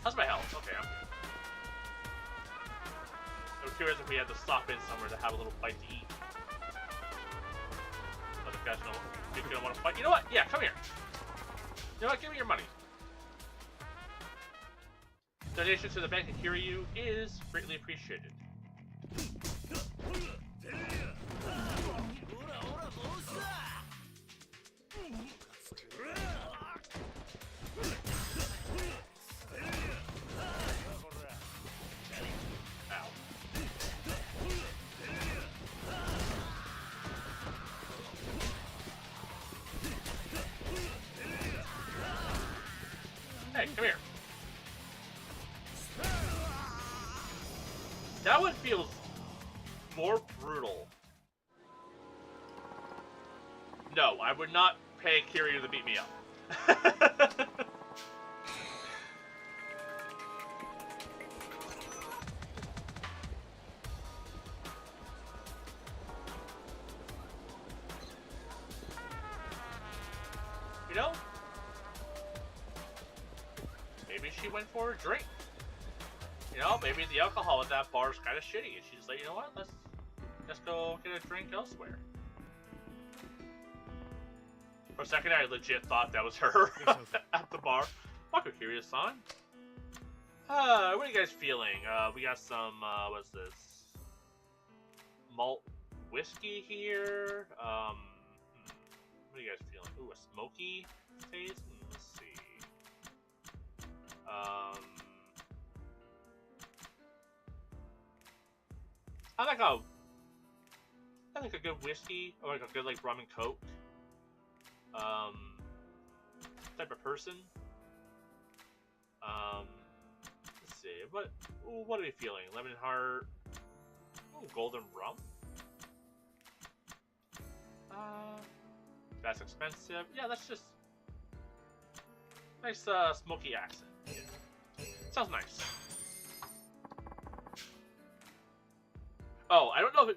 How's my health? Okay, I'm good. I'm curious if we had to stop in somewhere to have a little bite to eat. But the guys don't want to fight. You know what? Yeah, come here. You know what? Give me your money. Donation to the bank of Kiryu is greatly appreciated. Hey, come here. That one feels more brutal. No, I would not pay Kiryu to beat me up. You know? Maybe she went for a drink. You know, maybe the alcohol at that bar is kind of shitty, and she's like, you know what, let's go get a drink elsewhere. For a second, I legit thought that was her at the bar. Fuck Kiryu-san. What are you guys feeling? We got some, what's this? Malt whiskey here. What are you guys feeling? Ooh, a smoky taste? Let's see. I like a good whiskey, or like a good like rum and coke. Type of person. Let's see. What are we feeling? Lemon heart. Ooh, golden rum. That's expensive. Yeah, that's just nice smoky accent. Yeah. Sounds nice. Oh, I don't know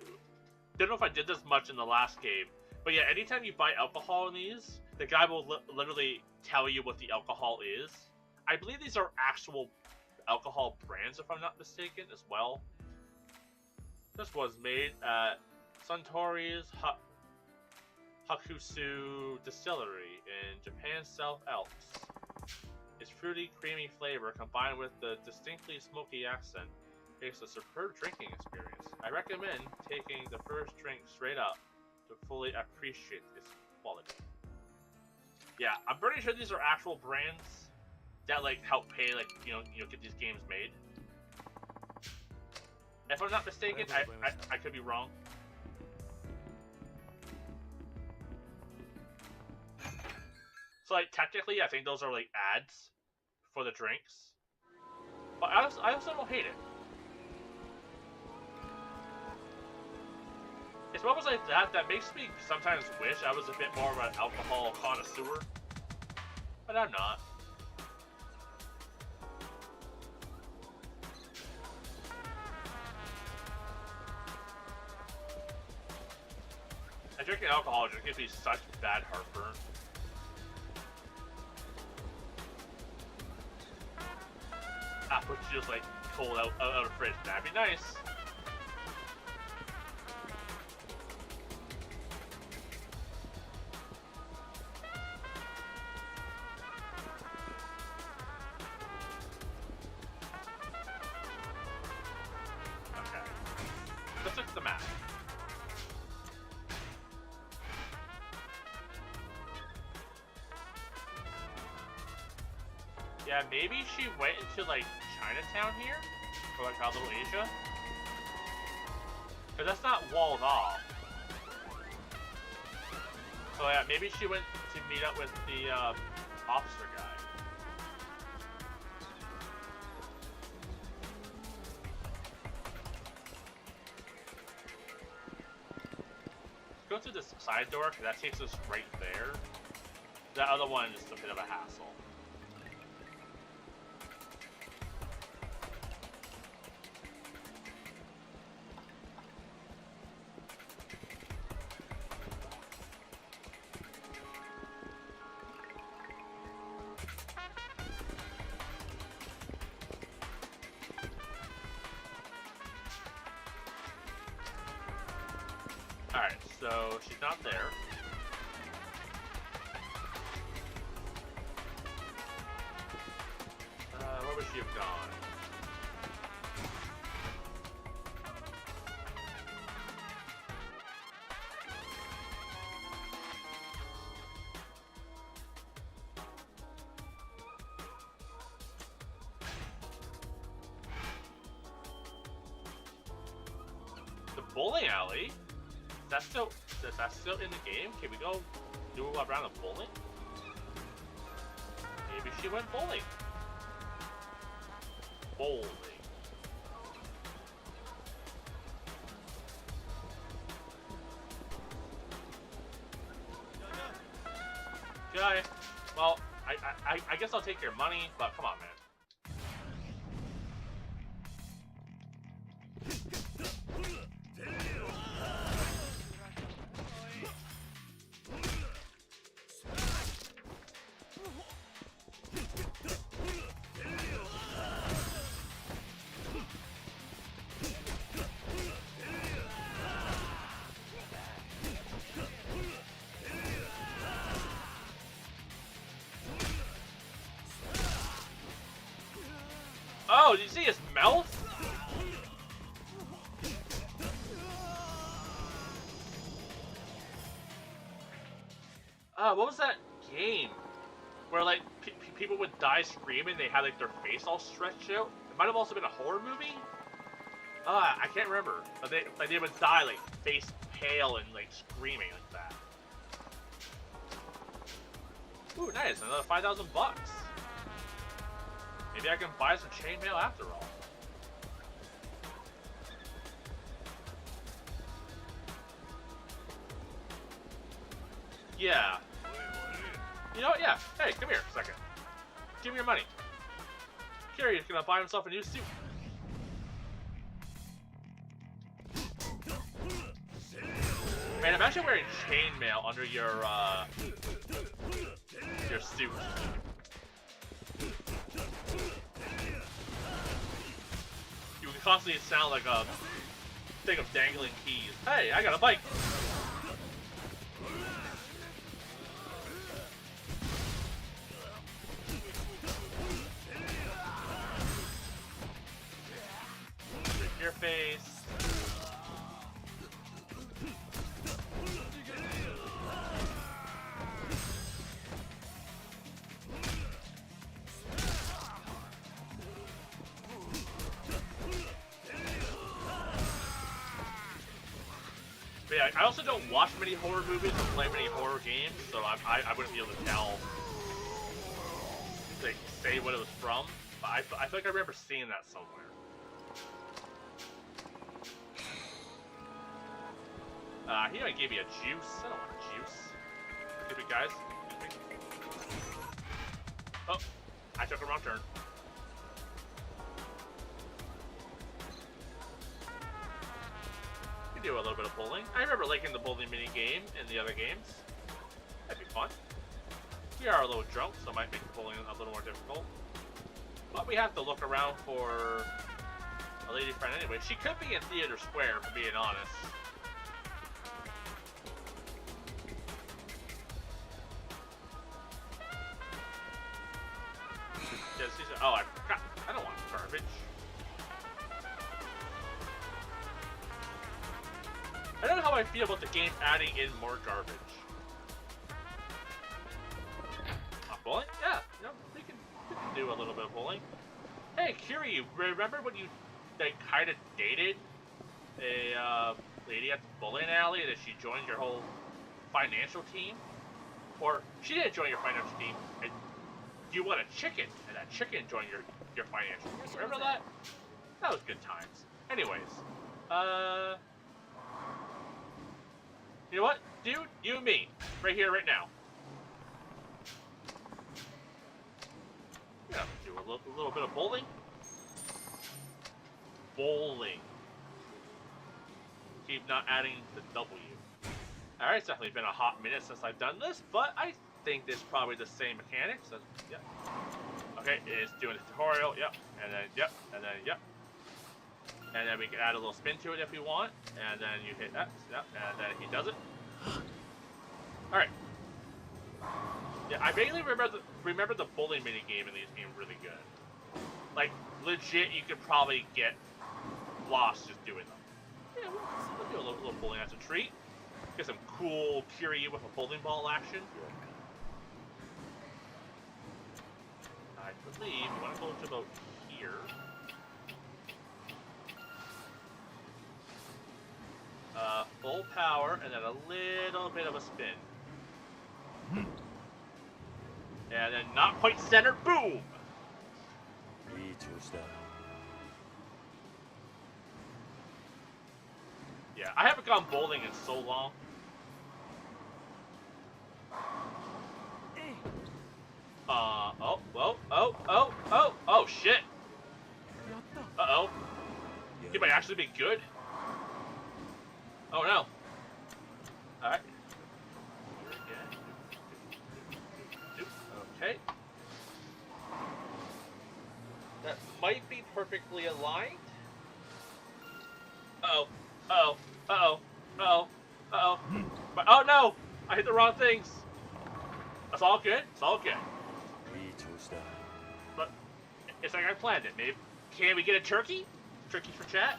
if I did this much in the last game, but yeah, anytime you buy alcohol in these, the guy will literally tell you what the alcohol is. I believe these are actual alcohol brands, if I'm not mistaken, as well. This was made at Suntory's Hakusu Distillery in Japan's South Alps. Its fruity, creamy flavor combined with the distinctly smoky accent makes a superb drinking experience. I recommend taking the first drink straight up to fully appreciate its quality. Yeah, I'm pretty sure these are actual brands that like help pay, like you know get these games made. If I'm not mistaken, I could be wrong. So like technically, I think those are like ads for the drinks, but I also don't hate it. It's moments like that makes me sometimes wish I was a bit more of an alcohol connoisseur, but I'm not. And drinking alcohol just gives me such bad heartburn. But just like cold out of the fridge. That'd be nice. Okay. Let's look at the map. Yeah, maybe she went into like Chinatown here? Or like Little Asia? Because that's not walled off. So yeah, maybe she went to meet up with the officer guy. Let's go through this side door, because that takes us right there. That other one is a bit of a hassle. Alright, so she's not there. Where would she have gone? The bowling alley? Is that still in the game? Can we go do a round of bowling? Maybe she went bowling. Bowling. Guy. Well, I guess I'll take your money, but come on, man. see his mouth? What was that game where like people would die screaming? They had like their face all stretched out. It might have also been a horror movie. I can't remember. But they would die like face pale and like screaming like that. Ooh, nice! Another 5,000 bucks. Maybe I can buy some chainmail after all. Yeah. You know what? Yeah. Hey, come here for a second. Give me your money. Kiryu's gonna buy himself a new suit. Man, imagine wearing chainmail under your suit. You would constantly sound like a thing of dangling keys. Hey, I got a bike. Your face. But yeah, I also don't watch many horror movies or play many horror games, so I wouldn't be able to tell, like, say what it was from. But I feel like I remember seeing that somewhere. He might give me a juice. I don't want a juice. Excuse me, guys. Excuse me. Oh, I took a wrong turn. You can do a little bit of bowling. I remember liking the bowling mini game in the other games. That'd be fun. We are a little drunk, so it might make the bowling a little more difficult. But we have to look around for a lady friend anyway. She could be in Theater Square, for being honest. Oh, I forgot. I don't want garbage. I don't know how I feel about the game adding in more garbage. Bowling? Yeah, you know, we can do a little bit of bowling. Hey, Kiryu, remember when you like kind of dated a lady at the bowling alley that she joined your whole financial team? Or she didn't join your financial team, and you want a chicken, and that chicken joined your financial team. Remember that? That was good times. Anyways, you know what? Dude, you and me, right here, right now. Yeah, do a little bit of bowling. Bowling. Keep not adding the W. Alright, it's definitely been a hot minute since I've done this, but I think this is probably the same mechanics. So, yeah. Okay, it's doing a tutorial, yep. And then, yep. And then, yep. And then we can add a little spin to it if we want. And then you hit that, yep. And then he does it. Alright. Yeah, I vaguely remember the bowling mini game in these being really good. Like, legit, you could probably get lost just doing them. Yeah, we'll do a little bowling as a treat. Get some cool Kiryu with a bowling ball action. I believe you want to go to about here. Full power, and then a little bit of a spin. And then not quite center, boom! Yeah, I haven't gone bowling in so long. Oh, shit! Uh-oh. He might actually be good. Oh, no. Alright. Okay. That might be perfectly aligned. Uh-oh. Uh-oh. Uh-oh. Uh-oh. Uh-oh. But, oh, no! I hit the wrong things. That's all good. It's all good. But it's like I planned it. Can we get a turkey? Turkey for chat?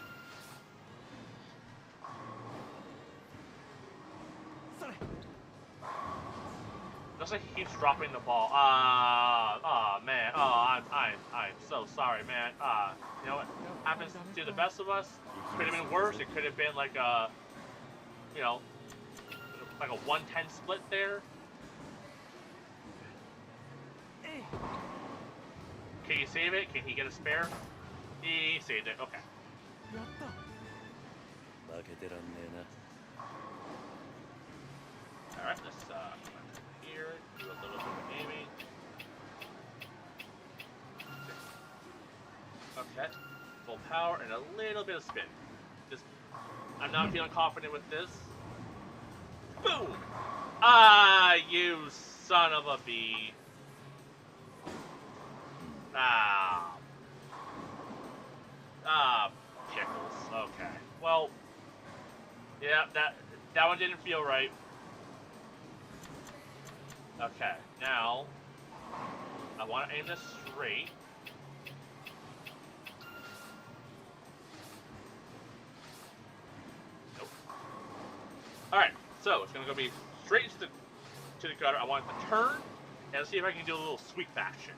Looks like he keeps dropping the ball. Man. I'm so sorry, man. You know what happens to the best of us? Could have been worse. It could have been like a, you know, like a 1-10 split there. Can you save it? Can he get a spare? He saved it. Okay. Alright, let's here, do a little bit of aiming. Okay. Full power and a little bit of spin. Just, I'm not feeling confident with this. Boom! Ah, you son of a bee. Pickles. Okay. Well, yeah, that one didn't feel right. Okay, now I want to aim this straight. Nope. All right, so it's gonna go be straight to the gutter. I want it to turn and see if I can do a little sweep action.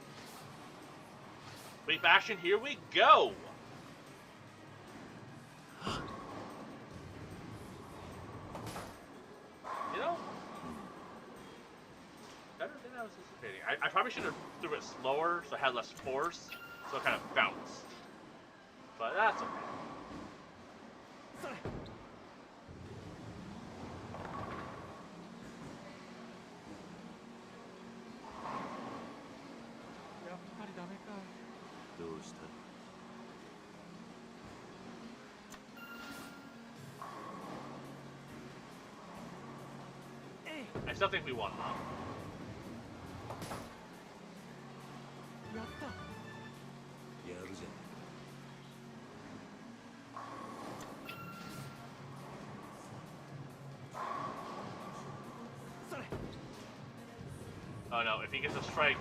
Sweep action, here we go! You know, better than I was anticipating. I probably should have threw it slower so it had less force, so it kind of bounced. But that's okay. I still think we won, though. Oh no, if he gets a strike.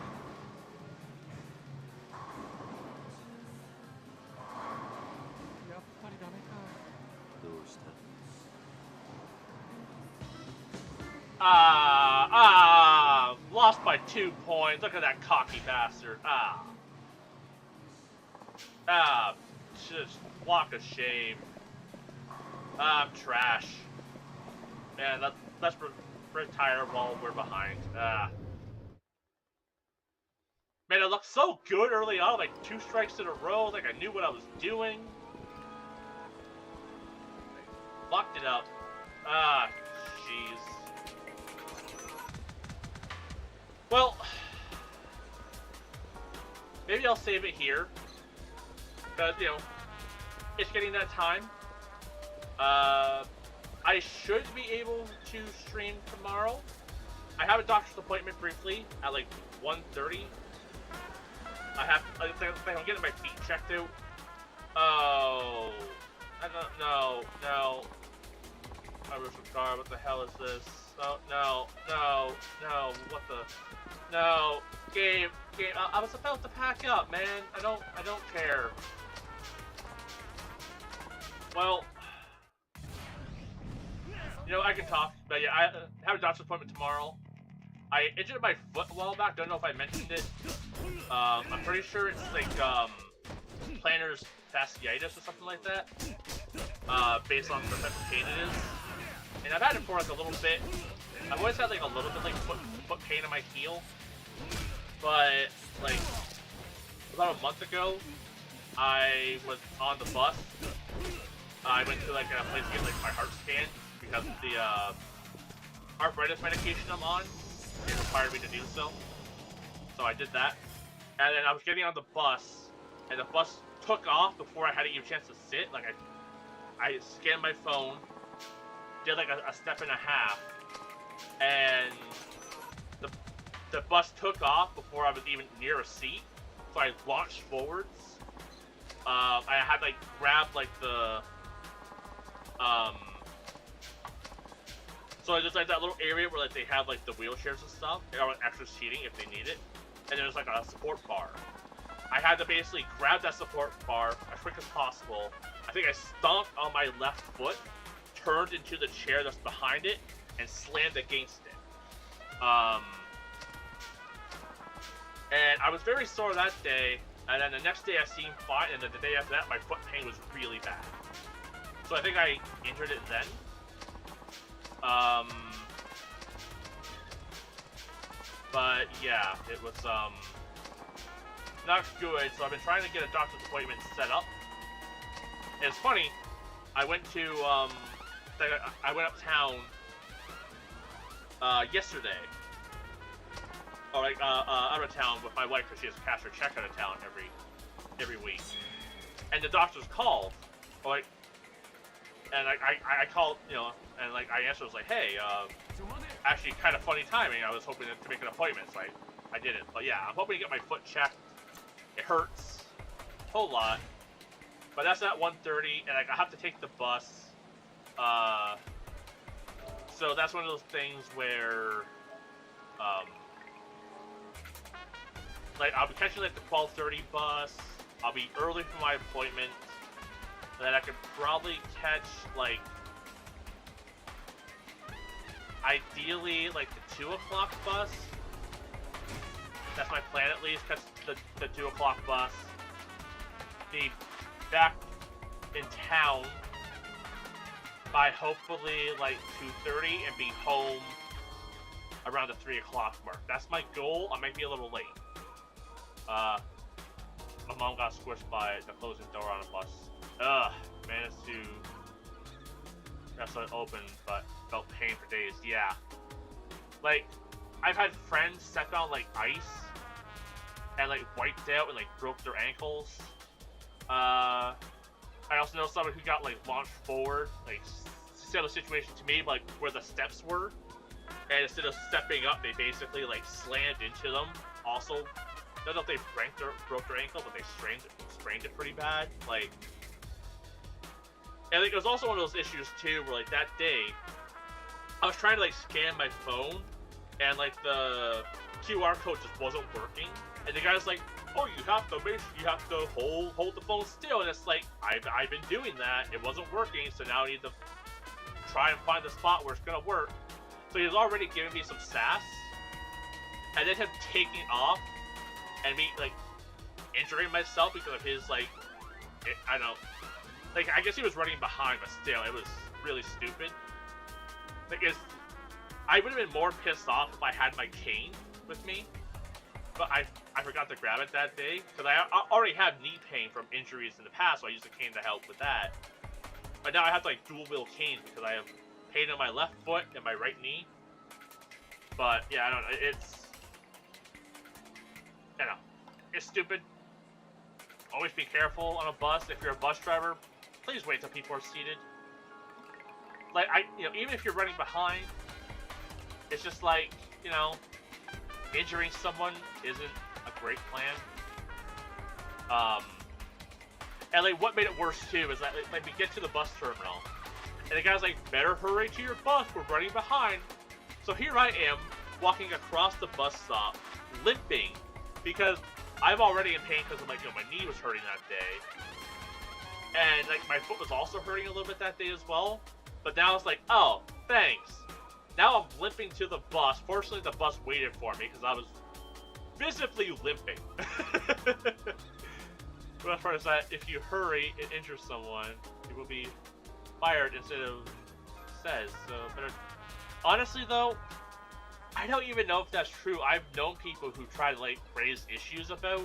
Lost by 2 points. Look at that cocky bastard. Just walk of shame. I'm trash. Man, let's retire while we're behind. Man, it looked so good early on, like 2 strikes in a row, like I knew what I was doing. Locked it up. Jeez. Well, maybe I'll save it here, because, you know, it's getting that time. I should be able to stream tomorrow. I have a doctor's appointment briefly at like 1:30. I'm getting my feet checked out. Oh, I don't know. No. I wish a car. What the hell is this? Oh, no. What the? No. Game. I was about to pack up, man. I don't care. Well, you know, I can talk, but yeah, I have a doctor's appointment tomorrow. I injured my foot a while back. Don't know if I mentioned it. I'm pretty sure it's like plantar fasciitis or something like that. Based on the type of pain it is. And I've had it for like a little bit. I've always had like a little bit like foot pain in my heel. But like about a month ago, I was on the bus. I went to like a place to get like my heart scanned because the arthritis medication I'm on, it required me to do so. So I did that. And then I was getting on the bus, and the bus took off before I had even a chance to sit. Like I scanned my phone, did like a step and a half, and the bus took off before I was even near a seat. So I launched forwards. I had like grabbed like the so there's like that little area where like they have like the wheelchairs and stuff, or like extra seating if they need it, and there's like a support bar. I had to basically grab that support bar as quick as possible. I think I stomped on my left foot, turned into the chair that's behind it, and slammed against it. And I was very sore that day, and then the next day I seemed fine, and then the day after that, my foot pain was really bad. So I think I injured it then. But yeah, it was not good. So I've been trying to get a doctor's appointment set up. And it's funny, I went to I went uptown yesterday. Or like out of town with my wife because she has to cash her check out of town every week. And the doctor's called, like, and I called, you know, and like I answered, was like, hey, actually kind of funny timing. I was hoping to make an appointment, so I didn't. But yeah, I'm hoping to get my foot checked. It hurts a whole lot, but that's at 1:30, and like I have to take the bus. So that's one of those things where, like I'll be catching like the 12:30 bus. I'll be early for my appointment. And then I could probably catch like, ideally like the 2 o'clock bus. That's my plan at least. Catch the 2 o'clock bus. Be back in town by hopefully like 2:30 and be home around the 3 o'clock mark. That's my goal. I might be a little late. My mom got squished by the closing door on a bus. Managed to wrestle it open, but felt pain for days. Yeah. Like, I've had friends step on like ice and like wiped out and like broke their ankles. I also know someone who got like launched forward, like similar situation to me, like where the steps were, and instead of stepping up, they basically like slammed into them. Also, I don't know if they broke their ankle, but they sprained it pretty bad. Like, and like, it was also one of those issues too, where like that day, I was trying to like scan my phone, and like the QR code just wasn't working, and the guy's like, "Oh, you have to hold the phone still," and it's like, I've been doing that, it wasn't working, so now I need to try and find the spot where it's gonna work. So he was already giving me some sass, and then him taking off and me like injuring myself because of his like, I don't know, like I guess he was running behind, but still, it was really stupid. Like, I would have been more pissed off if I had my cane with me, but I forgot to grab it that day because I already have knee pain from injuries in the past, so I used a cane to help with that. But now I have to like dual wheel canes because I have pain in my left foot and my right knee. But yeah, I don't know. It's stupid. Always be careful on a bus. If you're a bus driver, please wait till people are seated. Like, even if you're running behind, it's just like, injuring someone isn't a great plan. And like, what made it worse too is that like we get to the bus terminal, and the guy's like, "Better hurry to your bus, we're running behind." So here I am, walking across the bus stop, limping, because I'm already in pain because of, like, my knee was hurting that day. And, like, my foot was also hurting a little bit that day as well. But now it's like, oh, thanks. Now I'm limping to the bus. Fortunately, the bus waited for me because I was visibly limping. The best part is that if you hurry and injure someone, you will be fired instead of says. So, better. Honestly, though, I don't even know if that's true. I've known people who try to like raise issues about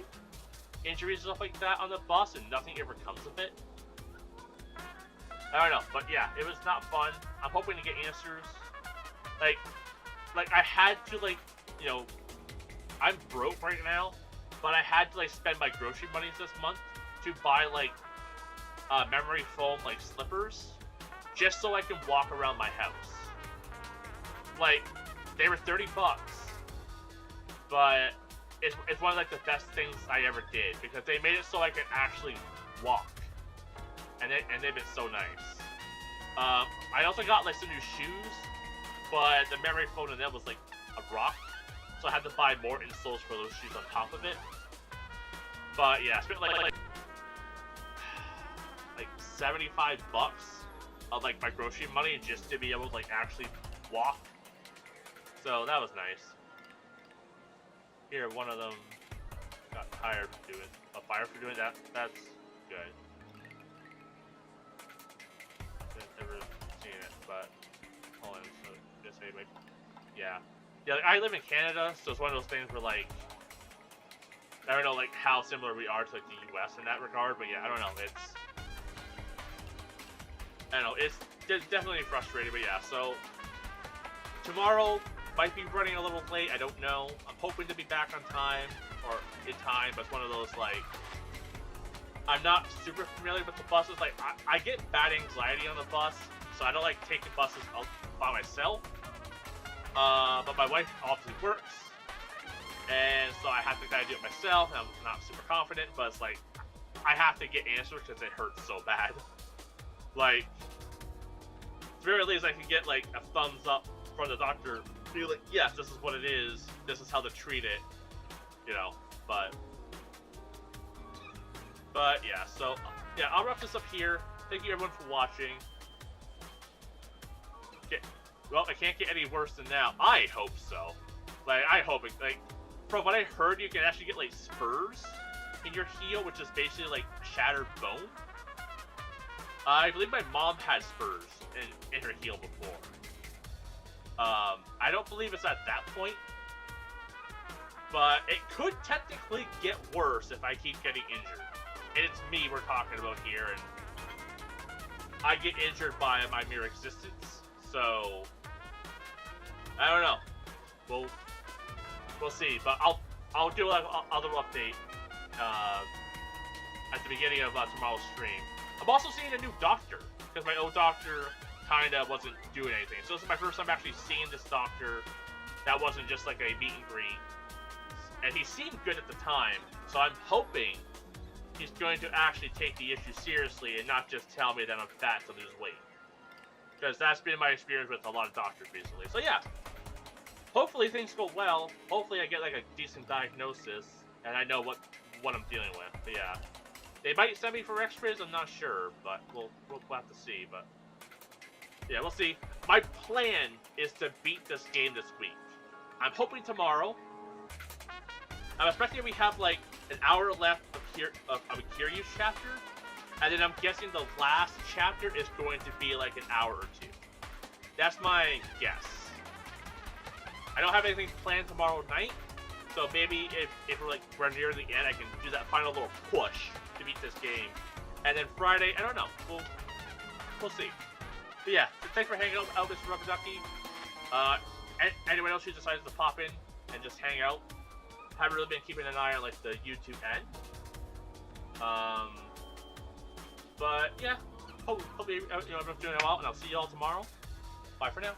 injuries and stuff like that on the bus, and nothing ever comes of it. I don't know, but yeah, it was not fun. I'm hoping to get answers. Like I had to I'm broke right now, but I had to like spend my grocery money this month to buy like memory foam like slippers, just so I can walk around my house. Like, they were $30, but it's one of like the best things I ever did because they made it so I could actually walk, and they've been so nice. I also got like some new shoes, but the memory foam in them was like a rock, so I had to buy more insoles for those shoes on top of it. But yeah, I spent like $75 of like my grocery money just to be able to like actually walk. So that was nice. Here, one of them got fired for doing that. That's good. I've never seen it, but hold on. So just say like, yeah. Like, I live in Canada, so it's one of those things where like I don't know like how similar we are to like the U.S. in that regard, but yeah, I don't know. It's definitely frustrating, but yeah. So tomorrow might be running a little late. I don't know. I'm hoping to be back on time or in time, but it's one of those like I'm not super familiar with the buses. Like I get bad anxiety on the bus, so I don't like taking buses out by myself. But my wife obviously works, and so I have to kind of do it myself. I'm not super confident, but it's like I have to get answers because it hurts so bad. Like, at the very least, I can get like a thumbs up from the doctor, be like, yes, this is what it is. This is how to treat it, you know. But yeah. So yeah, I'll wrap this up here. Thank you everyone for watching. Well, it can't get any worse than now. I hope so. Like, I hope it, like, from what I heard, you can actually get, like, spurs in your heel, which is basically, like, shattered bone. I believe my mom had spurs in her heel before. I don't believe it's at that point. But it could technically get worse if I keep getting injured. And it's me we're talking about here, and I get injured by my mere existence. So I don't know. We'll see. But I'll do another update at the beginning of tomorrow's stream. I'm also seeing a new doctor because my old doctor kinda wasn't doing anything. So this is my first time actually seeing this doctor. That wasn't just like a meet and greet. And he seemed good at the time. So I'm hoping he's going to actually take the issue seriously and not just tell me that I'm fat to lose weight. Because that's been my experience with a lot of doctors recently. So yeah, hopefully things go well. Hopefully I get like a decent diagnosis and I know what I'm dealing with. But yeah, they might send me for X-rays. I'm not sure, but we'll have to see. But yeah, we'll see. My plan is to beat this game this week. I'm hoping tomorrow. I'm expecting we have like an hour left of a Kiryu chapter. And then I'm guessing the last chapter is going to be like an hour or two. That's my guess. I don't have anything planned tomorrow night, so maybe if we're near the end, I can do that final little push to beat this game. And then Friday, I don't know. We'll see. But yeah, thanks for hanging out, Mr. Rubber Ducky. Anyone else who decided to pop in and just hang out? Haven't really been keeping an eye on like the YouTube end. But yeah, hopefully everyone's doing well, and I'll see you all tomorrow. Bye for now.